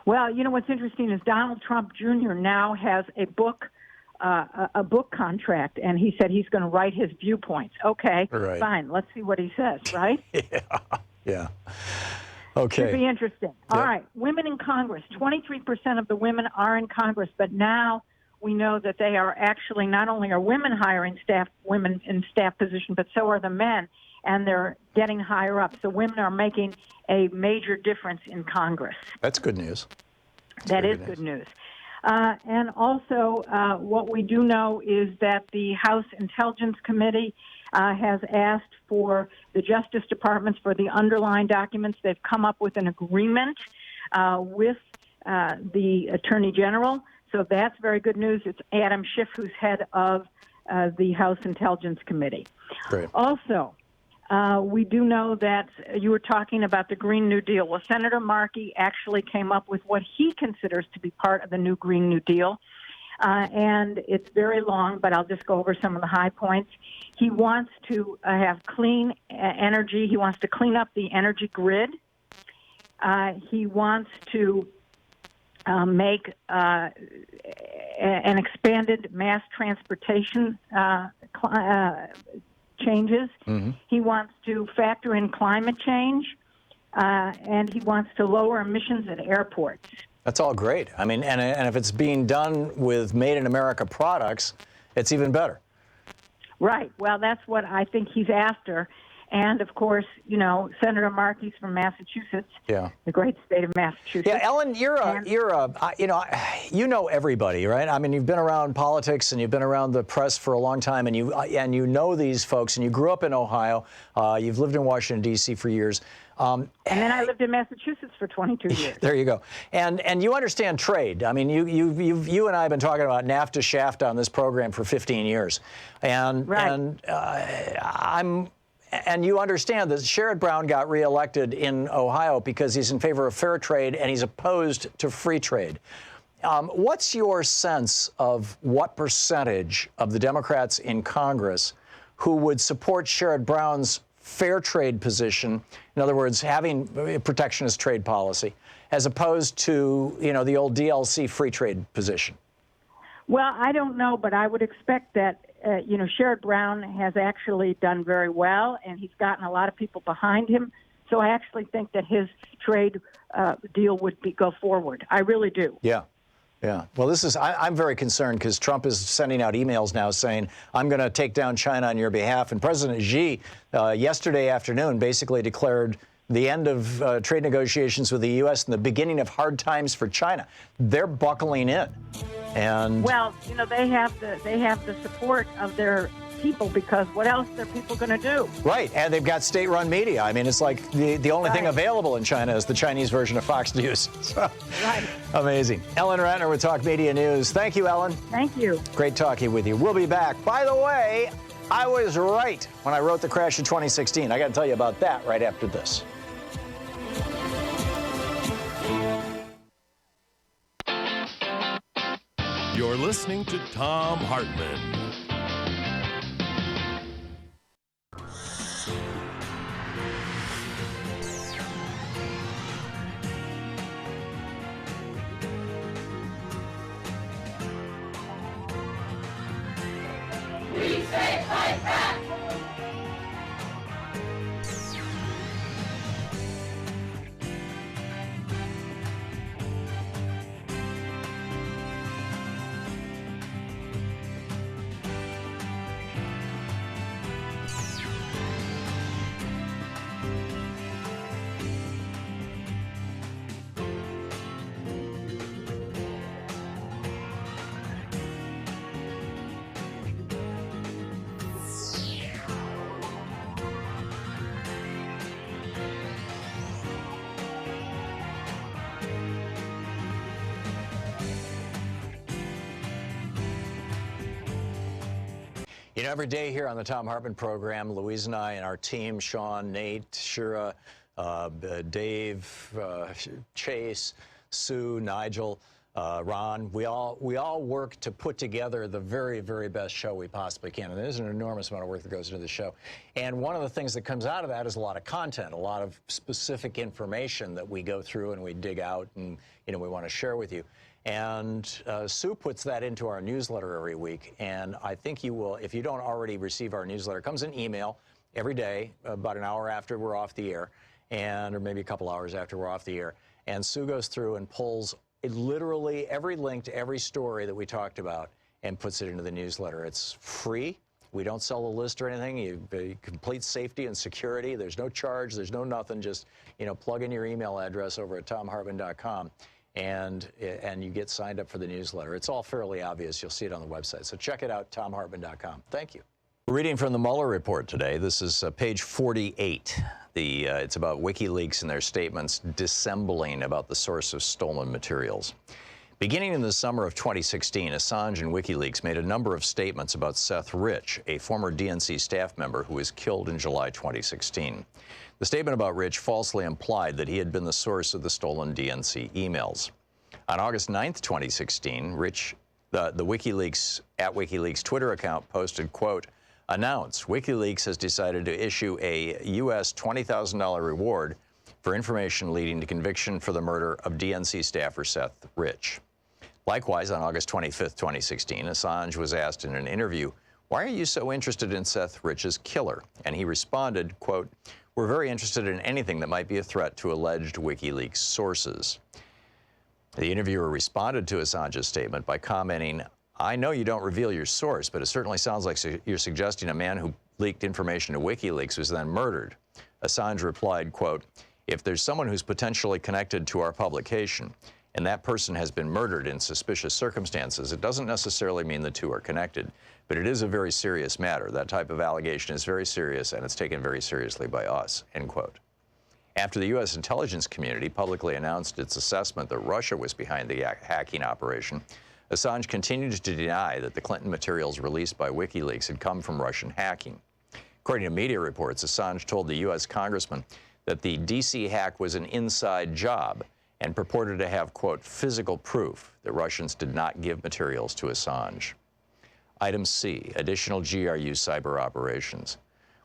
Well, you know what's interesting is Donald Trump Jr. now has a book contract, and he said he's going to write his viewpoints. Okay, fine. Let's see what he says, right? Yeah. Okay. Should be interesting. All right. Women in Congress. 23% of the women are in Congress, but now we know that they are actually not only are women hiring women in staff positions, but so are the men, and they're getting higher up. So women are making a major difference in Congress. That's good news. That is good news. And also, what we do know is that the House Intelligence Committee has asked for the Justice Department for the underlying documents. They've come up with an agreement with the Attorney General. So that's very good news. It's Adam Schiff, who's head of the House Intelligence Committee. Great. Also, we do know that you were talking about the Green New Deal. Well, Senator Markey actually came up with what he considers to be part of the new Green New Deal. And it's very long, but I'll just go over some of the high points. He wants to have clean energy. He wants to clean up the energy grid. He wants to make an expanded mass transportation changes. Mm-hmm. He wants to factor in climate change, and he wants to lower emissions at airports. That's all great. I mean, and if it's being done with Made in America products, it's even better. Right. Well, that's what I think he's after. And, of course, you know, Senator Markey's from Massachusetts. Yeah. The great state of Massachusetts. Yeah, Ellen, you know everybody, right? I mean, you've been around politics and you've been around the press for a long time, and you know these folks, and you grew up in Ohio. You've lived in Washington, D.C. for years. And then I lived in Massachusetts for 22 years. There you go. And you understand trade. I mean, you and I have been talking about NAFTA, SHAFTA on this program for 15 years. And And you understand that Sherrod Brown got reelected in Ohio because he's in favor of fair trade and he's opposed to free trade. What's your sense of what percentage of the Democrats in Congress who would support Sherrod Brown's fair trade position, in other words, having a protectionist trade policy, as opposed to, the old DLC free trade position? Well, I don't know, but I would expect that, Sherrod Brown has actually done very well, and he's gotten a lot of people behind him. So I actually think that his trade deal would go forward. I really do. Yeah. Yeah. Well, I'm very concerned because Trump is sending out emails now saying, I'm going to take down China on your behalf. And President Xi, yesterday afternoon, basically declared the end of trade negotiations with the U.S. and the beginning of hard times for China. They're buckling in. And well, they have the support of their people, because what else are people going to do? Right, and they've got state-run media. I mean, it's like the only thing available in China is the Chinese version of Fox News. So, amazing. Ellen Ratner with Talk Media News. Thank you, Ellen. Thank you. Great talking with you. We'll be back. By the way, I was right when I wrote the crash of 2016. I got to tell you about that right after this. You're listening to Thom Hartmann. We say fight back! You know, every day here on the Thom Hartmann Program, Louise and I and our team, Sean, Nate, Shira, Dave, Chase, Sue, Nigel, Ron, we all work to put together the very, very best show we possibly can. And there's an enormous amount of work that goes into the show. And one of the things that comes out of that is a lot of content, a lot of specific information that we go through and we dig out and, you know, we want to share with you. And Sue puts that into our newsletter every week. And I think you will, if you don't already receive our newsletter, it comes in email every day, about an hour after we're off the air, or maybe a couple hours after we're off the air. And Sue goes through and pulls literally every link to every story that we talked about and puts it into the newsletter. It's free. We don't sell the list or anything. You complete safety and security. There's no charge. There's no nothing. Just, you know, plug in your email address over at thomhartmann.com. And you get signed up for the newsletter. It's all fairly obvious. You'll see it on the website. So check it out, thomhartmann.com. Thank you. We're reading from the Mueller report today. This is page 48. It's about WikiLeaks and their statements dissembling about the source of stolen materials. Beginning in the summer of 2016, Assange and WikiLeaks made a number of statements about Seth Rich, a former DNC staff member who was killed in July 2016. The statement about Rich falsely implied that he had been the source of the stolen DNC emails. On August 9th, 2016, Rich, the WikiLeaks Twitter account posted, quote, "Announce WikiLeaks has decided to issue a U.S. $20,000 reward for information leading to conviction for the murder of DNC staffer Seth Rich." Likewise, on August 25th, 2016, Assange was asked in an interview, "Why are you so interested in Seth Rich's killer?" And he responded, quote, "We're very interested in anything that might be a threat to alleged WikiLeaks sources." The interviewer responded to Assange's statement by commenting, "I know you don't reveal your source, but it certainly sounds like you're suggesting a man who leaked information to WikiLeaks was then murdered." Assange replied, quote, "If there's someone who's potentially connected to our publication, and that person has been murdered in suspicious circumstances, it doesn't necessarily mean the two are connected. But it is a very serious matter. That type of allegation is very serious, and it's taken very seriously by us," end quote. After the U.S. intelligence community publicly announced its assessment that Russia was behind the hacking operation, Assange continued to deny that the Clinton materials released by WikiLeaks had come from Russian hacking. According to media reports, Assange told the U.S. congressman that the D.C. hack was an inside job and purported to have, quote, "physical proof" that Russians did not give materials to Assange. Item C, additional GRU cyber operations.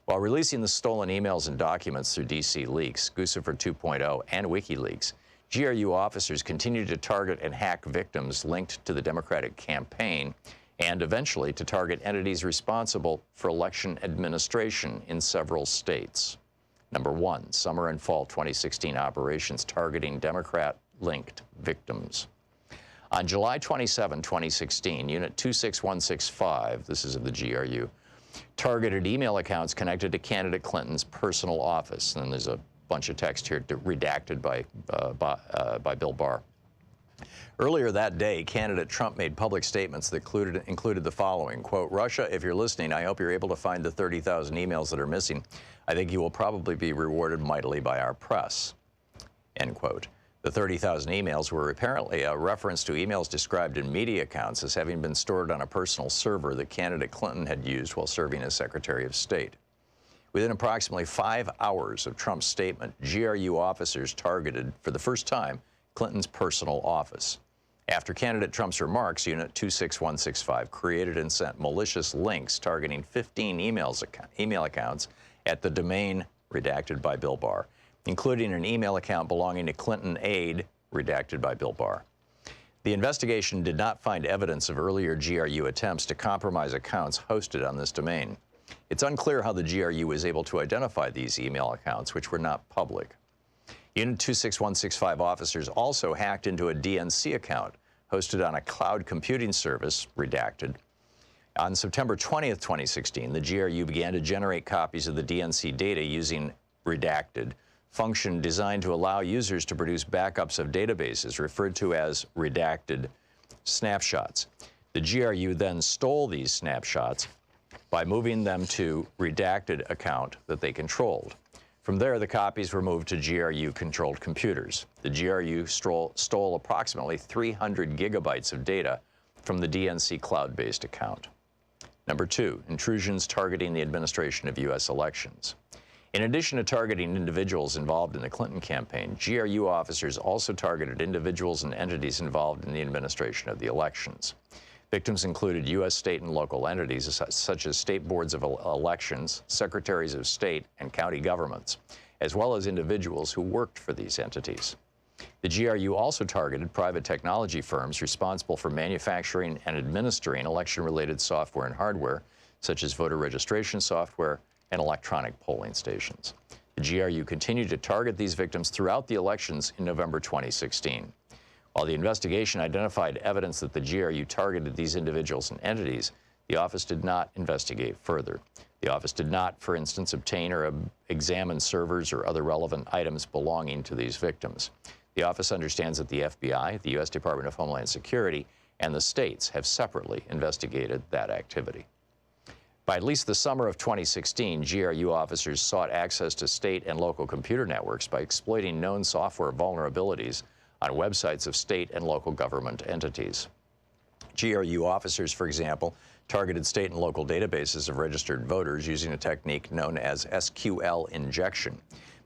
While releasing the stolen emails and documents through DC Leaks, Guccifer 2.0, and WikiLeaks, GRU officers continued to target and hack victims linked to the Democratic campaign and eventually to target entities responsible for election administration in several states. Number one, summer and fall 2016 operations targeting Democrat-linked victims. On July 27, 2016, Unit 26165, this is of the GRU, targeted email accounts connected to candidate Clinton's personal office. And there's a bunch of text here redacted by Bill Barr. Earlier that day, candidate Trump made public statements that included the following, quote, "Russia, if you're listening, I hope you're able to find the 30,000 emails that are missing. I think you will probably be rewarded mightily by our press," end quote. The 30,000 emails were apparently a reference to emails described in media accounts as having been stored on a personal server that candidate Clinton had used while serving as Secretary of State. Within approximately 5 hours of Trump's statement, GRU officers targeted, for the first time, Clinton's personal office. After candidate Trump's remarks, Unit 26165 created and sent malicious links targeting 15 email accounts at the domain redacted by Bill Barr, including an email account belonging to Clinton aide, redacted by Bill Barr. The investigation did not find evidence of earlier GRU attempts to compromise accounts hosted on this domain. It's unclear how the GRU was able to identify these email accounts, which were not public. Unit 26165 officers also hacked into a DNC account hosted on a cloud computing service, redacted. On September 20th, 2016, the GRU began to generate copies of the DNC data using redacted function designed to allow users to produce backups of databases referred to as redacted snapshots. The GRU then stole these snapshots by moving them to redacted account that they controlled. From there, the copies were moved to GRU-controlled computers. The GRU stole approximately 300 gigabytes of data from the DNC cloud-based account. Number 2, intrusions targeting the administration of U.S. elections. In addition to targeting individuals involved in the Clinton campaign, GRU officers also targeted individuals and entities involved in the administration of the elections. Victims included U.S. state and local entities such as state boards of elections, secretaries of state, and county governments, as well as individuals who worked for these entities. The GRU also targeted private technology firms responsible for manufacturing and administering election-related software and hardware, such as voter registration software and electronic polling stations. The GRU continued to target these victims throughout the elections in November 2016. While the investigation identified evidence that the GRU targeted these individuals and entities, the office did not investigate further. The office did not, for instance, obtain or examine servers or other relevant items belonging to these victims. The office understands that the FBI, the U.S. Department of Homeland Security, and the states have separately investigated that activity. By at least the summer of 2016, GRU officers sought access to state and local computer networks by exploiting known software vulnerabilities on websites of state and local government entities. GRU officers, for example, targeted state and local databases of registered voters using a technique known as SQL injection,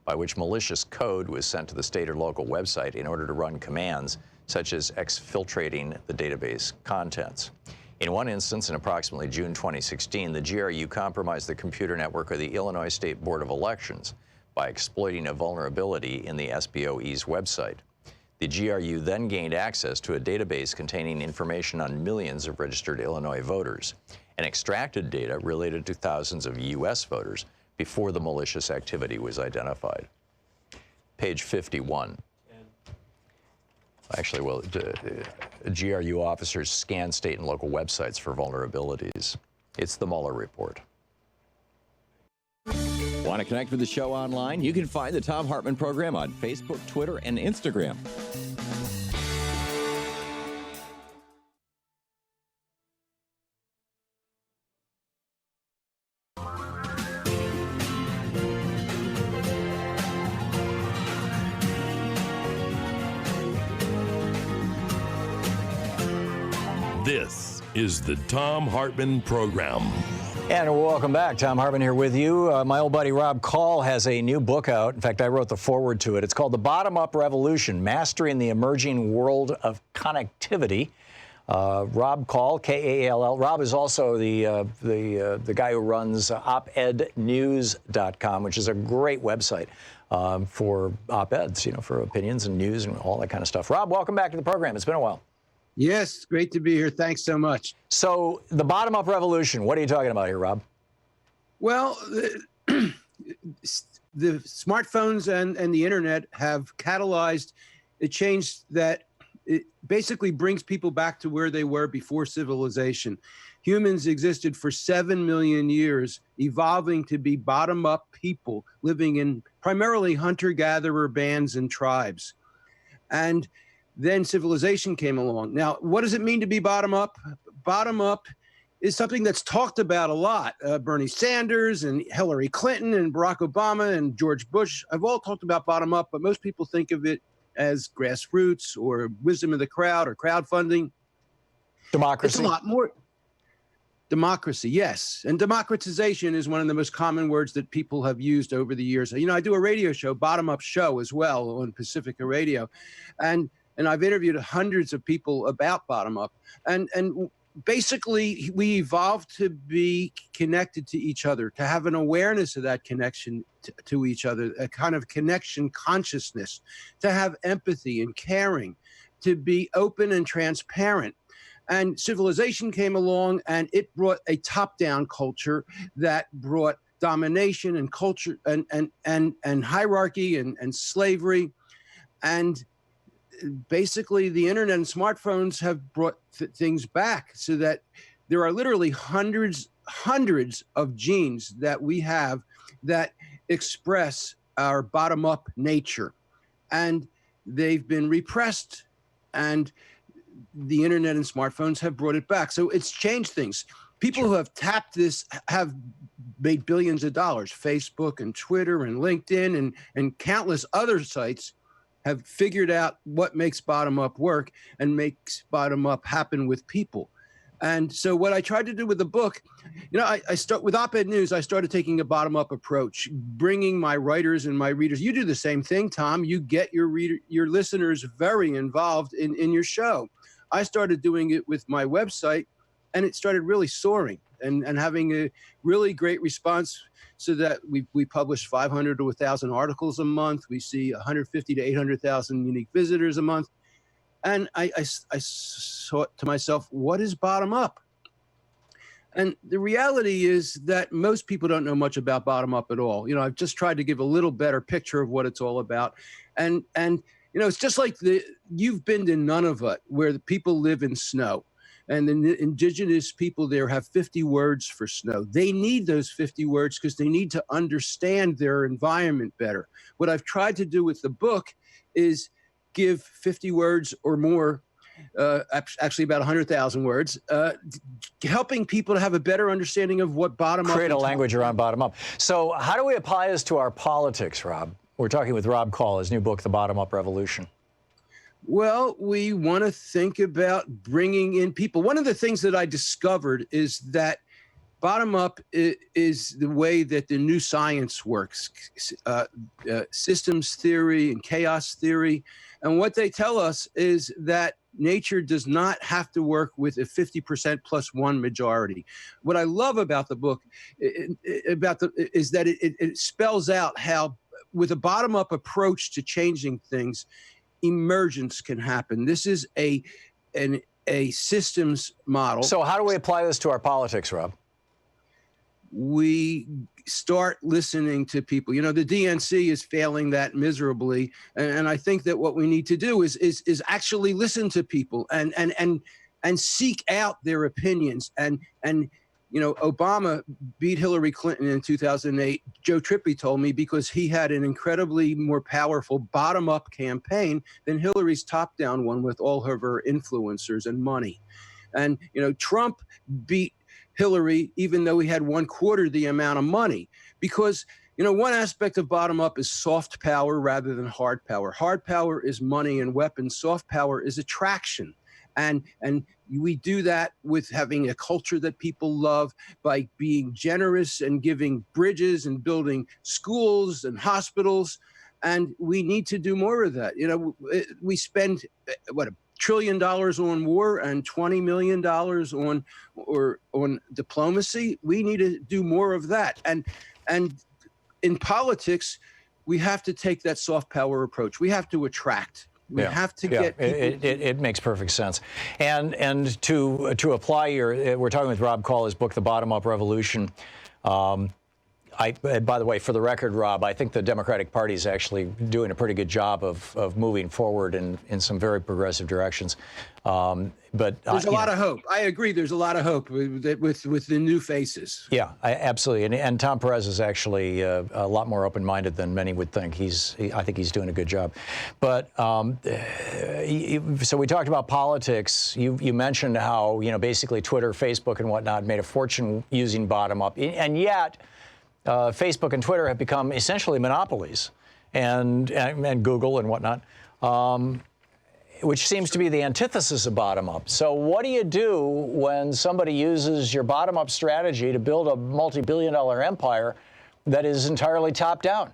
by which malicious code was sent to the state or local website in order to run commands such as exfiltrating the database contents. In one instance, in approximately June 2016, the GRU compromised the computer network of the Illinois State Board of Elections by exploiting a vulnerability in the SBOE's website. The GRU then gained access to a database containing information on millions of registered Illinois voters and extracted data related to thousands of U.S. voters before the malicious activity was identified. Page 51. Actually, well, GRU officers scan state and local websites for vulnerabilities. It's the Mueller report. Want to connect with the show online? You can find the Thom Hartmann Program on Facebook, Twitter, and Instagram. This is the Thom Hartmann Program. And welcome back. Thom Hartmann here with you. My old buddy Rob Call has a new book out. In fact, I wrote the foreword to it. It's called The Bottom-Up Revolution, Mastering the Emerging World of Connectivity. Rob Call, K-A-L-L. Rob is also the guy who runs opednews.com, which is a great website for op-eds, for opinions and news and all that kind of stuff. Rob, welcome back to the program. It's been a while. Yes, great to be here. Thanks so much. So the bottom-up revolution, what are you talking about here, Rob? Well, the smartphones and the internet have catalyzed a change that it basically brings people back to where they were before civilization. Humans existed for 7 million years, evolving to be bottom-up people living in primarily hunter-gatherer bands and tribes. And then civilization came along. Now, what does it mean to be bottom-up? Bottom-up is something that's talked about a lot. Bernie Sanders and Hillary Clinton and Barack Obama and George Bush have all talked about bottom-up, but most people think of it as grassroots or wisdom of the crowd or crowdfunding. Democracy. It's a lot more. Democracy, yes. And democratization is one of the most common words that people have used over the years. I do a radio show, Bottom-Up Show, as well on Pacifica Radio. And I've interviewed hundreds of people about bottom-up. And basically, we evolved to be connected to each other, to have an awareness of that connection to each other, a kind of connection consciousness, to have empathy and caring, to be open and transparent. And civilization came along, and it brought a top-down culture that brought domination and culture and hierarchy and slavery. And basically, the internet and smartphones have brought things back so that there are literally hundreds of genes that we have that express our bottom-up nature. And they've been repressed, and the internet and smartphones have brought it back. So it's changed things. People who have tapped this have made billions of dollars. Facebook and Twitter and LinkedIn and countless other sites have figured out what makes bottom-up work and makes bottom-up happen with people. And so what I tried to do with the book, I start with op-ed news. I started taking a bottom-up approach, bringing my writers and my readers. You do the same thing, Tom. You get your listeners very involved in your show. I started doing it with my website, and it started really soaring and having a really great response, so that we publish 500 to 1,000 articles a month. We see 150 to 800,000 unique visitors a month. And I thought to myself, what is bottom up? And the reality is that most people don't know much about bottom up at all. I've just tried to give a little better picture of what it's all about. And it's just like you've been to Nunavut, where the people live in snow. And the indigenous people there have 50 words for snow. They need those 50 words because they need to understand their environment better. What I've tried to do with the book is give 50 words or more, actually about 100,000 words, helping people to have a better understanding of what bottom up. Create a language around bottom up. So how do we apply this to our politics, Rob? We're talking with Rob Call, his new book, The Bottom Up Revolution. Well, we want to think about bringing in people. One of the things that I discovered is that bottom up is the way that the new science works, systems theory and chaos theory. And what they tell us is that nature does not have to work with a 50% plus one majority. What I love about the book is that it spells out how, with a bottom up approach to changing things, emergence can happen. This is a systems model. So how do we apply this to our politics, Rob? We start listening to people. The DNC is failing that miserably, and I think that what we need to do is actually listen to people and seek out their opinions. And Obama beat Hillary Clinton in 2008. Joe Trippi told me, because he had an incredibly more powerful bottom-up campaign than Hillary's top-down one with all of her influencers and money. And Trump beat Hillary, even though he had 1/4 the amount of money, because one aspect of bottom up is soft power rather than hard power. Hard power is money and weapons. Soft power is attraction. And we do that with having a culture that people love, by being generous and giving bridges and building schools and hospitals. And we need to do more of that. We spend $1 trillion on war and $20 million on diplomacy. We need to do more of that. And in politics, we have to take that soft power approach. We have to attract. We have to get people. It makes perfect sense. And to apply we're talking with Rob Call, his book, The Bottom Up Revolution. By the way, for the record, Rob, I think the Democratic Party is actually doing a pretty good job of moving forward in some very progressive directions. But there's a lot of hope. I agree. There's a lot of hope with the new faces. Yeah, absolutely. And Tom Perez is actually a lot more open-minded than many would think. I think he's doing a good job. But so we talked about politics. You mentioned how basically Twitter, Facebook, and whatnot made a fortune using bottom up, and yet Facebook and Twitter have become essentially monopolies, and Google and whatnot. Which seems to be the antithesis of bottom-up. So what do you do when somebody uses your bottom-up strategy to build a multi-billion-dollar empire that is entirely top-down?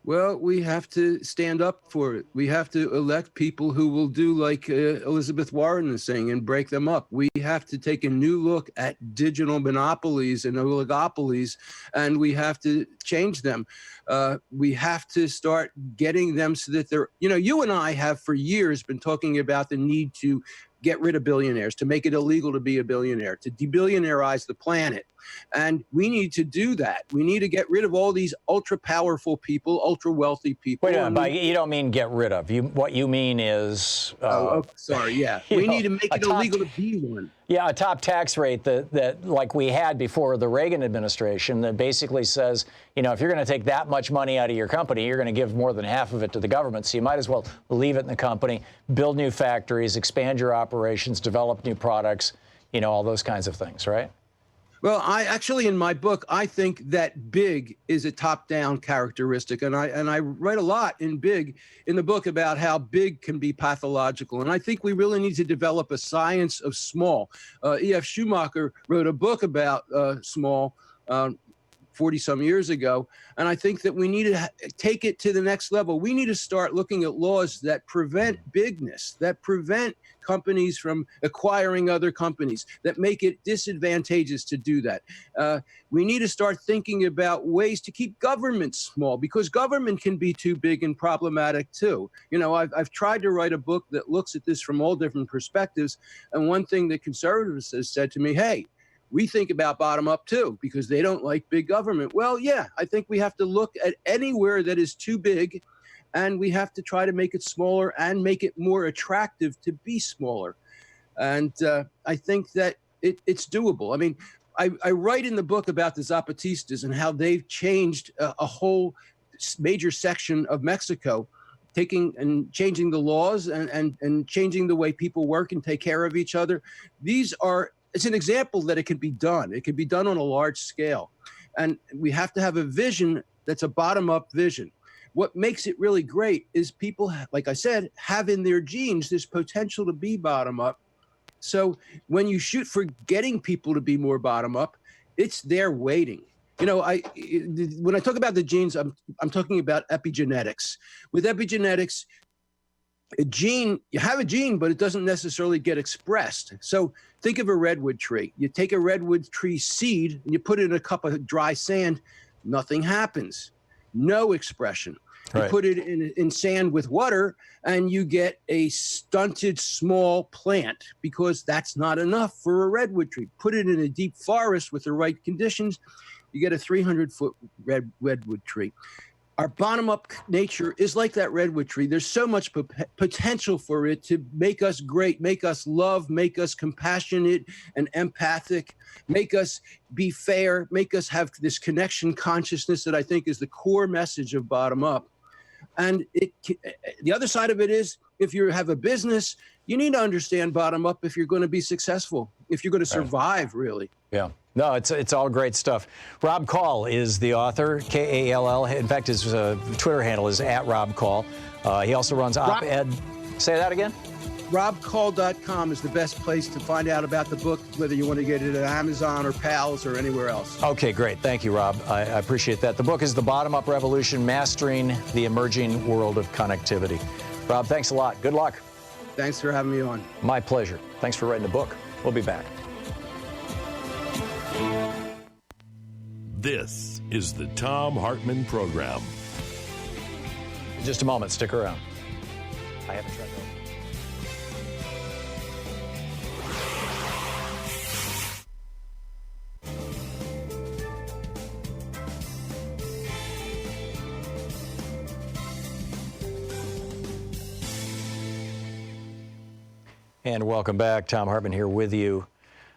Well, we have to stand up for it. We have to elect people who will do like Elizabeth Warren is saying and break them up. We have to take a new look at digital monopolies and oligopolies, and we have to change them. We have to start getting them so that they're, you and I have for years been talking about the need to get rid of billionaires, to make it illegal to be a billionaire, to debillionaireize the planet. And we need to do that. We need to get rid of all these ultra-powerful people, ultra-wealthy people. Wait a minute, you don't mean get rid of. What you mean is... sorry, yeah. We need to make it illegal to be one. Yeah, a top tax rate that like we had before the Reagan administration that basically says, if you're going to take that much money out of your company, you're going to give more than half of it to the government. So you might as well leave it in the company, build new factories, expand your operations, develop new products, all those kinds of things, right? Well, I actually, in my book, I think that big is a top-down characteristic, and I write a lot in big in the book about how big can be pathological, and I think we really need to develop a science of small. E.F. Schumacher wrote a book about small 40-some years ago, and I think that we need to take it to the next level. We need to start looking at laws that prevent bigness, that prevent companies from acquiring other companies, that make it disadvantageous to do that. We need to start thinking about ways to keep government small, because government can be too big and problematic too. You know, I've tried to write a book that looks at this from all different perspectives, and one thing that conservatives have said to me, hey, we think about bottom up too, because they don't like big government. Well, yeah, I think we have to look at anywhere that is too big, and we have to try to make it smaller and make it more attractive to be smaller. And I think that it's doable. I mean, I write in the book about the Zapatistas and how they've changed a whole major section of Mexico, taking and changing the laws and changing the way people work and take care of each other. It's an example that it can be done. It can be done on a large scale. And we have to have a vision that's a bottom-up vision. What makes it really great is people, like I said, have in their genes this potential to be bottom-up. So when you shoot for getting people to be more bottom-up, it's there waiting. You know, when I talk about the genes, I'm talking about epigenetics. With epigenetics, you have a gene, but it doesn't necessarily get expressed. So think of a redwood tree. You take a redwood tree seed and you put it in a cup of dry sand, nothing happens. No expression. You put it in sand with water and you get a stunted small plant, because that's not enough for a redwood tree. Put it in a deep forest with the right conditions, you get a 300-foot redwood tree. Our bottom-up nature is like that redwood tree. There's so much potential for it to make us great, make us love, make us compassionate and empathic, make us be fair, make us have this connection consciousness that I think is the core message of bottom-up. And the other side of it is, if you have a business, you need to understand bottom-up if you're going to be successful, if you're going to survive, really. Yeah. No, it's all great stuff. Rob Call is the author, K-A-L-L. In fact, his Twitter handle is @RobCall. He also runs op-ed. Say that again? RobCall.com is the best place to find out about the book, whether you want to get it at Amazon or Pals or anywhere else. Okay, great. Thank you, Rob. I appreciate that. The book is The Bottom-Up Revolution, Mastering the Emerging World of Connectivity. Rob, thanks a lot. Good luck. Thanks for having me on. My pleasure. Thanks for writing the book. We'll be back. This is the Thom Hartmann Program. In just a moment. Stick around. I haven't tried to. And welcome back. Thom Hartmann here with you.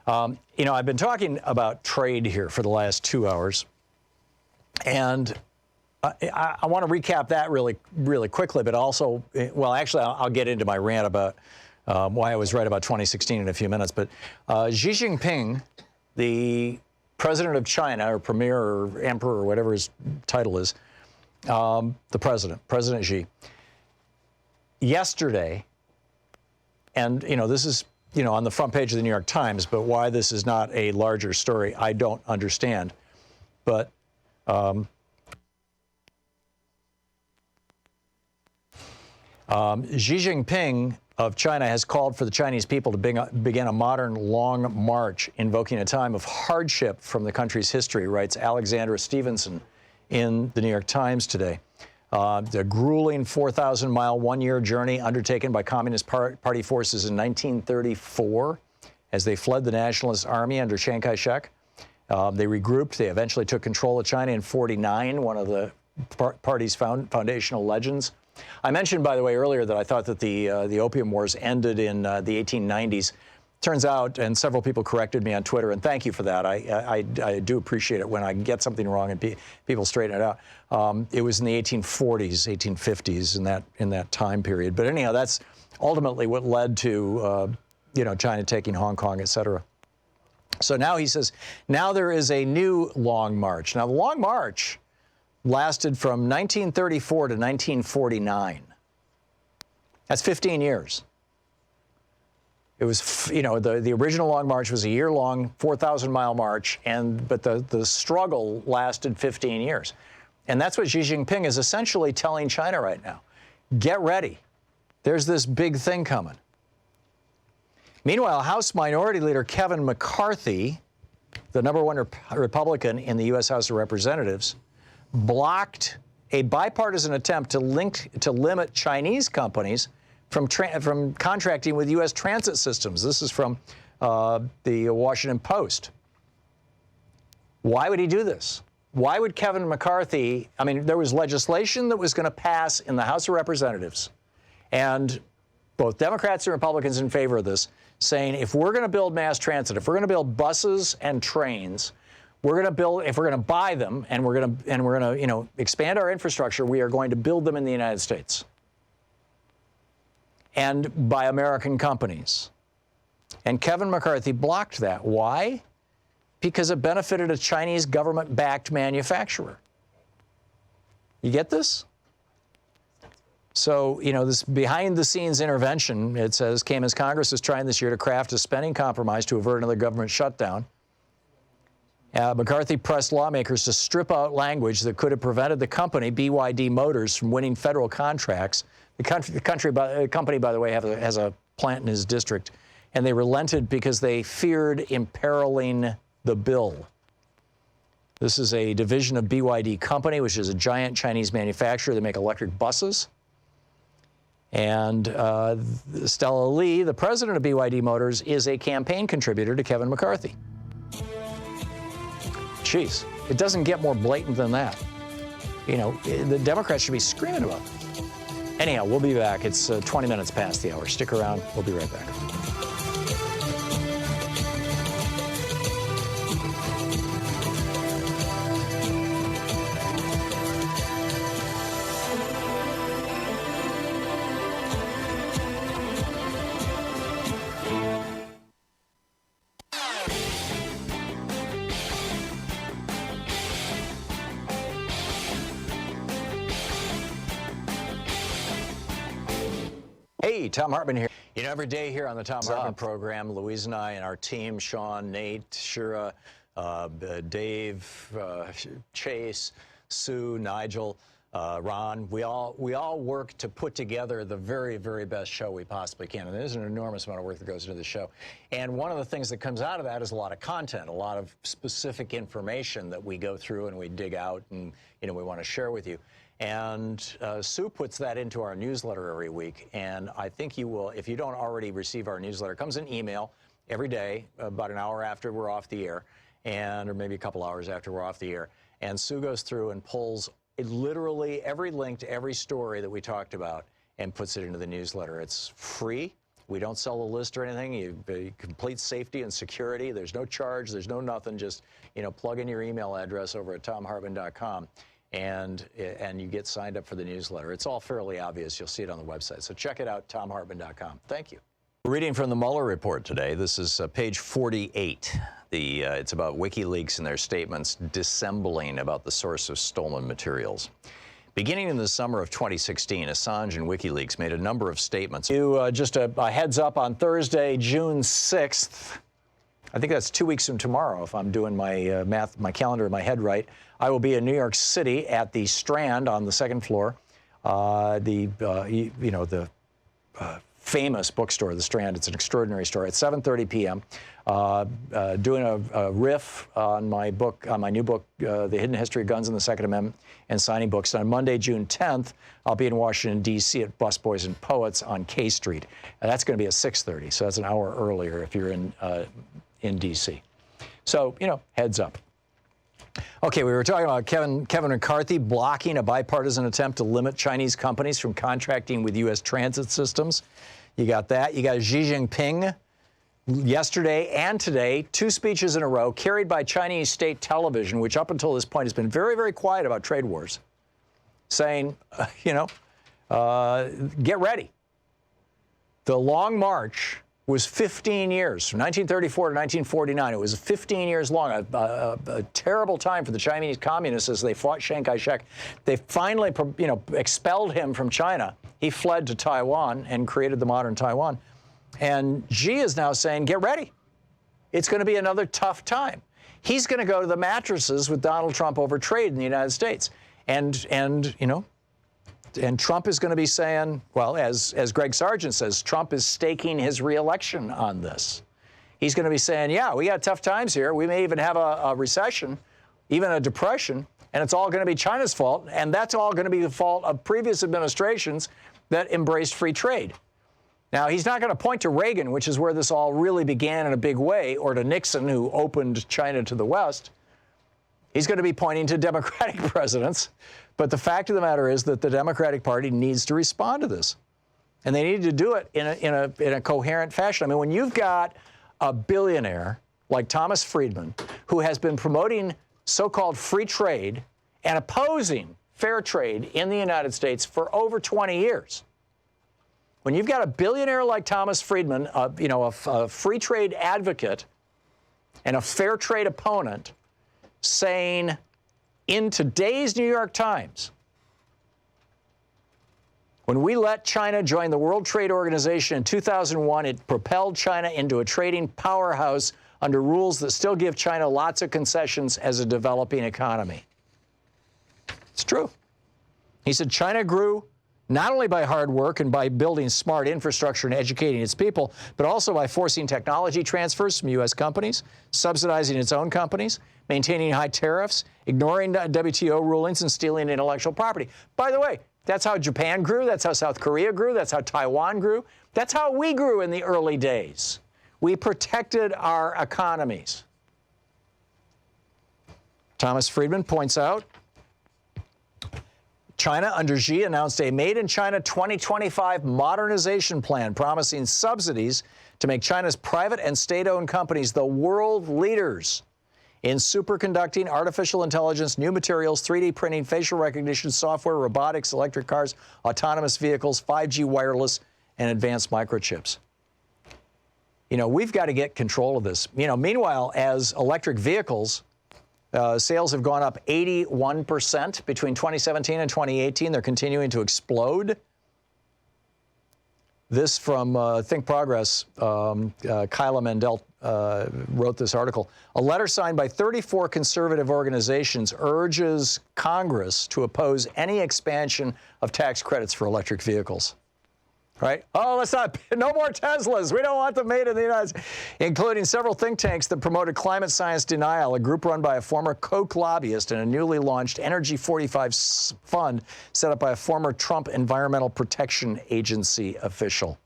You know, I've been talking about trade here for the last 2 hours, and I want to recap that really quickly, but also, well, actually, I'll get into my rant about why I was right about 2016 in a few minutes. But Xi Jinping, the president of China, or premier or emperor or whatever his title is, President Xi, yesterday, and, you know, this is, you know, on the front page of the New York Times, but why this is not a larger story, I don't understand. But Xi Jinping of China has called for the Chinese people to begin a modern long march, invoking a time of hardship from the country's history, writes Alexandra Stevenson in the New York Times today. The grueling 4,000-mile one-year journey undertaken by Communist Party forces in 1934 as they fled the Nationalist Army under Chiang Kai-shek. They regrouped. They eventually took control of China in 1949, one of the party's foundational legends. I mentioned, by the way, earlier that I thought that the Opium Wars ended in the 1890s. Turns out, and several people corrected me on Twitter, and thank you for that. I do appreciate it when I get something wrong and people straighten it out. It was in the 1840s, 1850s, in that time period. But anyhow, that's ultimately what led to you know, China taking Hong Kong, et cetera. So now he says, now there is a new Long March. Now, the Long March lasted from 1934 to 1949. That's 15 years. It was, you know, the original Long March was a year-long, 4,000-mile march, but the struggle lasted 15 years. And that's what Xi Jinping is essentially telling China right now. Get ready. There's this big thing coming. Meanwhile, House Minority Leader Kevin McCarthy, the #1 Republican in the U.S. House of Representatives, blocked a bipartisan attempt to limit Chinese companies from contracting with U.S. transit systems. This is from the Washington Post. Why would he do this? Why would Kevin McCarthy, I mean, there was legislation that was going to pass in the House of Representatives, and both Democrats and Republicans in favor of this, saying if we're going to build mass transit, if we're going to build buses and trains, we're going to build, if we're going to buy them and we're going to, you know, expand our infrastructure, we are going to build them in the United States and by American companies. And Kevin McCarthy blocked that. Why? Because it benefited a Chinese government-backed manufacturer. You get this? So, you know, this behind-the-scenes intervention, it says, came as Congress is trying this year to craft a spending compromise to avert another government shutdown. McCarthy pressed lawmakers to strip out language that could have prevented the company, BYD Motors, from winning federal contracts. The company, by the way, has a plant in his district, and they relented because they feared imperiling the bill. This is a division of BYD Company, which is a giant Chinese manufacturer. They make electric buses. And Stella Lee, the president of BYD Motors, is a campaign contributor to Kevin McCarthy. Jeez, it doesn't get more blatant than that. You know, the Democrats should be screaming about it. Anyhow, we'll be back. It's 20 minutes past the hour. Stick around. We'll be right back. Hey, Thom Hartmann here. You know, every day here on the Thom Hartmann Program, Louise and I and our team, Sean, Nate, Shira, Dave, Chase, Sue, Nigel, Ron, we all work to put together the very, very best show we possibly can. And there's an enormous amount of work that goes into the show. And one of the things that comes out of that is a lot of content, a lot of specific information that we go through and we dig out and, you know, we want to share with you. And Sue puts that into our newsletter every week. And I think you will, if you don't already receive our newsletter, it comes in email every day, about an hour after we're off the air, or maybe a couple hours after we're off the air. And Sue goes through and pulls literally every link to every story that we talked about and puts it into the newsletter. It's free. We don't sell a list or anything. You complete safety and security. There's no charge. There's no nothing. Just, you know, plug in your email address over at thomhartmann.com. And you get signed up for the newsletter. It's all fairly obvious. You'll see it on the website. So check it out, thomhartmann.com. Thank you. We're reading from the Mueller report today. This is page 48. It's about WikiLeaks and their statements dissembling about the source of stolen materials. Beginning in the summer of 2016, Assange and WikiLeaks made a number of statements. Just a heads up, on Thursday, June 6th, I think that's 2 weeks from tomorrow, if I'm doing my my calendar in my head right, I will be in New York City at the Strand on the second floor, the famous bookstore, the Strand. It's an extraordinary store. At 7:30 p.m., doing a riff on my book, on my new book, The Hidden History of Guns and the Second Amendment, and signing books. And on Monday, June 10th, I'll be in Washington, D.C. at Busboys and Poets on K Street. And that's going to be at 6:30, so that's an hour earlier if you're in D.C. So, you know, heads up. Okay, we were talking about Kevin McCarthy blocking a bipartisan attempt to limit Chinese companies from contracting with U.S. transit systems. You got that. You got Xi Jinping yesterday and today, 2 speeches in a row carried by Chinese state television, which up until this point has been very, very quiet about trade wars, saying, get ready. The Long March was 15 years, from 1934 to 1949. It was 15 years long, a terrible time for the Chinese communists as they fought Chiang Kai-shek. They finally, expelled him from China. He fled to Taiwan and created the modern Taiwan. And Xi is now saying, get ready. It's going to be another tough time. He's going to go to the mattresses with Donald Trump over trade in the United States. And Trump is going to be saying, well, as Greg Sargent says, Trump is staking his reelection on this. He's going to be saying, yeah, we got tough times here. We may even have a recession, even a depression, and it's all going to be China's fault. And that's all going to be the fault of previous administrations that embraced free trade. Now, he's not going to point to Reagan, which is where this all really began in a big way, or to Nixon, who opened China to the West. He's going to be pointing to Democratic presidents. But the fact of the matter is that the Democratic Party needs to respond to this. And they need to do it in a coherent fashion. I mean, when you've got a billionaire like Thomas Friedman, who has been promoting so-called free trade and opposing fair trade in the United States for over 20 years, when you've got a billionaire like Thomas Friedman, a free trade advocate and a fair trade opponent, saying in today's New York Times, when we let China join the World Trade Organization in 2001, it propelled China into a trading powerhouse under rules that still give China lots of concessions as a developing economy. It's true. He said China grew not only by hard work and by building smart infrastructure and educating its people, but also by forcing technology transfers from U.S. companies, subsidizing its own companies, maintaining high tariffs, ignoring WTO rulings, and stealing intellectual property. By the way, that's how Japan grew. That's how South Korea grew. That's how Taiwan grew. That's how we grew in the early days. We protected our economies. Thomas Friedman points out, China under Xi announced a Made in China 2025 modernization plan promising subsidies to make China's private and state-owned companies the world leaders in superconducting, artificial intelligence, new materials, 3D printing, facial recognition, software, robotics, electric cars, autonomous vehicles, 5G wireless, and advanced microchips. We've got to get control of this. Meanwhile, as electric vehicles, sales have gone up 81% between 2017 and 2018. They're continuing to explode. This from Think Progress, Kyla Mandel wrote this article. A letter signed by 34 conservative organizations urges Congress to oppose any expansion of tax credits for electric vehicles. Right? Oh, no more Teslas. We don't want them made in the United States. Including several think tanks that promoted climate science denial, a group run by a former Koch lobbyist and a newly launched Energy 45 fund set up by a former Trump Environmental Protection Agency official.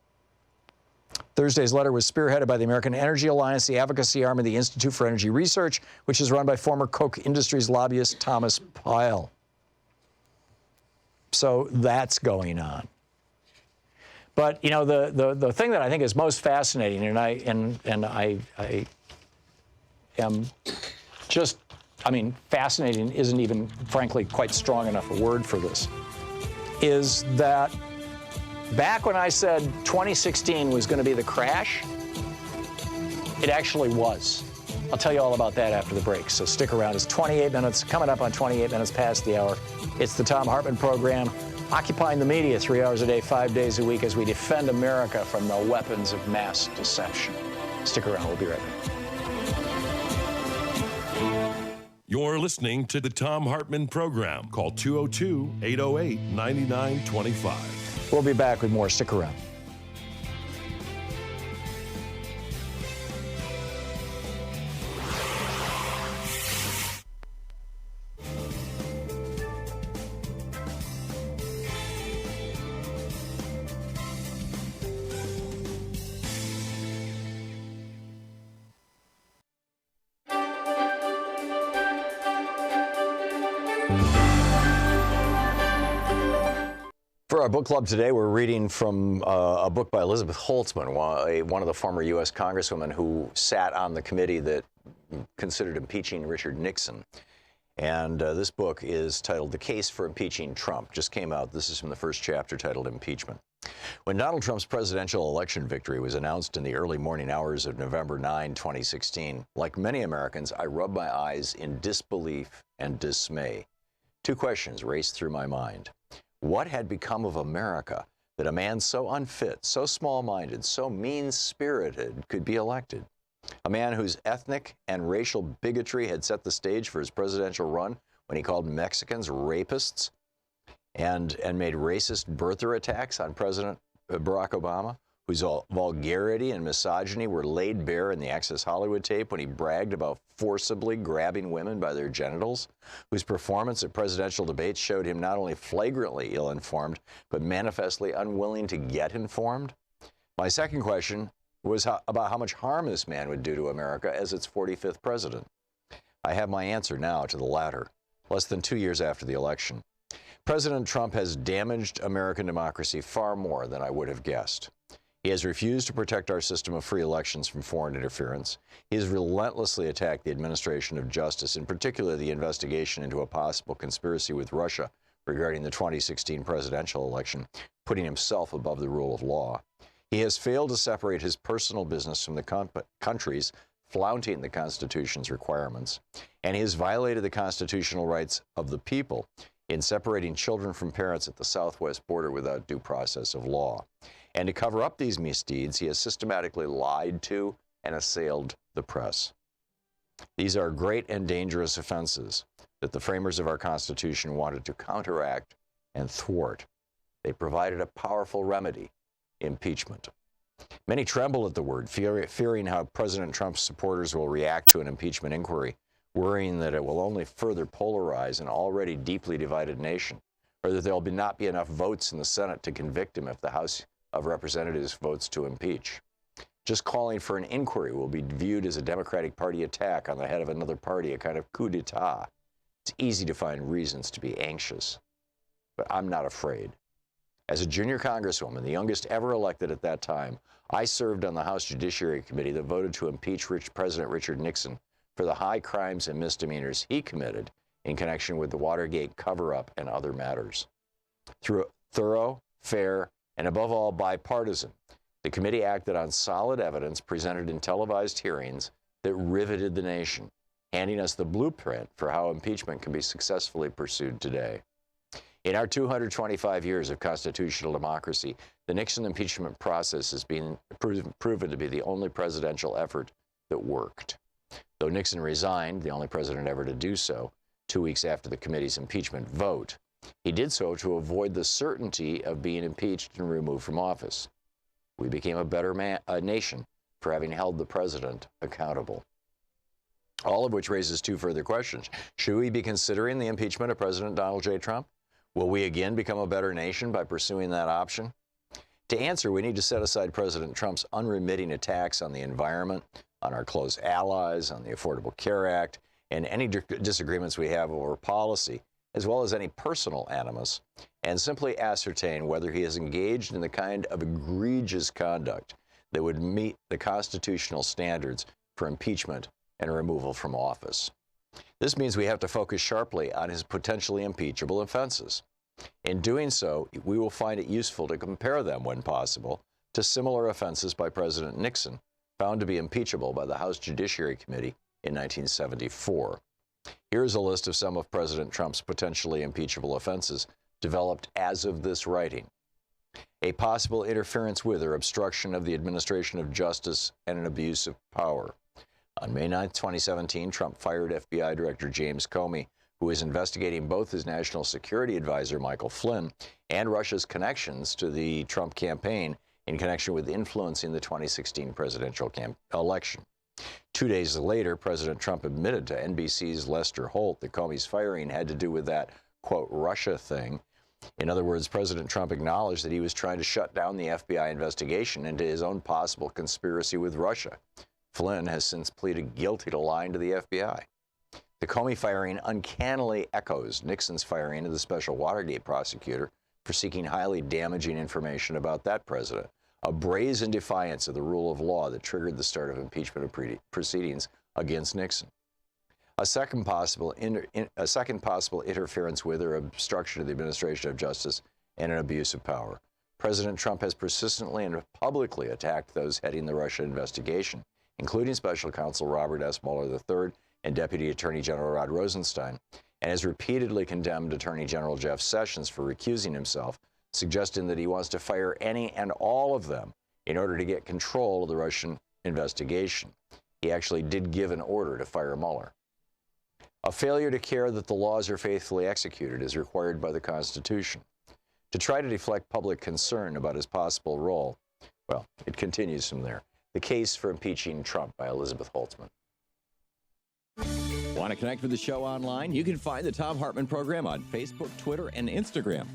Thursday's letter was spearheaded by the American Energy Alliance, the advocacy arm of the Institute for Energy Research, which is run by former Koch Industries lobbyist Thomas Pyle. So that's going on. But the thing that I think is most fascinating, and I am just, fascinating isn't even, frankly, quite strong enough a word for this, is that back when I said 2016 was going to be the crash, it actually was. I'll tell you all about that after the break, so stick around. It's 28 minutes, coming up on 28 minutes past the hour. It's the Thom Hartmann Program. Occupying the media 3 hours a day, 5 days a week as we defend America from the weapons of mass deception. Stick around. We'll be right back. You're listening to the Thom Hartmann Program. Call 202-808-9925. We'll be back with more. Stick around. For our book club today, we're reading from a book by Elizabeth Holtzman, one of the former U.S. congresswomen who sat on the committee that considered impeaching Richard Nixon. And this book is titled The Case for Impeaching Trump. Just came out. This is from the first chapter titled Impeachment. When Donald Trump's presidential election victory was announced in the early morning hours of November 9, 2016, like many Americans, I rubbed my eyes in disbelief and dismay. Two questions raced through my mind. What had become of America that a man so unfit, so small-minded, so mean-spirited could be elected? A man whose ethnic and racial bigotry had set the stage for his presidential run when he called Mexicans rapists and made racist birther attacks on President Barack Obama, whose vulgarity and misogyny were laid bare in the Access Hollywood tape when he bragged about forcibly grabbing women by their genitals, whose performance at presidential debates showed him not only flagrantly ill-informed, but manifestly unwilling to get informed? My second question was about how much harm this man would do to America as its 45th president. I have my answer now to the latter, less than 2 years after the election. President Trump has damaged American democracy far more than I would have guessed. He has refused to protect our system of free elections from foreign interference. He has relentlessly attacked the administration of justice, in particular the investigation into a possible conspiracy with Russia regarding the 2016 presidential election, putting himself above the rule of law. He has failed to separate his personal business from the country's, flaunting the Constitution's requirements, and he has violated the constitutional rights of the people in separating children from parents at the southwest border without due process of law. And to cover up these misdeeds, he has systematically lied to and assailed the press. These are great and dangerous offenses that the framers of our Constitution wanted to counteract and thwart. They provided a powerful remedy: impeachment. Many tremble at the word, fearing how President Trump's supporters will react to an impeachment inquiry, worrying that it will only further polarize an already deeply divided nation, or that there will not be enough votes in the Senate to convict him if the House of Representatives votes to impeach. Just calling for an inquiry will be viewed as a Democratic Party attack on the head of another party, a kind of coup d'etat. It's easy to find reasons to be anxious, but I'm not afraid. As a junior congresswoman, the youngest ever elected at that time, I served on the House Judiciary Committee that voted to impeach President Richard Nixon for the high crimes and misdemeanors he committed in connection with the Watergate cover-up and other matters. Through thorough, fair, and above all bipartisan, the committee acted on solid evidence presented in televised hearings that riveted the nation, handing us the blueprint for how impeachment can be successfully pursued today. In our 225 years of constitutional democracy, the Nixon impeachment process has been proven to be the only presidential effort that worked. Though Nixon resigned, the only president ever to do so, 2 weeks after the committee's impeachment vote, he did so to avoid the certainty of being impeached and removed from office. We became a better nation for having held the president accountable. All of which raises two further questions. Should we be considering the impeachment of President Donald J. Trump? Will we again become a better nation by pursuing that option? To answer, we need to set aside President Trump's unremitting attacks on the environment, on our close allies, on the Affordable Care Act, and any disagreements we have over policy, as well as any personal animus, and simply ascertain whether he has engaged in the kind of egregious conduct that would meet the constitutional standards for impeachment and removal from office. This means we have to focus sharply on his potentially impeachable offenses. In doing so, we will find it useful to compare them, when possible, to similar offenses by President Nixon, found to be impeachable by the House Judiciary Committee in 1974. Here's a list of some of President Trump's potentially impeachable offenses developed as of this writing. A possible interference with or obstruction of the administration of justice and an abuse of power. On May 9, 2017, Trump fired FBI Director James Comey, who is investigating both his national security advisor, Michael Flynn, and Russia's connections to the Trump campaign in connection with influencing the 2016 presidential election. 2 days later, President Trump admitted to NBC's Lester Holt that Comey's firing had to do with that, quote, Russia thing. In other words, President Trump acknowledged that he was trying to shut down the FBI investigation into his own possible conspiracy with Russia. Flynn has since pleaded guilty to lying to the FBI. The Comey firing uncannily echoes Nixon's firing of the special Watergate prosecutor for seeking highly damaging information about that president, a brazen defiance of the rule of law that triggered the start of impeachment proceedings against Nixon. A second possible interference with or obstruction of the administration of justice and an abuse of power. President Trump has persistently and publicly attacked those heading the Russia investigation, including Special Counsel Robert S. Mueller III and Deputy Attorney General Rod Rosenstein, and has repeatedly condemned Attorney General Jeff Sessions for recusing himself, suggesting that he wants to fire any and all of them in order to get control of the Russian investigation. He actually did give an order to fire Mueller. A failure to care that the laws are faithfully executed is required by the Constitution. To try to deflect public concern about his possible role, well, it continues from there. The case for impeaching Trump by Elizabeth Holtzman. Want to connect with the show online? You can find the Thom Hartmann Program on Facebook, Twitter, and Instagram.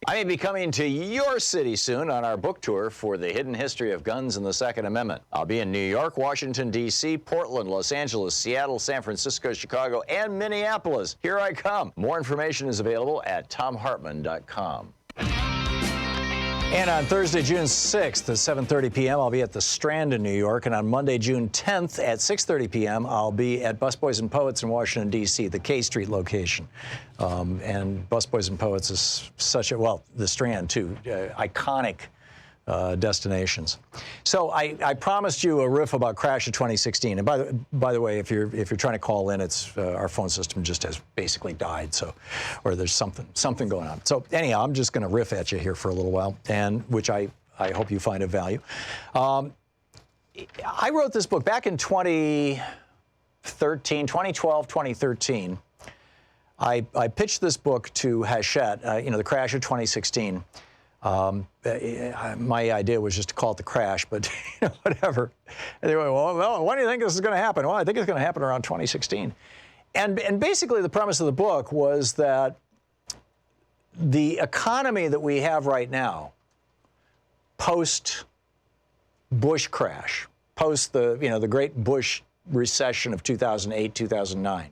I may be coming to your city soon on our book tour for The Hidden History of Guns and the Second Amendment. I'll be in New York, Washington, D.C., Portland, Los Angeles, Seattle, San Francisco, Chicago, and Minneapolis. Here I come. More information is available at thomhartmann.com. And on Thursday, June 6th at 7:30 p.m., I'll be at the Strand in New York. And on Monday, June 10th at 6:30 p.m., I'll be at Busboys and Poets in Washington, D.C., the K Street location. And Busboys and Poets is such a, well, the Strand, too, iconic destinations. So I promised you a riff about Crash of 2016. And by the way, if you're trying to call in, it's our phone system just has basically died. So, or there's something going on. So anyhow, I'm just going to riff at you here for a little while, and which I hope you find of value. I wrote this book back in 2012, 2013. I pitched this book to Hachette, The Crash of 2016. My idea was just to call it The Crash, but whatever. And they went, well, when do you think this is going to happen? Well, I think it's going to happen around 2016. And basically the premise of the book was that the economy that we have right now, post-Bush crash, post the great Bush recession of 2008, 2009,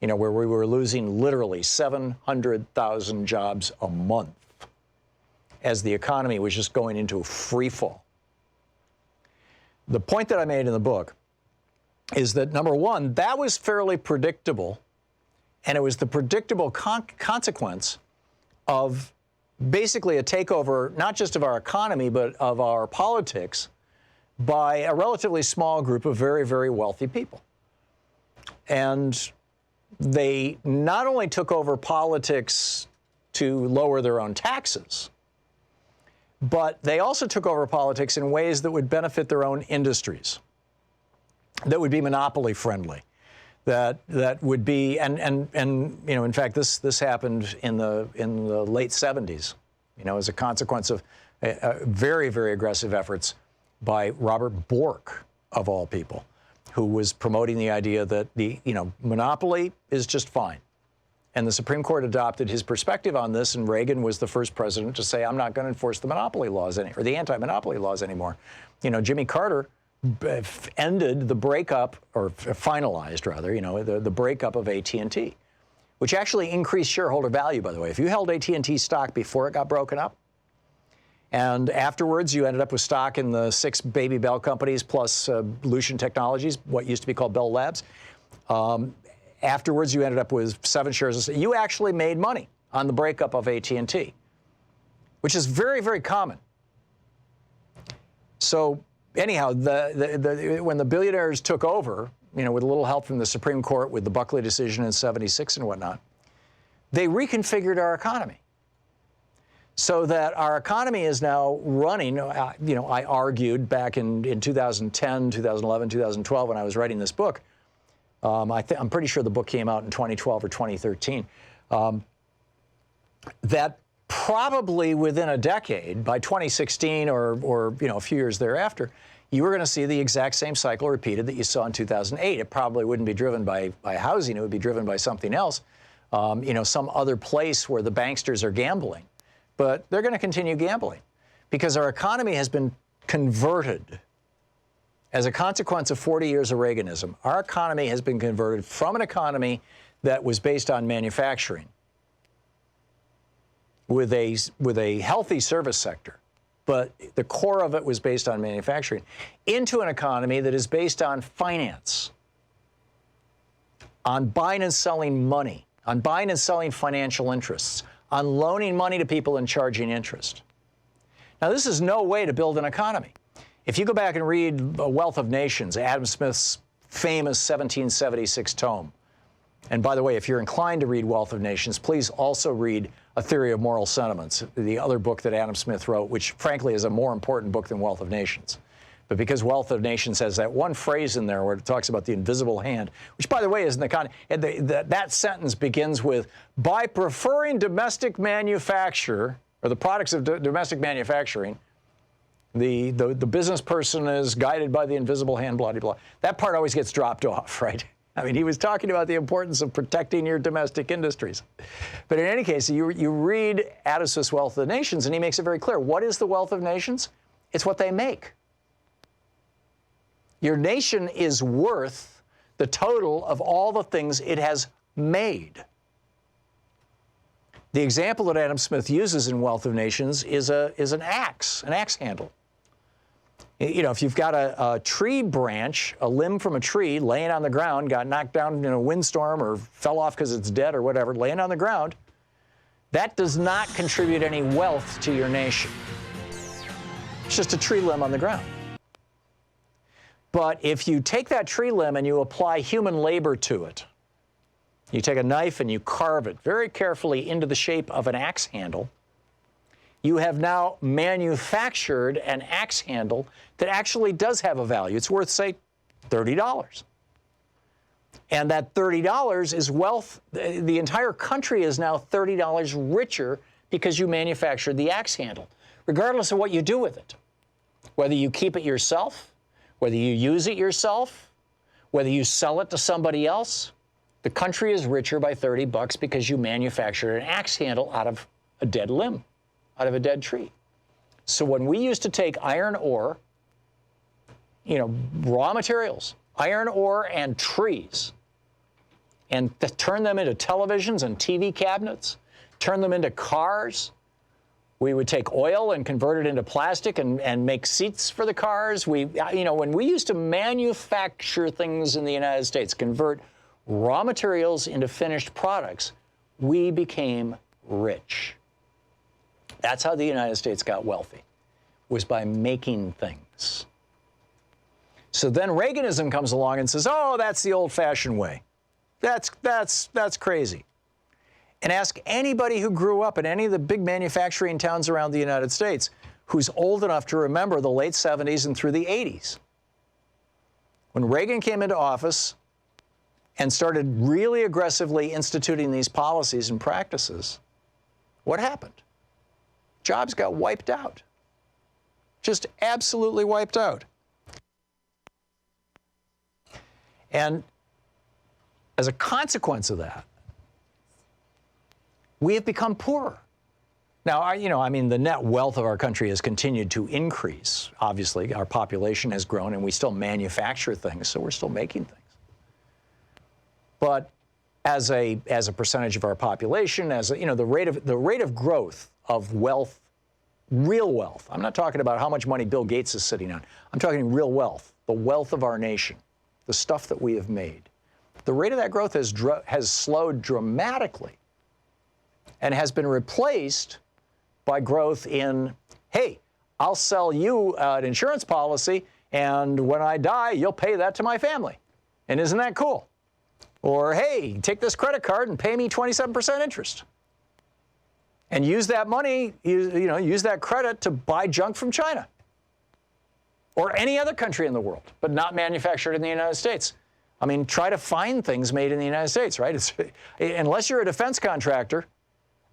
where we were losing literally 700,000 jobs a month, as the economy was just going into a free fall. The point that I made in the book is that, number one, that was fairly predictable, and it was the predictable consequence of basically a takeover, not just of our economy, but of our politics by a relatively small group of very, very wealthy people. And they not only took over politics to lower their own taxes, but they also took over politics in ways that would benefit their own industries, that would be monopoly friendly, that would be, and in fact, this happened in the late 70s, as a consequence of very, very aggressive efforts by Robert Bork, of all people, who was promoting the idea that the monopoly is just fine. And the Supreme Court adopted his perspective on this, and Reagan was the first president to say, I'm not going to enforce the monopoly laws or the anti-monopoly laws anymore. Jimmy Carter ended the breakup, or finalized rather, the breakup of AT&T, which actually increased shareholder value, by the way. If you held AT&T stock before it got broken up, and afterwards you ended up with stock in the 6 Baby Bell companies plus Lucian Technologies, what used to be called Bell Labs, afterwards, you ended up with 7 shares. You actually made money on the breakup of AT&T, which is very, very common. So anyhow, when the billionaires took over, with a little help from the Supreme Court with the Buckley decision in '76 and whatnot, they reconfigured our economy so that our economy is now running. I argued back in 2010, 2011, 2012 when I was writing this book. I'm pretty sure the book came out in 2012 or 2013, that probably within a decade, by 2016 or a few years thereafter, you were going to see the exact same cycle repeated that you saw in 2008. It probably wouldn't be driven by housing. It would be driven by something else, some other place where the banksters are gambling. But they're going to continue gambling because our economy has been converted. As a consequence of 40 years of Reaganism, our economy has been converted from an economy that was based on manufacturing with a healthy service sector, but the core of it was based on manufacturing, into an economy that is based on finance, on buying and selling money, on buying and selling financial interests, on loaning money to people and charging interest. Now, this is no way to build an economy. If you go back and read Wealth of Nations, Adam Smith's famous 1776 tome, and by the way, if you're inclined to read Wealth of Nations, please also read A Theory of Moral Sentiments, the other book that Adam Smith wrote, which frankly is a more important book than Wealth of Nations. But because Wealth of Nations has that one phrase in there where it talks about the invisible hand, which, by the way, is in that sentence begins with, by preferring domestic manufacture, or the products of domestic manufacturing, the business person is guided by the invisible hand, blah, blah, blah. That part always gets dropped off, right? I mean, he was talking about the importance of protecting your domestic industries. But in any case, you read Adam Smith's Wealth of the Nations, and he makes it very clear. What is the wealth of nations? It's what they make. Your nation is worth the total of all the things it has made. The example that Adam Smith uses in Wealth of Nations is an axe handle. You know, if you've got a tree branch, a limb from a tree laying on the ground, got knocked down in a windstorm or fell off because it's dead or whatever, laying on the ground, that does not contribute any wealth to your nation. It's just a tree limb on the ground. But if you take that tree limb and you apply human labor to it, you take a knife and you carve it very carefully into the shape of an axe handle, you have now manufactured an axe handle that actually does have a value. It's worth, say, $30. And that $30 is wealth. The entire country is now $30 richer because you manufactured the axe handle, regardless of what you do with it. Whether you keep it yourself, whether you use it yourself, whether you sell it to somebody else, the country is richer by $30 because you manufactured an axe handle out of a dead limb, out of a dead tree. So when we used to take iron ore, you know, raw materials, iron ore and trees, and turn them into televisions and TV cabinets, turn them into cars. We would take oil and convert it into plastic and make seats for the cars. When we used to manufacture things in the United States, convert raw materials into finished products, we became rich. That's how the United States got wealthy, was by making things. So then Reaganism comes along and says, oh, that's the old-fashioned way. That's crazy. And ask anybody who grew up in any of the big manufacturing towns around the United States who's old enough to remember the late 70s and through the 80s. When Reagan came into office and started really aggressively instituting these policies and practices, what happened? Jobs got wiped out. Just absolutely wiped out. And as a consequence of that, we have become poorer. Now, the net wealth of our country has continued to increase. Obviously, our population has grown, and we still manufacture things, so we're still making things. But as a percentage of our population, the rate of growth of wealth, real wealth. I'm not talking about how much money Bill Gates is sitting on. I'm talking real wealth, the wealth of our nation, the stuff that we have made. The rate of that growth has slowed dramatically and has been replaced by growth in, hey, I'll sell you an insurance policy, and when I die, you'll pay that to my family. And isn't that cool? Or, hey, take this credit card and pay me 27% interest. And use that money, use that credit to buy junk from China or any other country in the world, but not manufactured in the United States. I mean, try to find things made in the United States, right? Unless you're a defense contractor,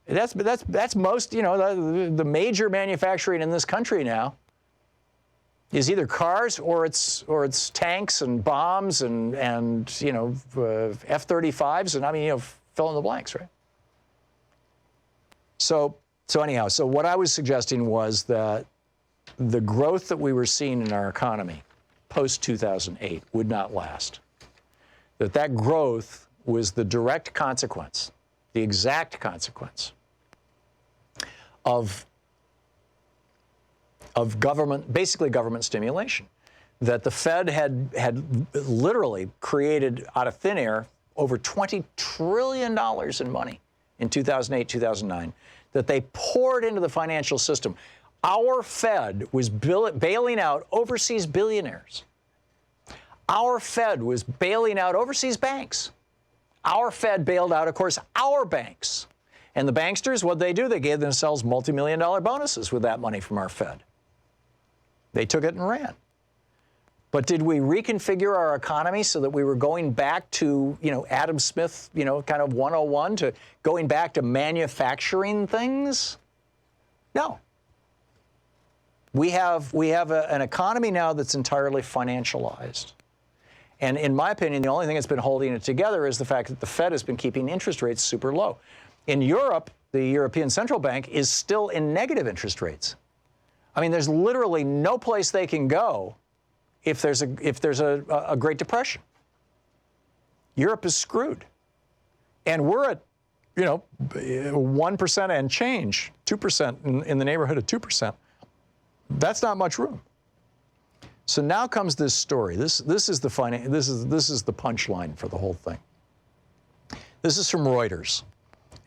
that's most, the major manufacturing in this country now is either cars or it's tanks and bombs and F-35s and fill in the blanks, right? So anyhow, so what I was suggesting was that the growth that we were seeing in our economy post-2008 would not last. That growth was the direct consequence, the exact consequence of government, basically government stimulation. That the Fed had literally created out of thin air over $20 trillion in money in 2008, 2009, that they poured into the financial system. Our Fed was bailing out overseas billionaires. Our Fed was bailing out overseas banks. Our Fed bailed out, of course, our banks. And the banksters, what'd they do? They gave themselves multi-million-dollar bonuses with that money from our Fed. They took it and ran. But did we reconfigure our economy so that we were going back to, Adam Smith, kind of 101, to going back to manufacturing things? No. We have an economy now that's entirely financialized. And in my opinion, the only thing that's been holding it together is the fact that the Fed has been keeping interest rates super low. In Europe, the European Central Bank is still in negative interest rates. I mean, there's literally no place they can go if there's a Great Depression. Europe is screwed. And we're at, 1% and change, 2%, in the neighborhood of 2%. That's not much room. So now comes this story. This is the punchline for the whole thing. This is from Reuters,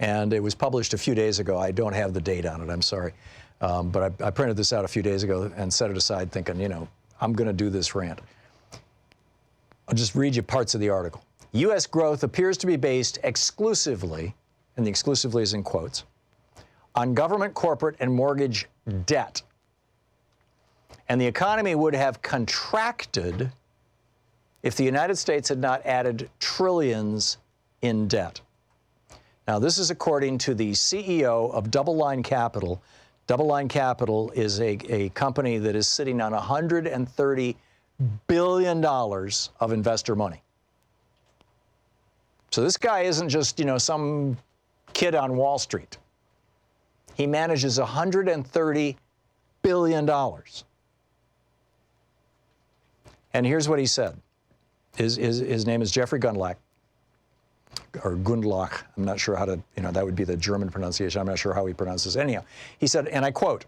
and it was published a few days ago. I don't have the date on it. I'm sorry, but I printed this out a few days ago and set it aside, thinking, I'm going to do this rant. I'll just read you parts of the article. U.S. growth appears to be based exclusively, and the exclusively is in quotes, on government, corporate, and mortgage debt. And the economy would have contracted if the United States had not added trillions in debt. Now, this is according to the CEO of Double Line Capital. Double Line Capital is a company that is sitting on $130 billion of investor money. So this guy isn't just, some kid on Wall Street. He manages $130 billion. And here's what he said. His name is Jeffrey Gundlach, or Gundlach. I'm not sure how to, that would be the German pronunciation. I'm not sure how he pronounces it. Anyhow, he said, and I quote,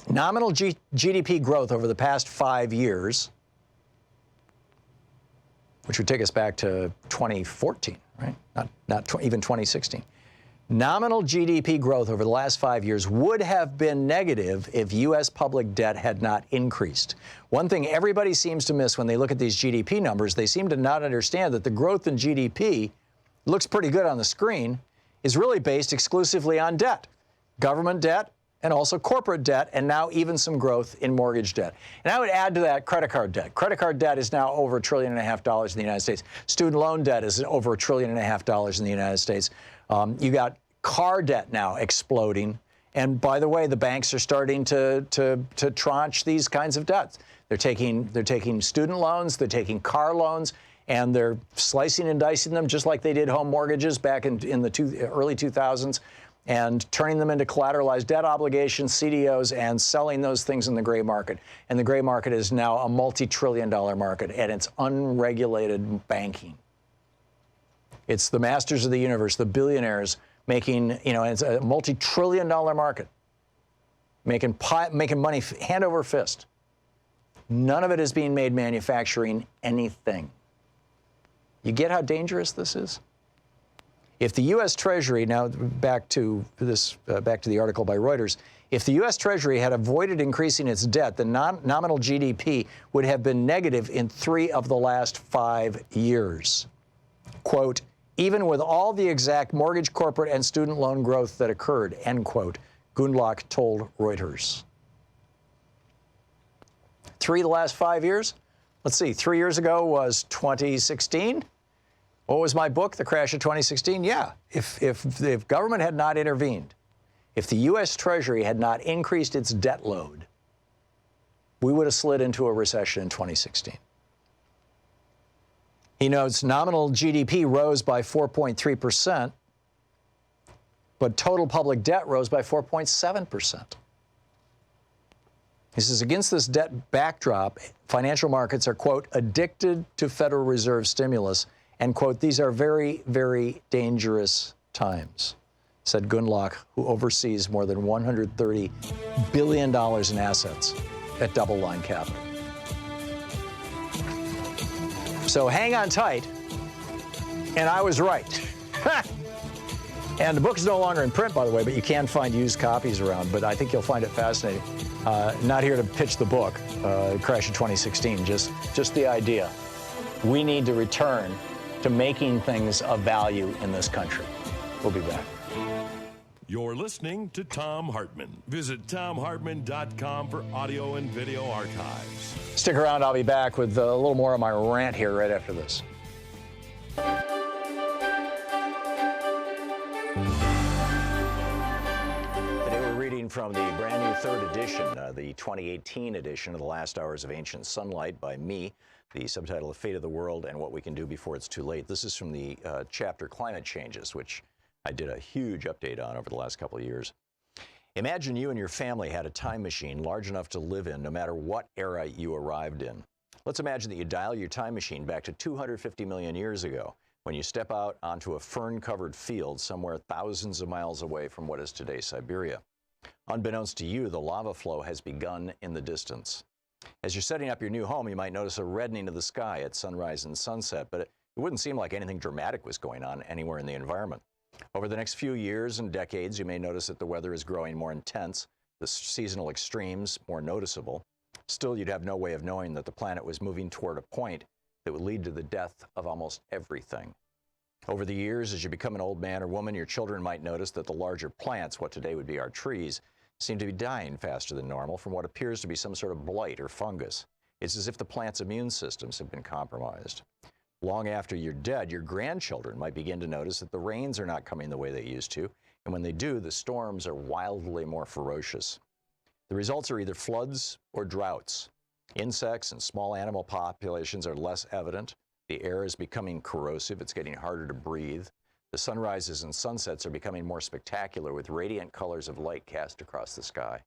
nominal GDP growth over the past 5 years, which would take us back to 2014, right? Not even 2016. Nominal GDP growth over the last 5 years would have been negative if U.S. public debt had not increased. One thing everybody seems to miss when they look at these GDP numbers, they seem to not understand that the growth in GDP looks pretty good on the screen, is really based exclusively on debt, government debt, and also corporate debt, and now even some growth in mortgage debt. And I would add to that credit card debt. Credit card debt is now over $1.5 trillion in the United States. Student loan debt is over $1.5 trillion in the United States. You got car debt now exploding. And by the way, the banks are starting to tranche these kinds of debts. They're taking student loans, they're taking car loans, and they're slicing and dicing them just like they did home mortgages back in the early 2000s, and turning them into collateralized debt obligations, CDOs, and selling those things in the gray market. And the gray market is now a multi-trillion-dollar market, and it's unregulated banking. It's the masters of the universe, the billionaires, making, it's a multi-trillion-dollar market, making money hand over fist. None of it is being made manufacturing anything. You get how dangerous this is? If the U.S. Treasury, now back to the article by Reuters, if the U.S. Treasury had avoided increasing its debt, the nominal GDP would have been negative in 3 of the last 5 years. Quote, even with all the exact mortgage, corporate, and student loan growth that occurred, end quote, Gundlach told Reuters. 3 of the last 5 years? Let's see, 3 years ago was 2016. What was my book, The Crash of 2016? Yeah, if government had not intervened, if the U.S. Treasury had not increased its debt load, we would have slid into a recession in 2016. He notes nominal GDP rose by 4.3%, but total public debt rose by 4.7%. He says, against this debt backdrop, financial markets are, quote, addicted to Federal Reserve stimulus, and, quote, these are very, very dangerous times, said Gundlach, who oversees more than $130 billion in assets at Double Line Capital. So hang on tight. And I was right. And the book is no longer in print, by the way, but you can find used copies around. But I think you'll find it fascinating. Not here to pitch the book, Crash of 2016, just the idea. We need to return to making things of value in this country. We'll be back. You're listening to Thom Hartmann. Visit thomhartmann.com for audio and video archives. Stick around. I'll be back with a little more of my rant here right after this. Today we're reading from the brand new third edition, the 2018 edition of The Last Hours of Ancient Sunlight by me, the subtitle, The Fate of the World and What We Can Do Before It's Too Late. This is from the chapter Climate Changes, which I did a huge update on over the last couple of years. Imagine you and your family had a time machine large enough to live in no matter what era you arrived in. Let's imagine that you dial your time machine back to 250 million years ago, when you step out onto a fern-covered field somewhere thousands of miles away from what is today Siberia. Unbeknownst to you, the lava flow has begun in the distance. As you're setting up your new home, you might notice a reddening of the sky at sunrise and sunset, but it wouldn't seem like anything dramatic was going on anywhere in the environment. Over the next few years and decades, you may notice that the weather is growing more intense, the seasonal extremes more noticeable. Still, you'd have no way of knowing that the planet was moving toward a point that would lead to the death of almost everything. Over the years, as you become an old man or woman, your children might notice that the larger plants, what today would be our trees, seem to be dying faster than normal from what appears to be some sort of blight or fungus. It's as if the plant's immune systems have been compromised. Long after you're dead, your grandchildren might begin to notice that the rains are not coming the way they used to, and when they do, the storms are wildly more ferocious. The results are either floods or droughts. Insects and small animal populations are less evident. The air is becoming corrosive. It's getting harder to breathe. The sunrises and sunsets are becoming more spectacular with radiant colors of light cast across the sky.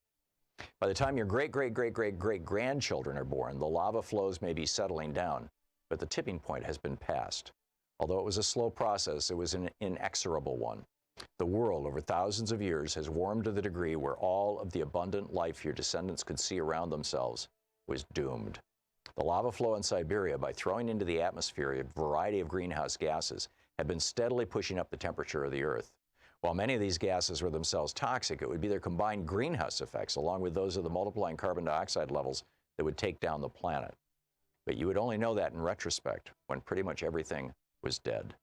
By the time your great-great-great-great-great-grandchildren are born, the lava flows may be settling down, but the tipping point has been passed. Although it was a slow process, it was an inexorable one. The world, over thousands of years, has warmed to the degree where all of the abundant life your descendants could see around themselves was doomed. The lava flow in Siberia, by throwing into the atmosphere a variety of greenhouse gases, had been steadily pushing up the temperature of the Earth. While many of these gases were themselves toxic, it would be their combined greenhouse effects, along with those of the multiplying carbon dioxide levels, that would take down the planet. But you would only know that in retrospect, when pretty much everything was dead.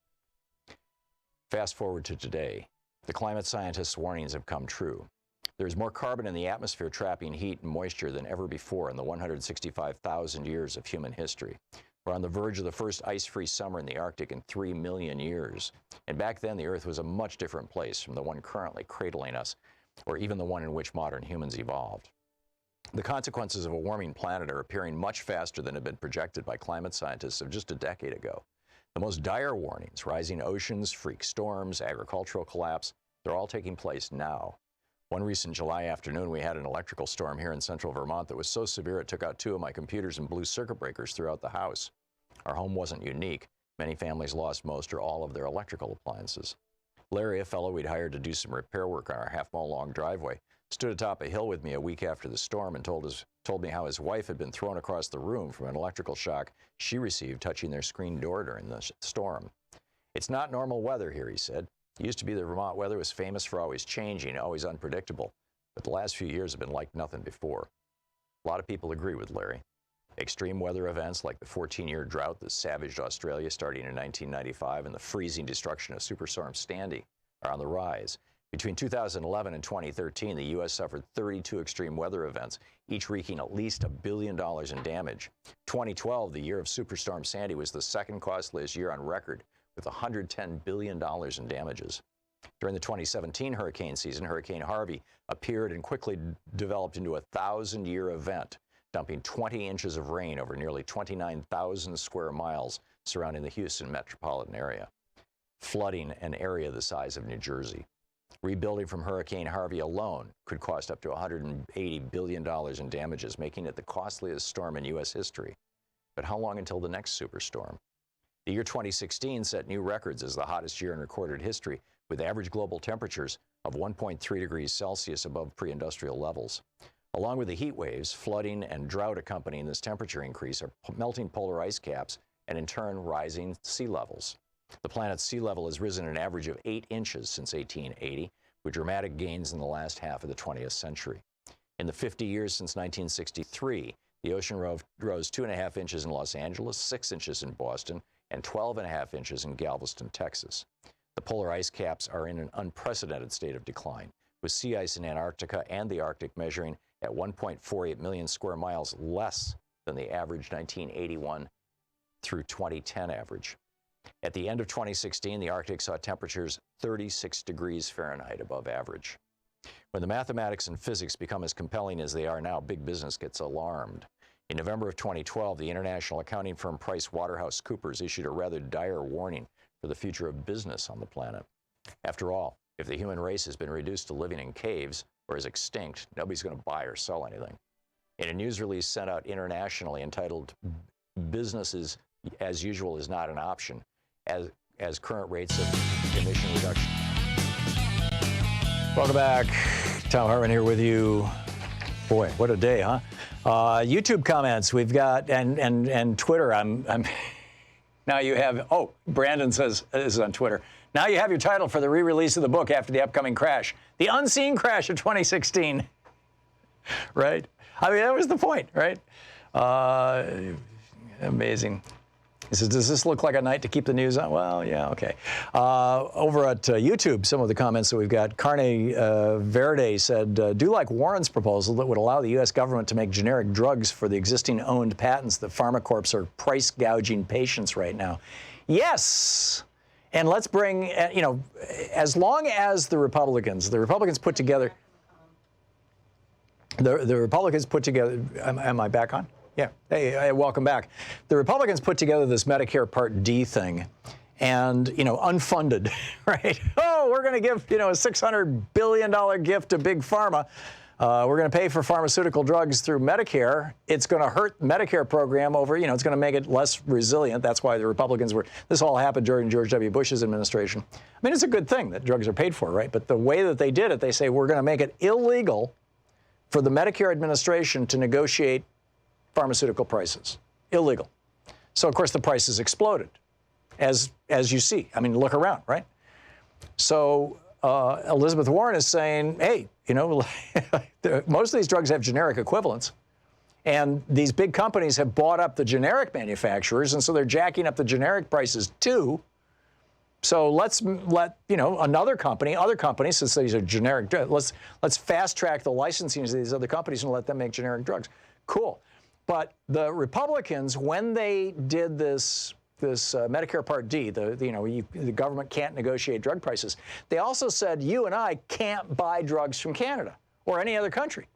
Fast forward to today. The climate scientists' warnings have come true. There is more carbon in the atmosphere trapping heat and moisture than ever before in the 165,000 years of human history. We're on the verge of the first ice-free summer in the Arctic in 3 million years. And back then, the Earth was a much different place from the one currently cradling us, or even the one in which modern humans evolved. The consequences of a warming planet are appearing much faster than had been projected by climate scientists of just a decade ago. The most dire warnings, rising oceans, freak storms, agricultural collapse, they're all taking place now. One recent July afternoon, we had an electrical storm here in central Vermont that was so severe it took out 2 of my computers and blew circuit breakers throughout the house. Our home wasn't unique. Many families lost most or all of their electrical appliances. Larry, a fellow we'd hired to do some repair work on our half-mile long driveway, stood atop a hill with me a week after the storm and told me how his wife had been thrown across the room from an electrical shock she received touching their screen door during the storm. It's not normal weather here, he said. It used to be the Vermont weather was famous for always changing, always unpredictable, but the last few years have been like nothing before. A lot of people agree with Larry. Extreme weather events like the 14-year drought that savaged Australia starting in 1995 and the freezing destruction of Superstorm Sandy are on the rise. Between 2011 and 2013, the U.S. suffered 32 extreme weather events, each wreaking at least $1 billion in damage. 2012, the year of Superstorm Sandy, was the second costliest year on record, with $110 billion in damages. During the 2017 hurricane season, Hurricane Harvey appeared and quickly developed into a 1,000-year event, dumping 20 inches of rain over nearly 29,000 square miles surrounding the Houston metropolitan area, flooding an area the size of New Jersey. Rebuilding from Hurricane Harvey alone could cost up to $180 billion in damages, making it the costliest storm in U.S. history. But how long until the next superstorm? The year 2016 set new records as the hottest year in recorded history, with average global temperatures of 1.3 degrees Celsius above pre-industrial levels. Along with the heat waves, flooding and drought accompanying this temperature increase are melting polar ice caps and in turn rising sea levels. The planet's sea level has risen an average of 8 inches since 1880, with dramatic gains in the last half of the 20th century. In the 50 years since 1963, the ocean rose 2.5 inches in Los Angeles, 6 inches in Boston, and 12.5 inches in Galveston, Texas. The polar ice caps are in an unprecedented state of decline, with sea ice in Antarctica and the Arctic measuring at 1.48 million square miles less than the average 1981 through 2010 average. At the end of 2016, the Arctic saw temperatures 36 degrees Fahrenheit above average. When the mathematics and physics become as compelling as they are now, big business gets alarmed. In November of 2012, the international accounting firm PricewaterhouseCoopers issued a rather dire warning for the future of business on the planet. After all, if the human race has been reduced to living in caves or is extinct, nobody's going to buy or sell anything. In a news release sent out internationally entitled "Business as Usual is Not an Option," as current rates of emission reduction. Welcome back. Thom Hartmann here with you. Boy, what a day, huh? YouTube comments we've got, and Twitter. I'm now you have. Oh, Brandon says this is on Twitter. Now you have your title for the re-release of the book after the upcoming crash, the unseen crash of 2016. Right? I mean, that was the point, right? Amazing. He says, does this look like a night to keep the news on? Well, yeah, okay. Over at YouTube, some of the comments that we've got, Carne Verde said, do like Warren's proposal that would allow the U.S. government to make generic drugs for the existing owned patents that pharmacorps are price gouging patients right now. Yes. And let's bring, as long as the Republicans put together, the Republicans put together, am I back on? Yeah. Hey, welcome back. The Republicans put together this Medicare Part D thing and, unfunded, right? Oh, we're going to give, a $600 billion gift to Big Pharma. We're going to pay for pharmaceutical drugs through Medicare. It's going to hurt the Medicare program over, it's going to make it less resilient. That's why the Republicans this all happened during George W. Bush's administration. I mean, it's a good thing that drugs are paid for, right? But the way that they did it, they say we're going to make it illegal for the Medicare administration to negotiate pharmaceutical prices. Illegal. So, of course, the prices exploded, as you see. I mean, look around, right? So Elizabeth Warren is saying, hey, most of these drugs have generic equivalents, and these big companies have bought up the generic manufacturers, and so they're jacking up the generic prices too. So let's let, other companies, since these are generic, let's fast track the licensing of these other companies and let them make generic drugs. Cool. But the Republicans, when they did this Medicare Part D, the government can't negotiate drug prices, they also said you and I can't buy drugs from Canada or any other country.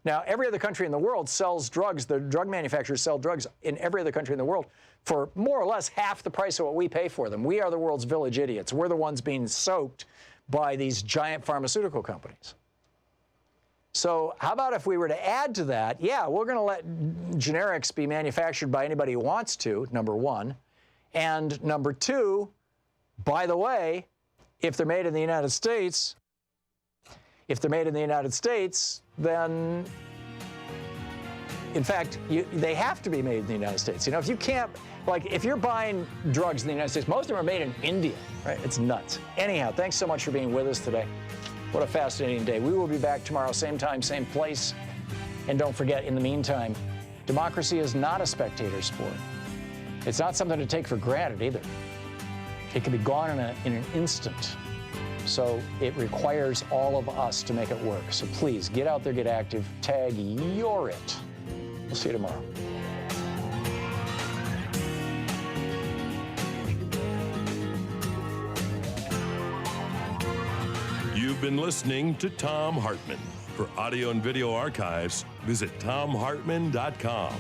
Now, every other country in the world sells drugs. The drug manufacturers sell drugs in every other country in the world for more or less half the price of what we pay for them. We are the world's village idiots. We're the ones being soaked by these giant pharmaceutical companies. So how about if we were to add to that, yeah, we're going to let generics be manufactured by anybody who wants to, number one. And number two, by the way, if they're made in the United States, then, in fact, they have to be made in the United States. If you can't, if you're buying drugs in the United States, most of them are made in India, right? It's nuts. Anyhow, thanks so much for being with us today. What a fascinating day. We will be back tomorrow, same time, same place. And don't forget, in the meantime, democracy is not a spectator sport. It's not something to take for granted either. It can be gone in an instant. So it requires all of us to make it work. So please, get out there, get active, tag You're It. We'll see you tomorrow. You've been listening to Thom Hartmann. For audio and video archives, visit thomhartmann.com.